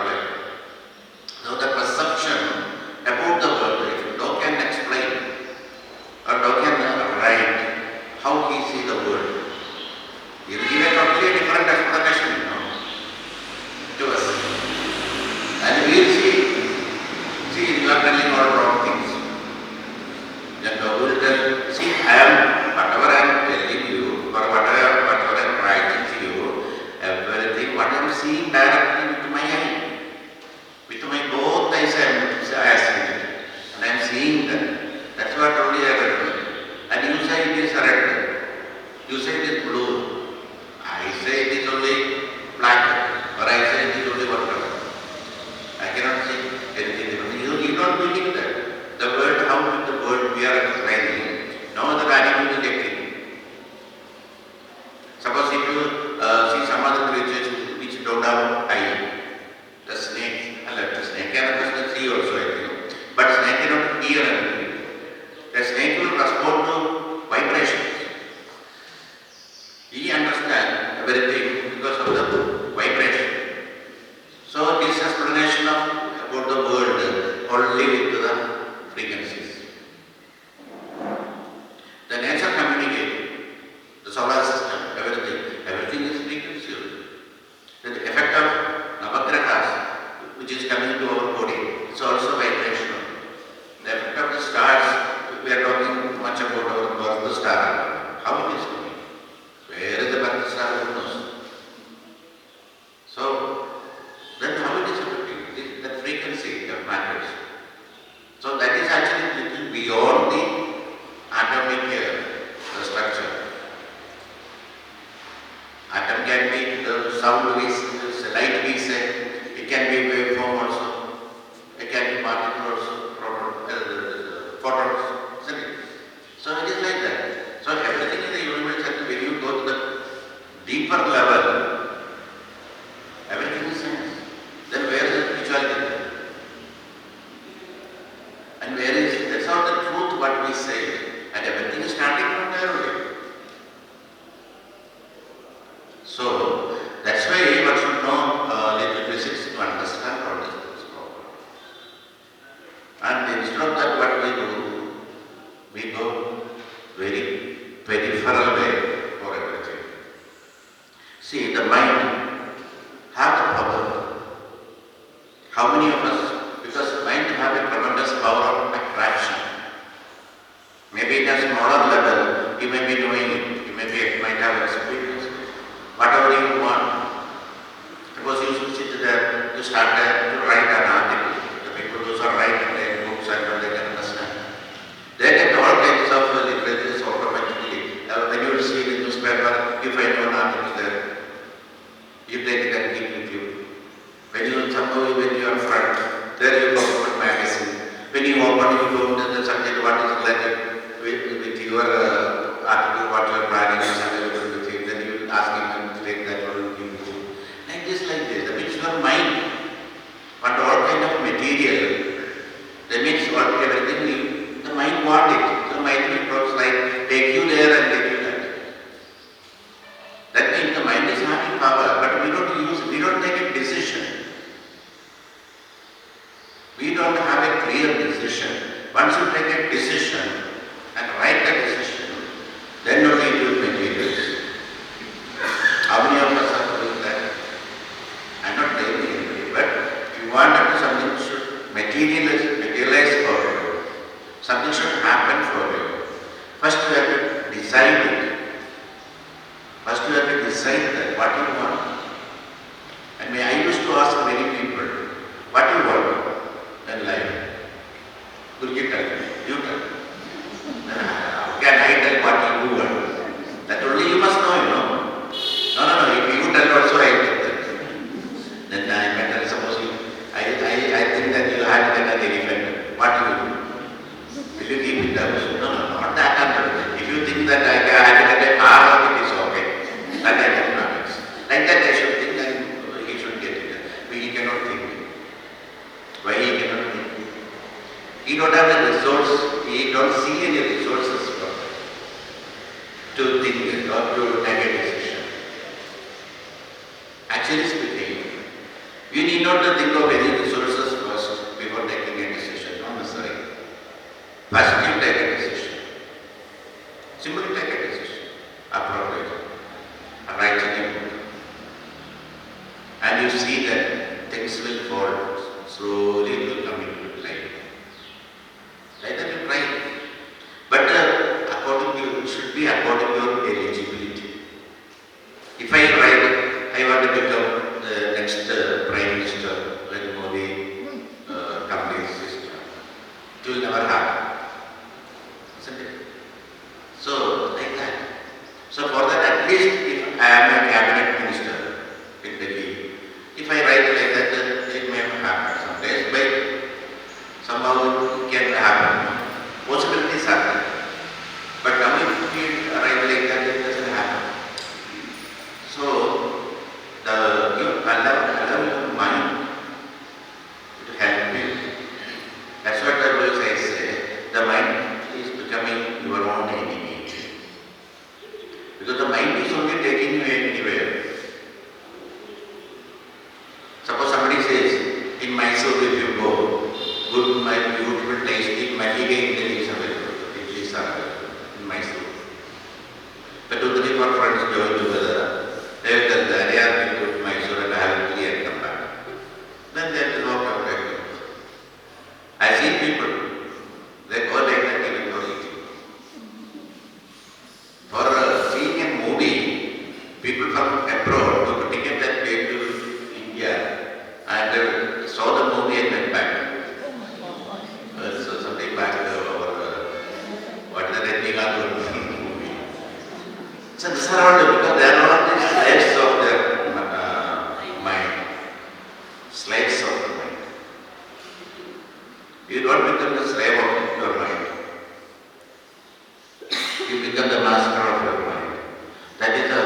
So the perception about the world, if dog can explain or dog can write how he sees the world, he will give a totally different explanation, to us. And we will see, you are telling all wrong things. Then dog will tell, see, whatever I am telling you, or whatever I am writing to you, everything, what I am seeing directly with my eye. With my both eyes I am seeing it. And I am seeing that. That's what only I am doing. And you say it is red. You say it is blue. I say it is only black. Or I say it is only one color. I cannot see anything different. You don't believe that. The word, how with the word we are explaining, no other animal will get it. Suppose if you see some other creatures which don't have eye, the snake cannot see also, I think. But snake cannot hear anything. The snake will respond to vibrations. He understands everything because of the vibration. So this explanation about the world only with the frequencies. The nature communicates, the solar system, everything is frequency. The effect of Navagrahas, which is coming to our body, is also vibrational. The effect of the stars, we are talking much about our birth star. How it is coming? Where is the birth star? Who knows? So, then how it is affecting? That frequency that matters. So that is actually little beyond the atomic structure. Atom can be the sound we say, light we say, it can be waveform also, it can be particle also, photons, isn't it? So it is like that. So everything in the universe, when you go to the deeper level, everything is science. Then where is the spirituality? And where is, that's all the truth what we say. And everything is starting from there only. So, that's why one should know little physics to understand all these things properly. And instead of that, what we go very peripheral way for everything. See, the mind has the power. How many of us, because mind have a tremendous power of attraction. Maybe at a smaller level, you may be doing it, you might have experience. Whatever you want. Suppose you sit there, you start to write an article. The people who are writing their books and they can understand. They get all kinds of literature automatically. When you see the newspaper, you find one article there. You take it and keep with you. When you are front, there you go to a magazine. When you open, you go to the subject what is related with your article, what you are planning is available with him. Then you ask him to take that one, give you. Like this. The picture of mind resource, we don't see any resources to think or to take a decision. Actually speaking, you need not to think of any resources first before taking a decision. Not necessary. First you take a decision. Simply take a decision. Appropriate. Write in a book. And you see that things will fall. Slowly it will come into life. Like that you try. But it should be according to your eligibility. If I write, I want to become the next Prime Minister, like Modi, company's sister, it will never happen. Isn't it? So, like that. So for that, at least if I am a cabinet minister in Delhi, if I write like that, it may happen some days, but somehow it can happen. Possibilities happen. But now if you write like that, it doesn't happen. So, you allow your mind to help you. That's what I will say. The mind is becoming your own enemy. Because the mind is only taking you anywhere. Suppose somebody says, in Mysore if you go, good, my beautiful tasty Mahige Idlis available, Idlis are available in Mysore. The 2-3 4 friends join together, they will tell that they are been to Mysore and have Idli and come back. Then they have to walk away. I see people, they go like that even for eating. For seeing a movie, people from abroad took a ticket and came to India and saw the movie and went back. So something back over what is the Rajnikanth movie. So these are all because they are all the slaves of their mind. Slaves of the mind. You don't become the slave of your mind. You become the master of your mind. That is to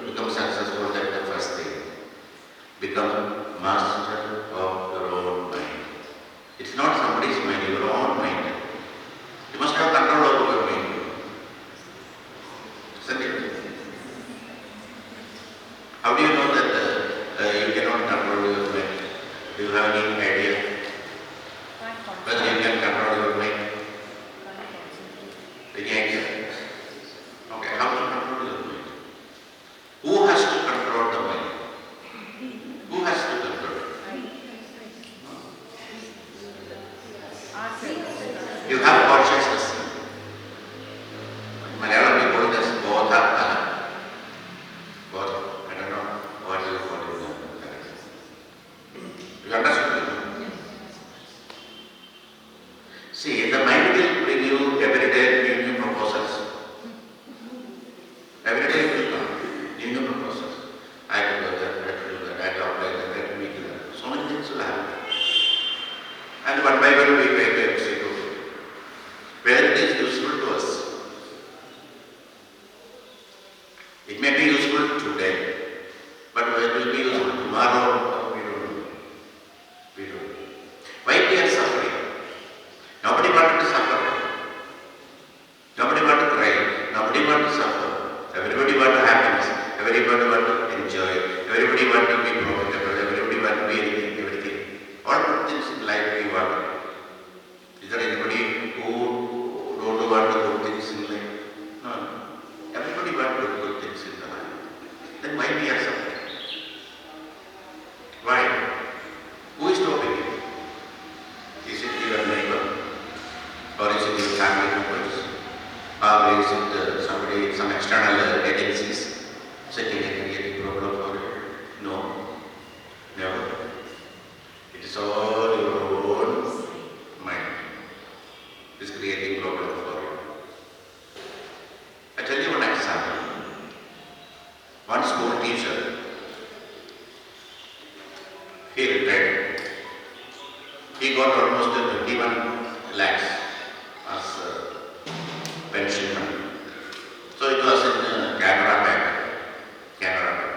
become successful, that is the first thing. Become master of your own mind. It's not somebody's mind, your own mind. You must have control over your mind. Isn't it? How do you know that you cannot control your mind? Do you have any idea? Whether you can control your mind? Any idea? Okay, how to control your mind? Who has to control the mind? Who has to control it? You have consciousness. Malayalam we call it as bodha. Bodha. I don't know what you call it. You understand? See, the mind will bring you every day new proposals. Every day it will come new proposals. I have to do that, I have to do that, I have to apply that, I have to make that. So many things will happen. And one by one we try to execute. Whether it is useful to us. It may be useful today, but whether it will be useful tomorrow, we don't know. We don't know. Why we are suffering? Nobody wanted to suffer. Nobody wanted to cry. Nobody wanted to suffer. Everybody wanted happiness. Everybody wanted to enjoy. Everybody wanted to be profitable. Everybody wanted to be anything, everything. All good things in life we want. Is there anybody who don't want to good things in life? No. Everybody wants good things in the life. Then why we are suffering? Why? Who is stopping it? Is it your neighbor? Or is it your family members? Or is it somebody, some external agencies setting and creating problem for you? No. Never. It is all your own mind. It is creating problem for you. I tell you one example. One school teacher, he retired. He got almost 21 lakhs as pension money. So it was in Canara Bank. Canara Bank.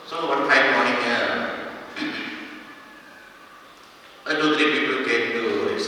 So one fine morning, 2-3 people came to his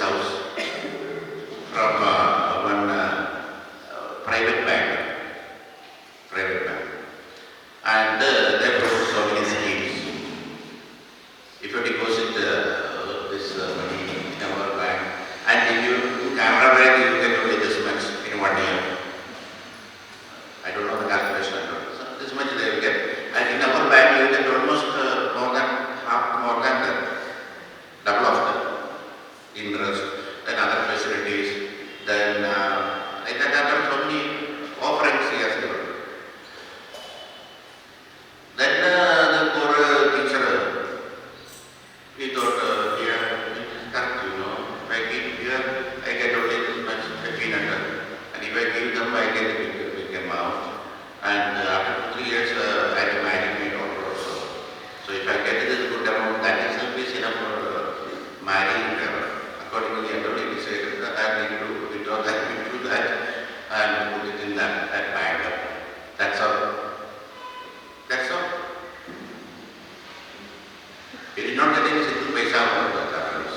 example that happens.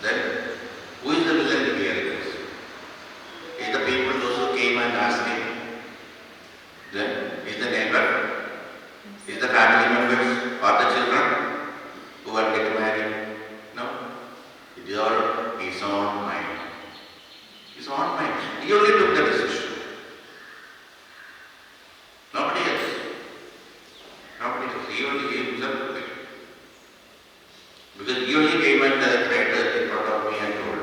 Then, who is the villain here in this? Is the people those who came and asked him? Then, is the neighbor? Is the family members or the children who are getting married? No. It is all his own mind. His own mind. He only took the decision. Nobody else. Nobody else. He only gave himself to it. Because he only came and tried in front of me and told,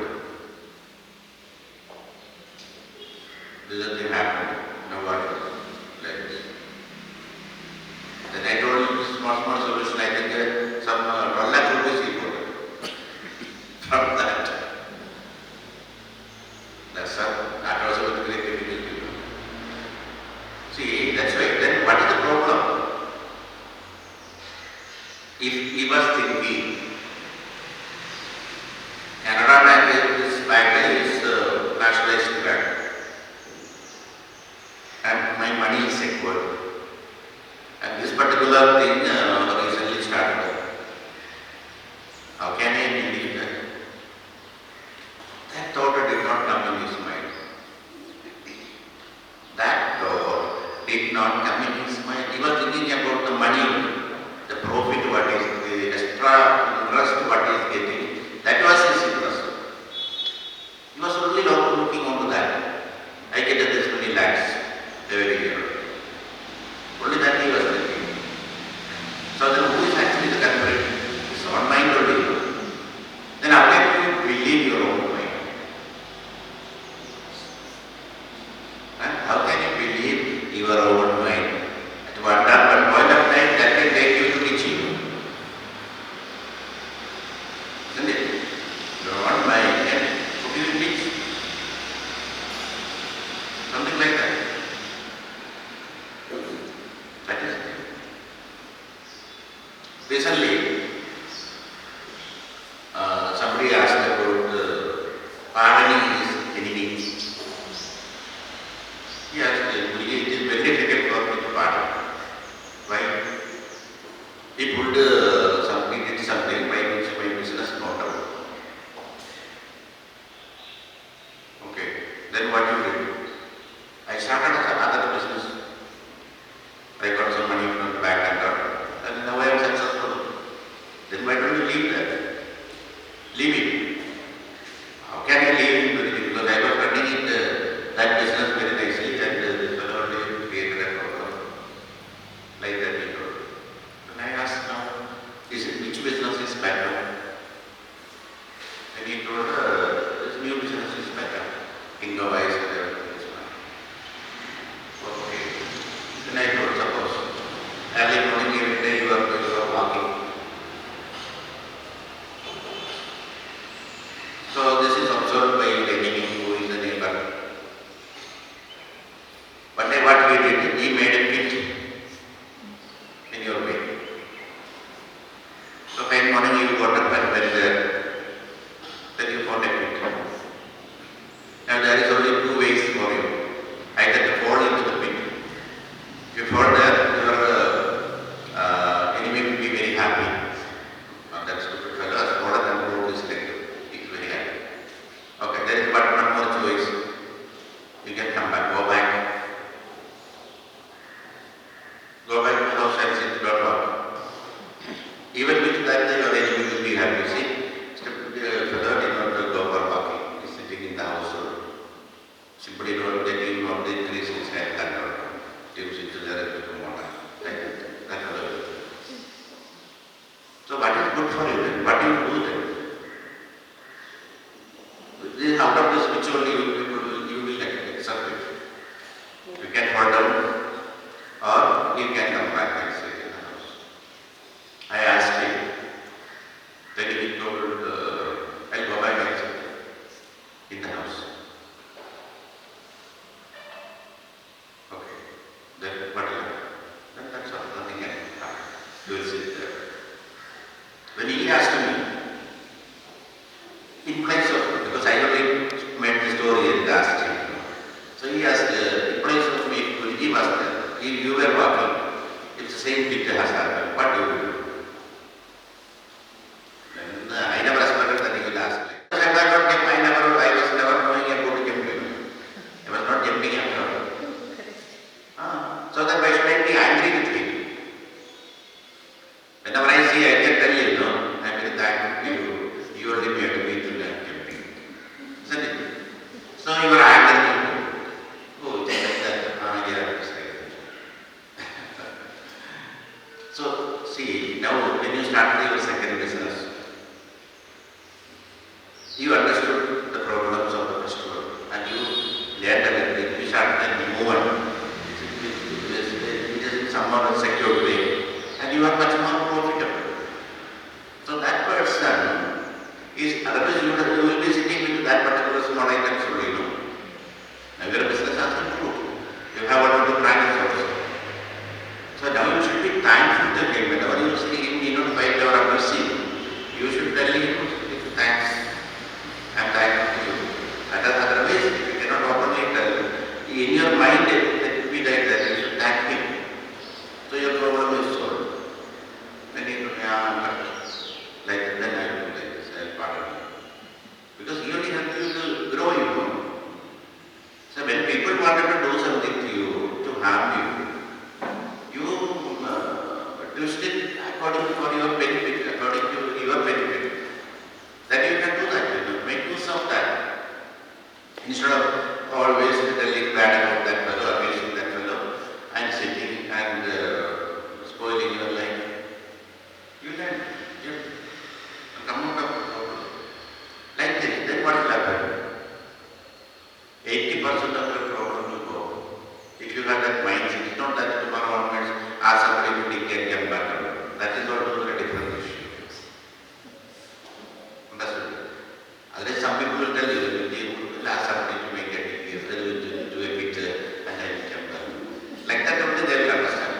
this is the thing happened. Now what is like this? Then I told him this small solution. I think some 1 lakh rupees he got from that. That's that was a very difficult. See, that's why. Then what is the problem? If he was thinking, Canada Bank is nationalized bank, and my money is secured, and this particular thing recently started. How can I believe that? That thought did not come in his mind. That thought did not come in his mind. He was thinking about the money, the profit, what is the extra interest, what is getting. That was his interest. He was only looking onto that. I get this many lakhs every year. Only that he was thinking. So then who is actually the culprit? His own mind only. Then how can you believe your own mind? And how can you believe your own mind? At one point of time that can take you to teaching. Isn't it? Your own mind can put you in teach. Something like that. That is it. Recently, somebody asked about pardoning his enemies. He asked, it is very difficult for me to pardon. Why? He did something by which my business not out. Okay, then what you did? I started another business. I got some money from the bank and now I am successful. Then why don't you leave that? Leave it. How can I leave it? Because I was running that business very nicely and this fellow only created a problem. Like that he told. When I asked now, which business is better? And he told, this new business is better. Income-wise and everything is fine. Okay. Then I told, suppose, early morning every day you are walking. So this is observed by your enemy who is the neighbor. One day what he did, he made a pit in your way. So fine morning you got up and went there. Then you found a pit. Now there is only 2 ways for you. Either to fall into the pit. If you fall there, your enemy will be very happy. That stupid fellow has fallen and broke his leg. He is very happy. Okay, there is but one more choice. You can come back, go back. Go back to the house and sit, don't walk. Even with that, your enemy will be happy. See, the fellow did not go for walking. He is sitting in the house. Simply don't let him on the increase his head and he will sit there and become water. Like that fellow. So what is good for you then? What do you do then? Out of this which only you will accept it. You can fall down or you can come back and sit in the house. I asked him. Then he told, I'll go back and sit in the house. Okay. Then what will happen? Then that's all. Nothing can happen. You will sit there. When he asked me, in place of, because I already made the story and asked him. So he asked, in place of me, when he was there, if you were walking, if the same picture has happened, what do you do? Then see, now when you started your second business, you understood the problems of the customer and you learned everything. You started a new one. It is in some more secure way and you are much more profitable. So that person is, otherwise you will be sitting with that particular small items only, you know. Now your business has improved. You have one of the branches also. So now you should be thankful to him. Whenever you see him, you know, $5 receipt, you should tell him, thanks. I am thankful to you. Otherwise, if you cannot openly tell, in your mind it will be like that, you should thank him. So your problem is solved. Then you like then I will do like this, I will pardon you. Because he only helps you to grow, you know. So when people wanted to do something to you, to harm you, twist it according to your benefit, according to your benefit. Then you can do that, you know, make use of that. Instead of always telling bad about that fellow, abusing that fellow, and sitting and spoiling your life. You can come out of the problem. Like this, then what will happen? 80% of your problem will go. If you have that mindset, it's not that tomorrow onwards, ask somebody to take care of back. That is altogether a different issue. Understood? Otherwise, some people will tell you, they will ask somebody to make a DPF, they will do a picture, and I will come back. Like that only they will understand.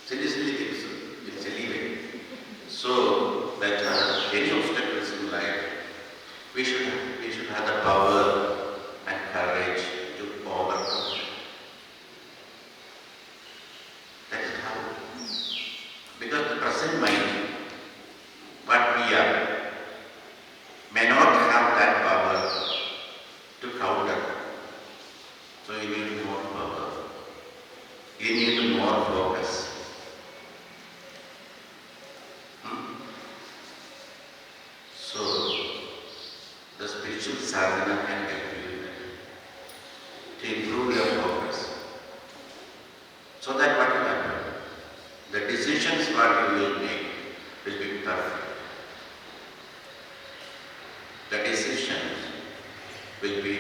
Silly things, in silly way. So, that any obstacles in life, we should have the power and courage to overcome. That is how. Because the present mind, what we are, may not have that power to counter. So you need more power. You need more focus. So the spiritual sadhana can help you to improve your focus. So that what will happen? The decisions what you will make will be perfect. The decisions will be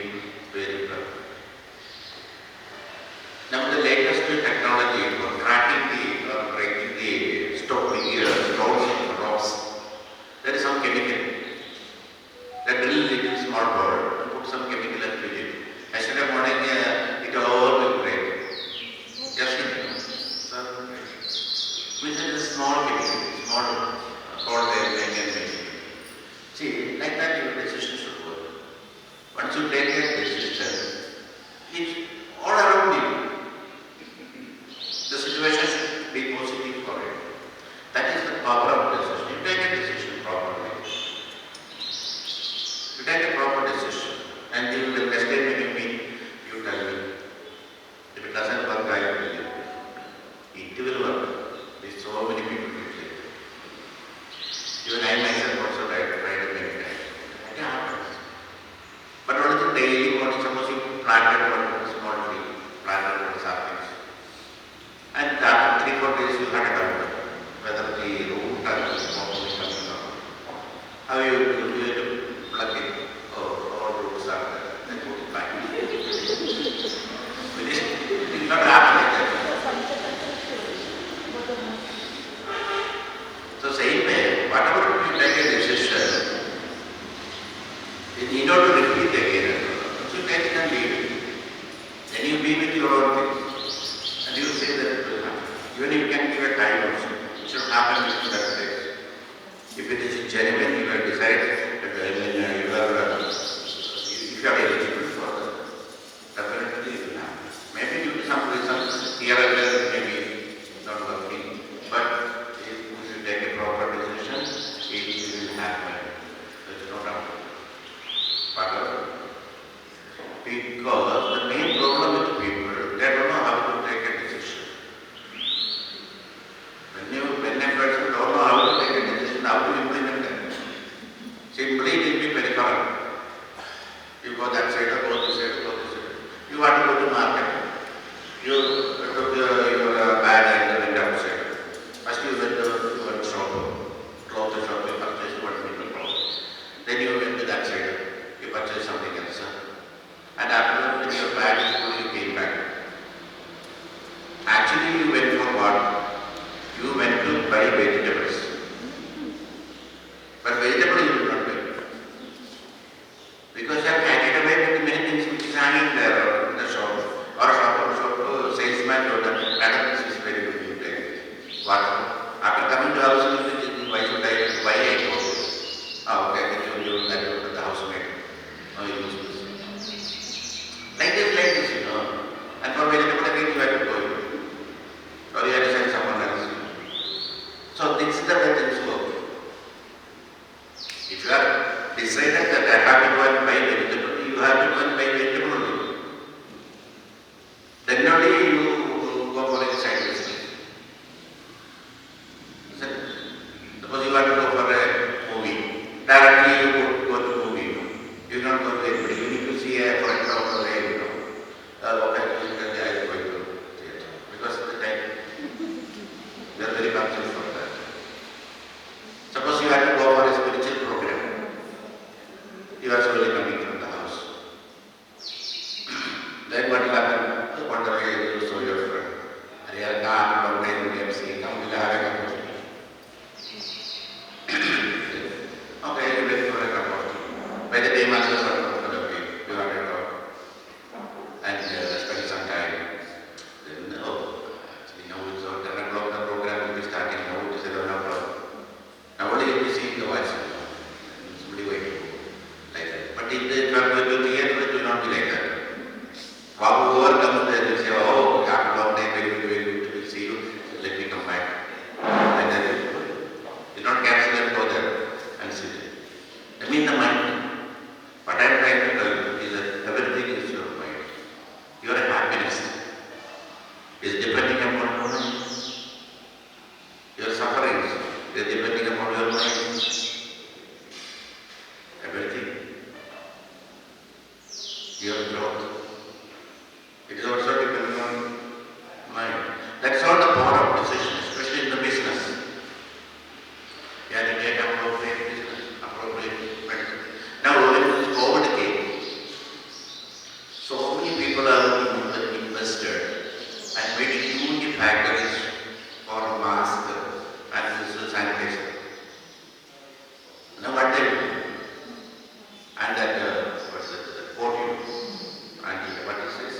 very perfect. Now the latest technology for cracking the or breaking the stones in rocks, there is some chemical. They drill little small ball and put some chemical and fill it. Yesterday morning it all will break. Just so, which is a small chemical, small ball they make. See, like that your decision should work. Once you take a decision, it's all around you. The situation should be positive for it. That is the power of decision. You take a decision properly. You take a proper decision. And the next day when you meet, you tell me. If it doesn't work, I will tell you. It will work. With so many people who say. Even I myself also tried many times. It happens. But only the daily morning, suppose you planted one small tree, planted one saplings. And after 3-4 days you had a doubt whether the root or the smoke is coming out. How you have to plug it? Oh, all roots are there. Then put it back. It will not happen like that. So same way, whatever you take a decision, you need not to repeat again. So you take it and leave it. Then you be with your own things. And you will say that it will happen. Even if you can give a time also, it should happen within that place. If it is genuine, you will decide that if you are eligible for that, definitely it will happen. Maybe due to some reasons, here and there, maybe not working. But if you take a proper decision, it will happen. There is no doubt. But because the main problem with people, they don't know how to take a decision. When a person don't know how to take a decision, how to implement that? What? After coming to house, why should why I go to this? Okay, I can show you that to the housemate. Oh, you use this. Like this, And for vegetable again, you have to go. Or you have to send someone else. So this is the way things work. If you are decided that I have to go and buy vegetable, you have to go and buy vegetable only. Then only you go for a side business. Suppose you want to go for a movie. Directly you go to movie. You don't go to anybody. You need to see a friend or a okay, I am going to theatre. Because of the time, they are very conscious for that. Suppose you have to go for a spiritual program. You are slowly coming from the house. Then what will happen? One day you show your friend. They are calm, long time, we have seen, come, we will have a cup of tea. Okay, you wait for a cup of tea. By the time also, you are at home. And spend some time. Then, actually now it's 10 o'clock, the program will be starting. Now it is 11 o'clock. Now only you will be seeing the watch. Somebody waiting like that. But if they are going to theatre, it will not be like that. Whoever comes there will say, oh, after long time, very good to see you, let me come back. Like that. You not cancel and go there and sit there. I mean the mind. What I am trying to tell you is that everything is your mind. Your happiness is depending upon your mind. Your sufferings is depending upon your mind. Everything. Your growth. It is also depending on mind. That's all the power of decision, especially in the business. You have to take appropriate business, appropriate medicine. Now, when this COVID came, so many people are invested and made huge factories for masks and this sanitizer. Now what they do? And that, what's it, the podium, and what is this?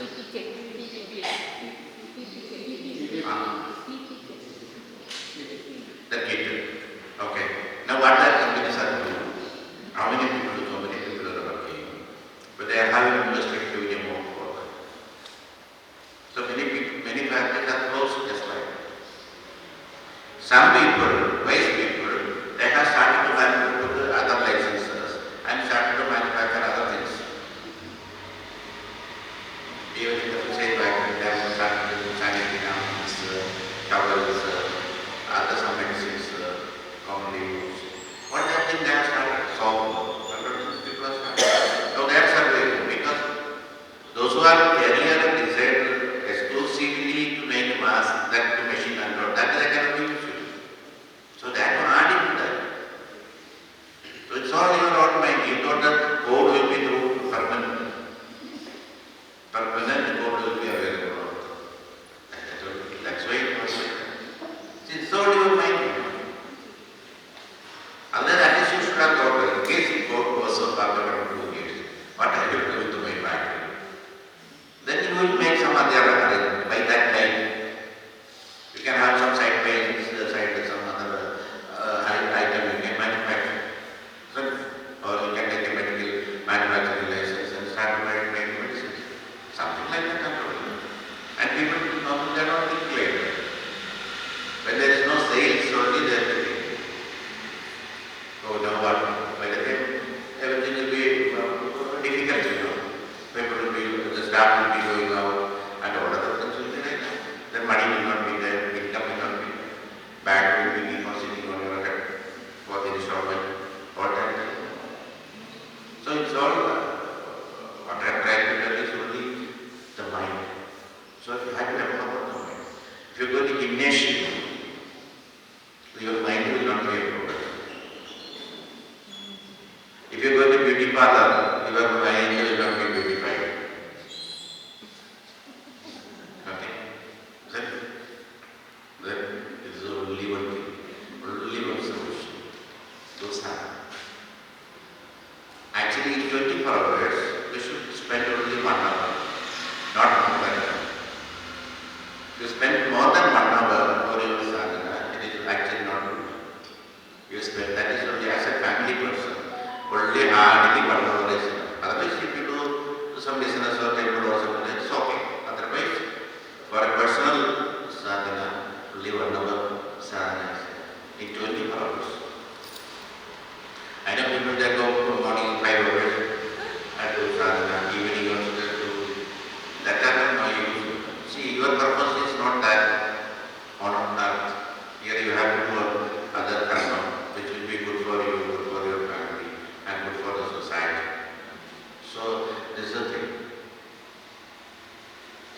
The kit. Okay. Now what are companies are doing? How many people do so many people are working? But they are having invested huge amount for that. So many people, many factories are closed just like that. Some people, wise people, they have started to manufacture other licenses and started to manufacture other things. Even in the same factory, they have started to do sanitary napkins, towels, other some medicines, commonly used. What that thing they have started? Soap, people have started. Now they are surviving because those who are earlier desired exclusively to make masks, that the machine and all, that is economic issue. So they have to add into that. So it's all your own mind. You thought that code will be through permanent. Permanent code will be available. That's why it was like that. It's all your mind. Other than that, you should have only 1 hour sadhana in 24 hours. I know people that go from morning 5 hours and do sadhana, evening also they do. That kind of no use. See, your purpose is not that on earth. Here you have to do other karma, which will be good for you, good for your family, and good for the society. So, this is the thing.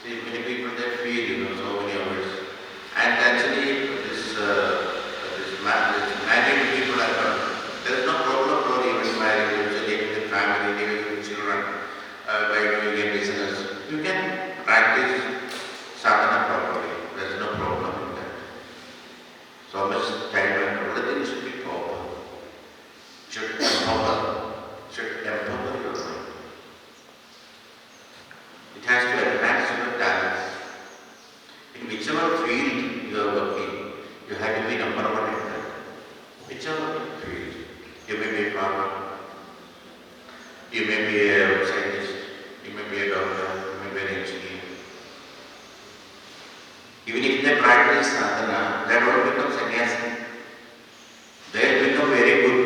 See, many people they feel, so many hours. And actually, this married people are not. There is no problem for even married, living with family, living with children, by doing a business. You can practice sadhana properly. There is no problem in that. So much time and everything should be proper. Should empower your mind. It has to enhance your talents. In whichever field you are working, you have to be number one in that. Whichever field. You may be a farmer, you may be a scientist, you may be a doctor, you may be an engineer. Even if they practice sadhana, they don't become sannyasi. They become very good.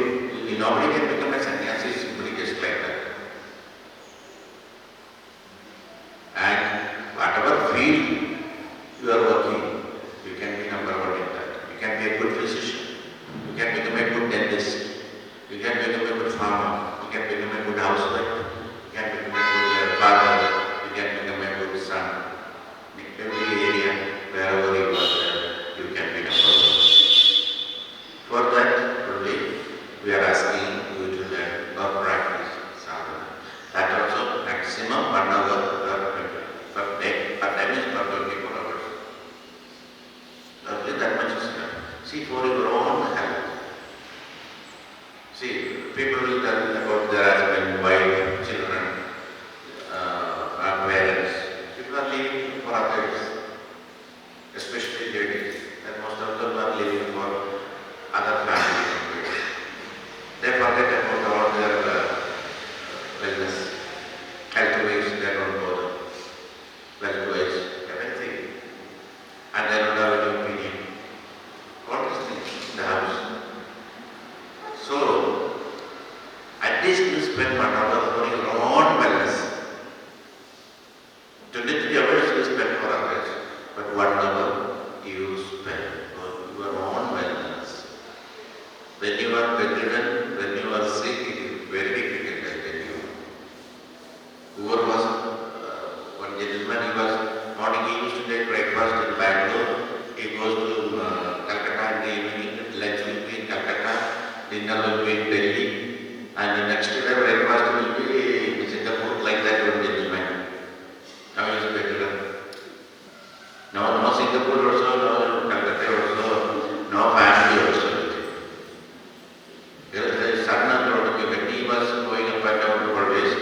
Nobody can become a sannyasi simply just like that. And whatever field you are working, you can be number one in that. You can be a good physician. You can become a good dentist. You can become a good farmer. You can become a good housewife. You can become a good father. You can become a good son. In every area, wherever you are there, you can be number one. For that, today, we are asking you to learn or practice sadhana. That also maximum 1 hour per day. Per time is per 24 hours. Only that much is enough. See, for your own health. See, people will tell about their husband, wife, children, parents. People are living for others, especially ladies, and most of them are living for other family members. They forget about all their wellness, health-wise, they don't bother, wealth-wise, everything. And they don't have any opinion. All these things in the house. So, at least you spend 1 hour for your own wellness. 23 hours you spend for others, but 1 hour you spend for your own wellness. When you are bedridden, when you are sick, it is very difficult, I tell you. Whoever was, one gentleman, he was, morning he used to take breakfast in Bangalore, he goes to Calcutta in the evening, lunch will be in Calcutta, dinner will be in Delhi, and the next day breakfast will be in Singapore, like that one gentleman. Now he is bedridden. No Singapore also, no Calcutta also, no family also. There is sadhana when he was going up and down always,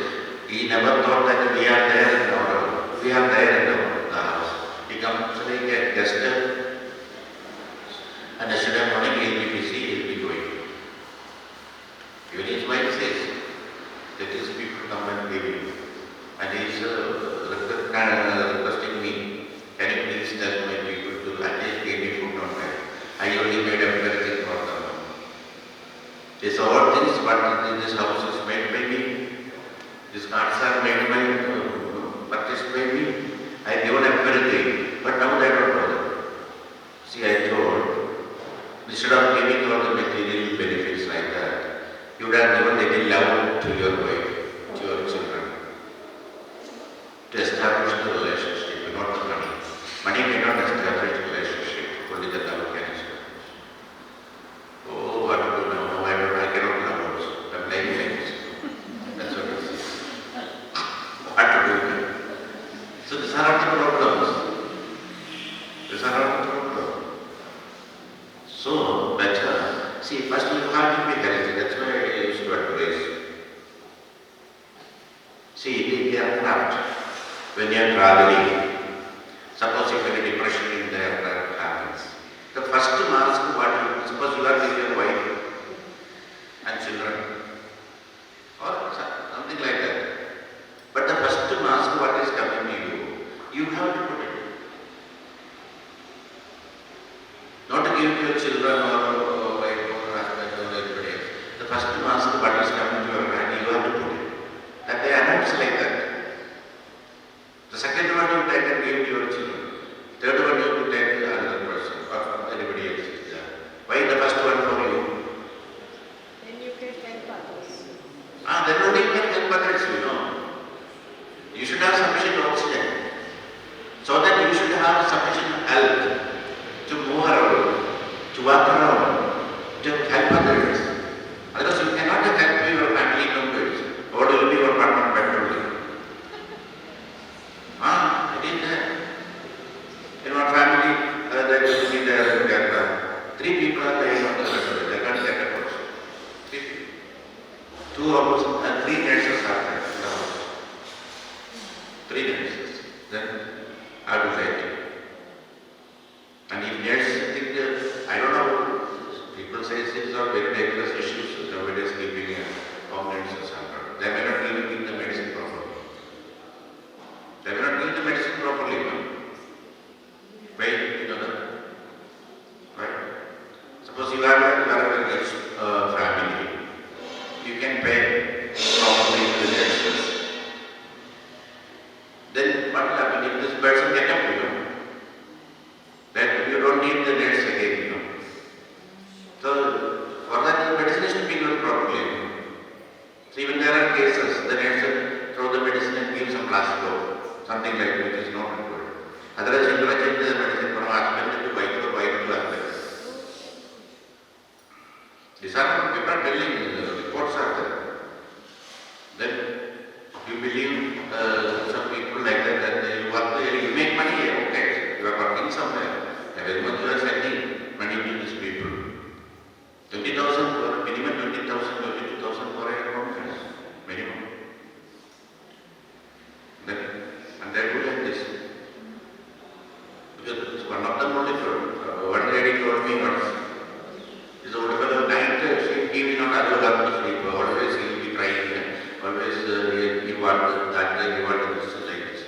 he never thought that we are there in our, we are there in our house. He comes like a guest, and yesterday morning he will be busy, he will be going. Even his wife says that these people come and give you. And he is requesting me, can you please tell my people to at least give me food on time. I only made everything for them. These all things what this house is made by me. These cards are made by purchased by me. I have given everything, but now they don't bother. See, I told, instead of giving all the material benefits like that, you would have given little love to your wife, to your children, to establish the relationship, not the money. Money may not establish the relationship, only the love can establish. Oh, what to do now? No, I cannot love also. I'm like this. That's what it is. What to do? So these are not the problems. These are not the problems. So, better. See, first you have to be healthy. That's why I used to advise. See, in the aircraft, when you are traveling, suppose if any depression in the aircraft happens, the first mask, what you, suppose you are with your wife and children, or something like that. But the first mask, what is coming to you, you have to put it. work around, to help others. Otherwise you cannot help your family members. What will be your partner better? It is there. In our family, there will be there 3 people are lying on the better. They can't get a person. 3 people. 2 opposite and 3 nurses are there in the house. 3 nurses. Then how do they do? And if nurses think that, I don't know, people say these are very dangerous issues, nobody is keeping home nurses under. They may not even give the medicine properly. They may not give the medicine properly, no? Why, you know that? Right? Suppose you have a rich family, you can pay properly to the nurses. Then what will happen if this person gets up, you know? Then you don't need the nurse again, you know. So, for that, the medicine is to be given properly. You know? So, even there are cases, the nurse will throw the medicine and give some placebo, something like that, which is not good. Otherwise, you will change the medicine from husband to wife or wife to husband. These are people are telling you, the reports are there. Then, you believe some people like that you work there, you make money here, okay, you are working somewhere. Every month you are sending money to these people. 20,000 for minimum 20,000, 22,000 for a conference, minimum. Then, and they do like this. Because one of them only told, one lady told me once, this old fellow night, he will not allow her to sleep, always he will be crying, always he wants that, he wants this, like this.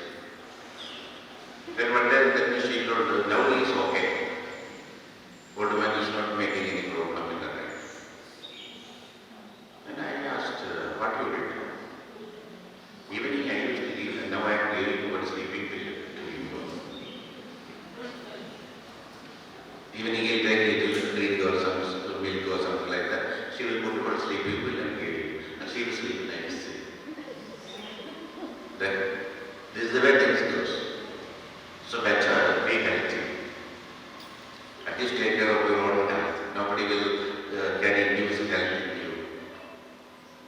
Then one day then she told, now he is okay. Old man is not making any problem in the night. And I asked, what you did? Evening I used to give, and now I am giving one sleeping pill to you. Evening I take drink or some milk or something like that. She will put one sleeping pill and give you. And she will sleep nicely. Then, this is the way things goes. So better be healthy. At least take care of your own health. Nobody will can induce health in you.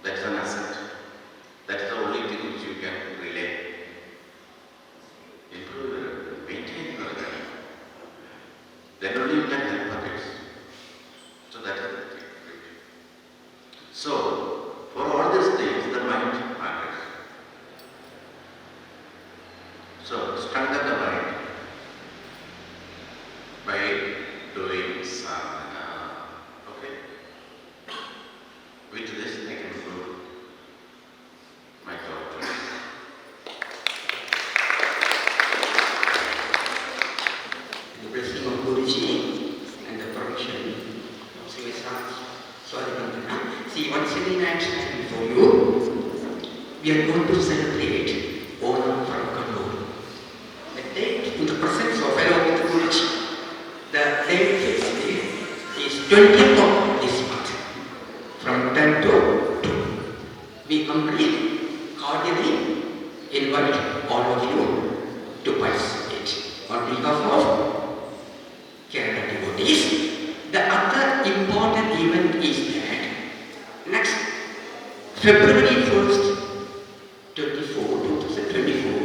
That's an asset. That's the only thing which you can relay. Improve, maintain your health. Then only you can help others. So that is the thing. So, for all these things, the mind matters. So, strengthen the mind by doing sadhana. Okay? With this, I can conclude my talk. The blessing of Guruji and the permission of Seetha. See, once again I am standing before you. We are going to celebrate Onam from Kodagu. The date in the presence of fellow with Guruji. The date is 20th of this month, from 10 to 2. We humbly, cordially invite all of you to participate on behalf of Kerala devotees. The other important event is that next February 1st, 2024,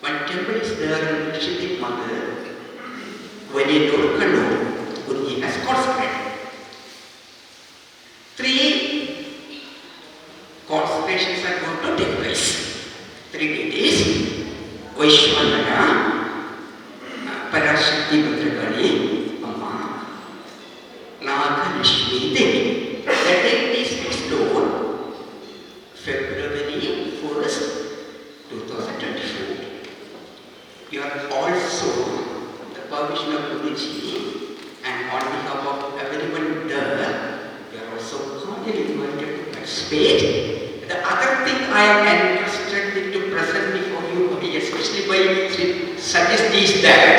one temple is there in Rishikesh Mandir. When you know Kannur, Guruji has consecrated. 3 consecrations are going to take place. 3 deities, Vaishwanaya, Parashakti Bhadragali, Amma, Naga Lishmi Devi. The date is fixed on February 1st, 2024. You are also the permission of Guruji, and on behalf of everyone there, you are also cordially invited to participate. The other thing I am interested to present before you, especially by suggest is that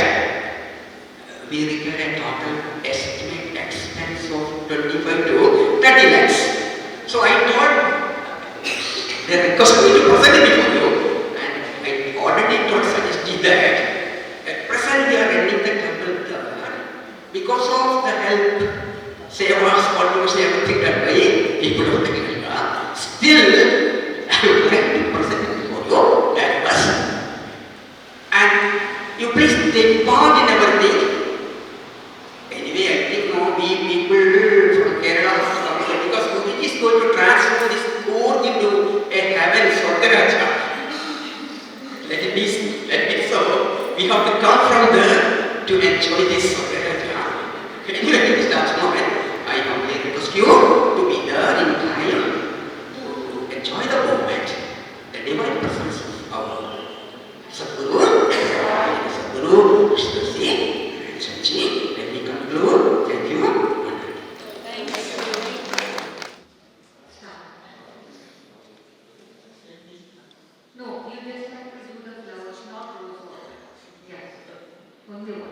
we require a total estimate expense of 25 to 30 lakhs. So I thought they requested me to present it before you, and I already told suggested that at present we are renting the temple there because of the help, sevas, almost everything done by people of Sri Lanka, still I would like to present it for you that person. And you please take part in everything. Anyway, I think no, we people from Kerala because Guru is going to transform this Coorg into a heaven, Swargaraja. Let it be so. We have to come from there to enjoy this Swargaraja. Anyway, at this last moment, I humbly request you to be there in time to enjoy the moment, the divine presence of our Sadguru, Krishna and Sanchi. Let me conclude. Thank you. Thank you. No, you just have to do the flowers, not rose water. Yes, only water.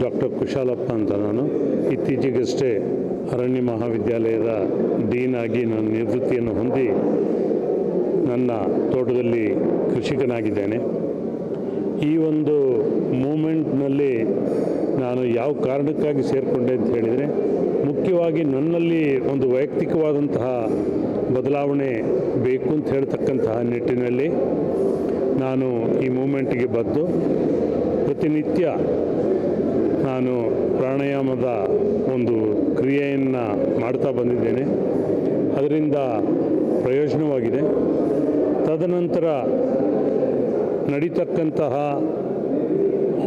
Doctor Kushalappa ಅಂತ ನಾನು ಇತ್ತೀಚೆಗಷ್ಟೇ ಅರಣ್ಯ ಮಹಾವಿದ್ಯಾಲಯದ dean ಆಗಿ ನಾನು ನಿವೃತ್ತಿಯನ್ನು ಹೊಂದಿ ನನ್ನ ತೋಟದಲ್ಲಿ ಕೃಷಿಕನಾಗಿದ್ದೇನೆ. ಈ ಒಂದು ಮೂಮೆಂಟ್ನಲ್ಲಿ ನಾನು ಯಾವ ಕಾರಣಕ್ಕಾಗಿ ಸೇರಿಕೊಂಡೆ ಅಂತ ಹೇಳಿದರೆ, ಮುಖ್ಯವಾಗಿ ನನ್ನಲ್ಲಿ ಒಂದು ವೈಯಕ್ತಿಕವಾದಂತಹ ಬದಲಾವಣೆ ಬೇಕು ಅಂತ ಹೇಳ್ತಕ್ಕಂತಹ ನಿಟ್ಟಿನಲ್ಲಿ ನಾನು ಈ ಮೂಮೆಂಟಿಗೆ ಬಂದು ಪ್ರತಿನಿತ್ಯ ನಾನು ಪ್ರಾಣಾಯಾಮದ ಒಂದು ಕ್ರಿಯೆಯನ್ನು ಮಾಡ್ತಾ ಬಂದಿದ್ದೇನೆ. ಅದರಿಂದ ಪ್ರಯೋಜನವಾಗಿದೆ. ತದನಂತರ ನಡೀತಕ್ಕಂತಹ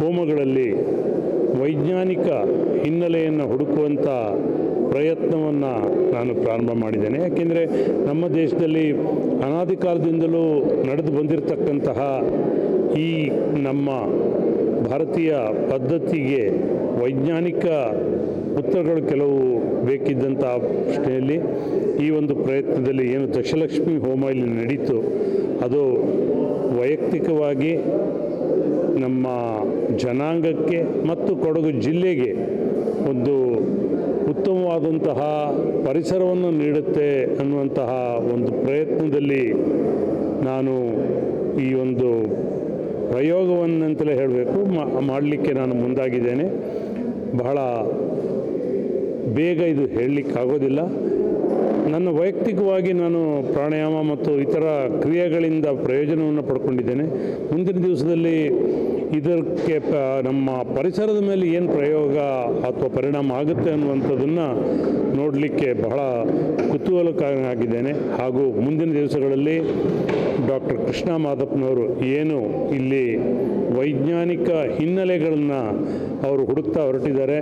ಹೋಮಗಳಲ್ಲಿ ವೈಜ್ಞಾನಿಕ ಹಿನ್ನೆಲೆಯನ್ನು ಹುಡುಕುವಂಥ ಪ್ರಯತ್ನವನ್ನು ನಾನು ಪ್ರಾರಂಭ ಮಾಡಿದ್ದೇನೆ. ಯಾಕೆಂದರೆ ನಮ್ಮ ದೇಶದಲ್ಲಿ ಅನಾದಿ ಕಾಲದಿಂದಲೂ ನಡೆದು ಬಂದಿರತಕ್ಕಂತಹ ಈ ನಮ್ಮ ಭಾರತೀಯ ಪದ್ಧತಿಗೆ ವೈಜ್ಞಾನಿಕ ಉತ್ತರಗಳು ಕೆಲವು ಬೇಕಿದ್ದಂಥ ಪ್ರಶ್ನೆಯಲ್ಲಿ ಈ ಒಂದು ಪ್ರಯತ್ನದಲ್ಲಿ ಏನು ದಶಲಕ್ಷ್ಮಿ ಹೋಮ ಇಲ್ಲಿ ನಡೀತು, ಅದು ವೈಯಕ್ತಿಕವಾಗಿ ನಮ್ಮ ಜನಾಂಗಕ್ಕೆ ಮತ್ತು ಕೊಡಗು ಜಿಲ್ಲೆಗೆ ಒಂದು ಉತ್ತಮವಾದಂತಹ ಪರಿಸರವನ್ನು ನೀಡುತ್ತೆ ಅನ್ನುವಂತಹ ಒಂದು ಪ್ರಯತ್ನದಲ್ಲಿ ನಾನು ಈ ಒಂದು ಪ್ರಯೋಗವನ್ನಂತಲೇ ಹೇಳಬೇಕು ಮಾಡಲಿಕ್ಕೆ ನಾನು ಮುಂದಾಗಿದ್ದೇನೆ. ಬಹಳ ಬೇಗ ಇದು ಹೇಳಲಿಕ್ಕಾಗೋದಿಲ್ಲ. ನನ್ನ ವೈಯಕ್ತಿಕವಾಗಿ ನಾನು ಪ್ರಾಣಾಯಾಮ ಮತ್ತು ಇತರ ಕ್ರಿಯೆಗಳಿಂದ ಪ್ರಯೋಜನವನ್ನು ಪಡ್ಕೊಂಡಿದ್ದೇನೆ. ಮುಂದಿನ ದಿವಸದಲ್ಲಿ ಇದಕ್ಕೆ ನಮ್ಮ ಪರಿಸರದ ಮೇಲೆ ಏನು ಪ್ರಯೋಗ ಅಥವಾ ಪರಿಣಾಮ ಆಗುತ್ತೆ ಅನ್ನುವಂಥದ್ದನ್ನು ನೋಡಲಿಕ್ಕೆ ಬಹಳ ಕುತೂಹಲಕಾರಿಯಾಗಿದ್ದೇನೆ. ಹಾಗೂ ಮುಂದಿನ ದಿವಸಗಳಲ್ಲಿ ಡಾಕ್ಟರ್ ಕೃಷ್ಣ ಮಾದಪ್ಪನವರು ಏನು ಇಲ್ಲಿ ವೈಜ್ಞಾನಿಕ ಹಿನ್ನೆಲೆಗಳನ್ನು ಅವರು ಹುಡುಕ್ತಾ ಹೊರಟಿದ್ದಾರೆ,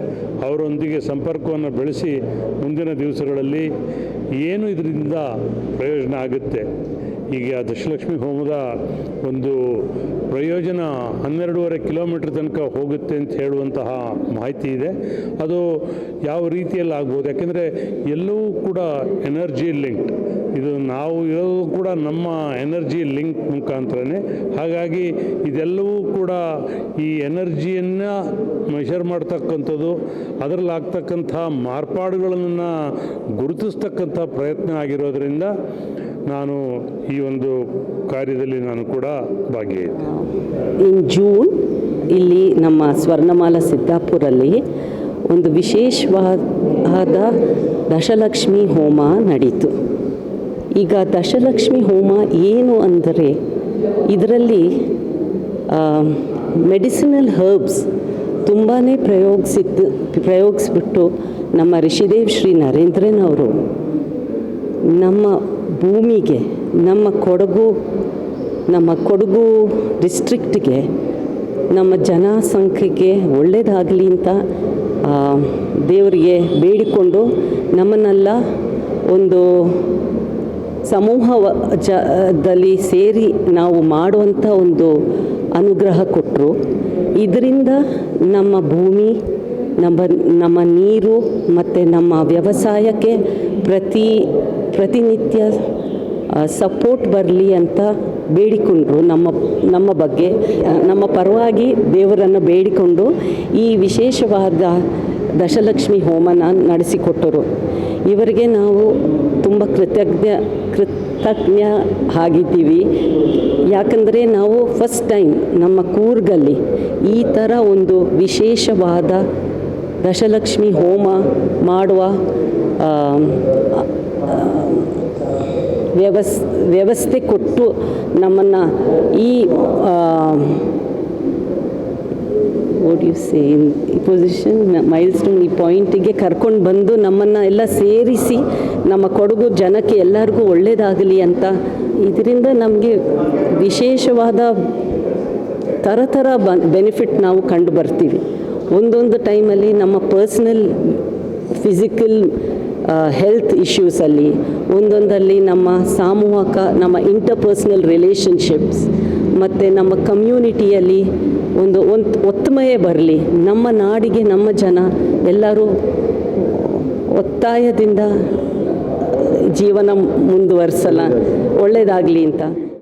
ಅವರೊಂದಿಗೆ ಸಂಪರ್ಕವನ್ನು ಬೆಳೆಸಿ ಮುಂದಿನ ದಿವಸಗಳಲ್ಲಿ ಏನು ಇದರಿಂದ ಪ್ರಯೋಜನ ಆಗುತ್ತೆ. ಈಗ ದಶಲಕ್ಷ್ಮಿ ಹೋಮದ ಒಂದು ಪ್ರಯೋಜನ 12.5 ಕಿಲೋಮೀಟ್ರ್ ತನಕ ಹೋಗುತ್ತೆ ಅಂತ ಹೇಳುವಂತಹ ಮಾಹಿತಿ ಇದೆ. ಅದು ಯಾವ ರೀತಿಯಲ್ಲಿ ಆಗ್ಬೋದು, ಯಾಕೆಂದರೆ ಎಲ್ಲವೂ ಕೂಡ ಎನರ್ಜಿ ಲಿಂಕ್ಡ್. ಇದು ನಾವು ಇರೋದು ಕೂಡ ನಮ್ಮ ಎನರ್ಜಿ ಲಿಂಕ್ ಮುಖಾಂತರನೇ. ಹಾಗಾಗಿ ಇದೆಲ್ಲವೂ ಕೂಡ ಈ ಎನರ್ಜಿಯನ್ನು ಮೆಷರ್ ಮಾಡ್ತಕ್ಕಂಥದ್ದು, ಅದರಲ್ಲಿ ಆಗ್ತಕ್ಕಂಥ ಮಾರ್ಪಾಡುಗಳನ್ನು ಗುರುತಿಸ್ತಕ್ಕಂಥ ಪ್ರಯತ್ನ ಆಗಿರೋದರಿಂದ ನಾನು ಈ ಒಂದು ಕಾರ್ಯದಲ್ಲಿ ನಾನು ಕೂಡ ಭಾಗಿಯಾಗಿದ್ದೆ. ಇನ್ ಜೂನ್ ಇಲ್ಲಿ ನಮ್ಮ ಸ್ವರ್ಣಮಾಲಾ ಸಿದ್ದಾಪುರಲ್ಲಿ ಒಂದು ವಿಶೇಷವಾದ ದಶಲಕ್ಷ್ಮಿ ಹೋಮ ನಡೀತು. ಈಗ ದಶಲಕ್ಷ್ಮಿ ಹೋಮ ಏನು ಅಂದರೆ ಇದರಲ್ಲಿ ಮೆಡಿಸಿನಲ್ ಹರ್ಬ್ಸ್ ತುಂಬಾ ಪ್ರಯೋಗಿಸ್ಬಿಟ್ಟು ನಮ್ಮ ಋಷಿದೇವ್ ಶ್ರೀ ನರೇಂದ್ರನವರು ನಮ್ಮ ಭೂಮಿಗೆ, ನಮ್ಮ ಕೊಡಗು ಡಿಸ್ಟ್ರಿಕ್ಟ್ಗೆ, ನಮ್ಮ ಜನಸಂಖ್ಯೆಗೆ ಒಳ್ಳೆಯದಾಗಲಿ ಅಂತ ದೇವರಿಗೆ ಬೇಡಿಕೊಂಡು ನಮ್ಮನ್ನೆಲ್ಲ ಒಂದು ಸಮೂಹದಲ್ಲಿ ಸೇರಿ ನಾವು ಮಾಡುವಂಥ ಒಂದು ಅನುಗ್ರಹ ಕೊಟ್ಟರು. ಇದರಿಂದ ನಮ್ಮ ಭೂಮಿ, ನಮ್ಮ ನೀರು ಮತ್ತು ನಮ್ಮ ವ್ಯವಸಾಯಕ್ಕೆ ಪ್ರತಿನಿತ್ಯ ಸಪೋರ್ಟ್ ಬರಲಿ ಅಂತ ಬೇಡಿಕೊಂಡ್ರು. ನಮ್ಮ ಬಗ್ಗೆ ನಮ್ಮ ಪರವಾಗಿ ದೇವರನ್ನು ಬೇಡಿಕೊಂಡು ಈ ವಿಶೇಷವಾದ ದಶಲಕ್ಷ್ಮಿ ಹೋಮನ ನಡೆಸಿಕೊಟ್ಟರು. ಇವರಿಗೆ ನಾವು ತುಂಬ ಕೃತಜ್ಞ ಆಗಿದ್ದೀವಿ. ಯಾಕಂದರೆ ನಾವು ಫಸ್ಟ್ ಟೈಮ್ ನಮ್ಮ ಕೂರ್ಗಲ್ಲಿ ಈ ಥರ ಒಂದು ವಿಶೇಷವಾದ ದಶಲಕ್ಷ್ಮಿ ಹೋಮ ಮಾಡುವ ವ್ಯವಸ್ಥೆ ಕೊಟ್ಟು ನಮ್ಮನ್ನು ಈ ಪೊಸಿಷನ್ ಮೈಲ್ಸ್ಟೋನ್ ಈ ಪಾಯಿಂಟಿಗೆ ಕರ್ಕೊಂಡು ಬಂದು ನಮ್ಮನ್ನು ಎಲ್ಲ ಸೇರಿಸಿ ನಮ್ಮ ಕೊಡಗು ಜನಕ್ಕೆ ಎಲ್ಲರಿಗೂ ಒಳ್ಳೆಯದಾಗಲಿ ಅಂತ. ಇದರಿಂದ ನಮಗೆ ವಿಶೇಷವಾದ ಥರ ಬೆನಿಫಿಟ್ ನಾವು ಕಂಡು ಬರ್ತೀವಿ. ಒಂದೊಂದು ಟೈಮಲ್ಲಿ ನಮ್ಮ ಪರ್ಸ್ನಲ್ ಫಿಸಿಕಲ್ ಹೆಲ್ತ್ ಇಶ್ಯೂಸಲ್ಲಿ, ಒಂದೊಂದಲ್ಲಿ ನಮ್ಮ ಸಾಮೂಹಿಕ, ನಮ್ಮ ಇಂಟರ್ಪರ್ಸ್ನಲ್ ರಿಲೇಷನ್ಶಿಪ್ಸ್ ಮತ್ತು ನಮ್ಮ ಕಮ್ಯುನಿಟಿಯಲ್ಲಿ ಒಂದು ಒತ್ತಮಯ ಬರಲಿ, ನಮ್ಮ ನಾಡಿಗೆ ನಮ್ಮ ಜನ ಎಲ್ಲರೂ ಒತ್ತಾಯದಿಂದ ಜೀವನ ಮುಂದುವರಿಸಲ್ಲ, ಒಳ್ಳೆಯದಾಗಲಿ ಅಂತ.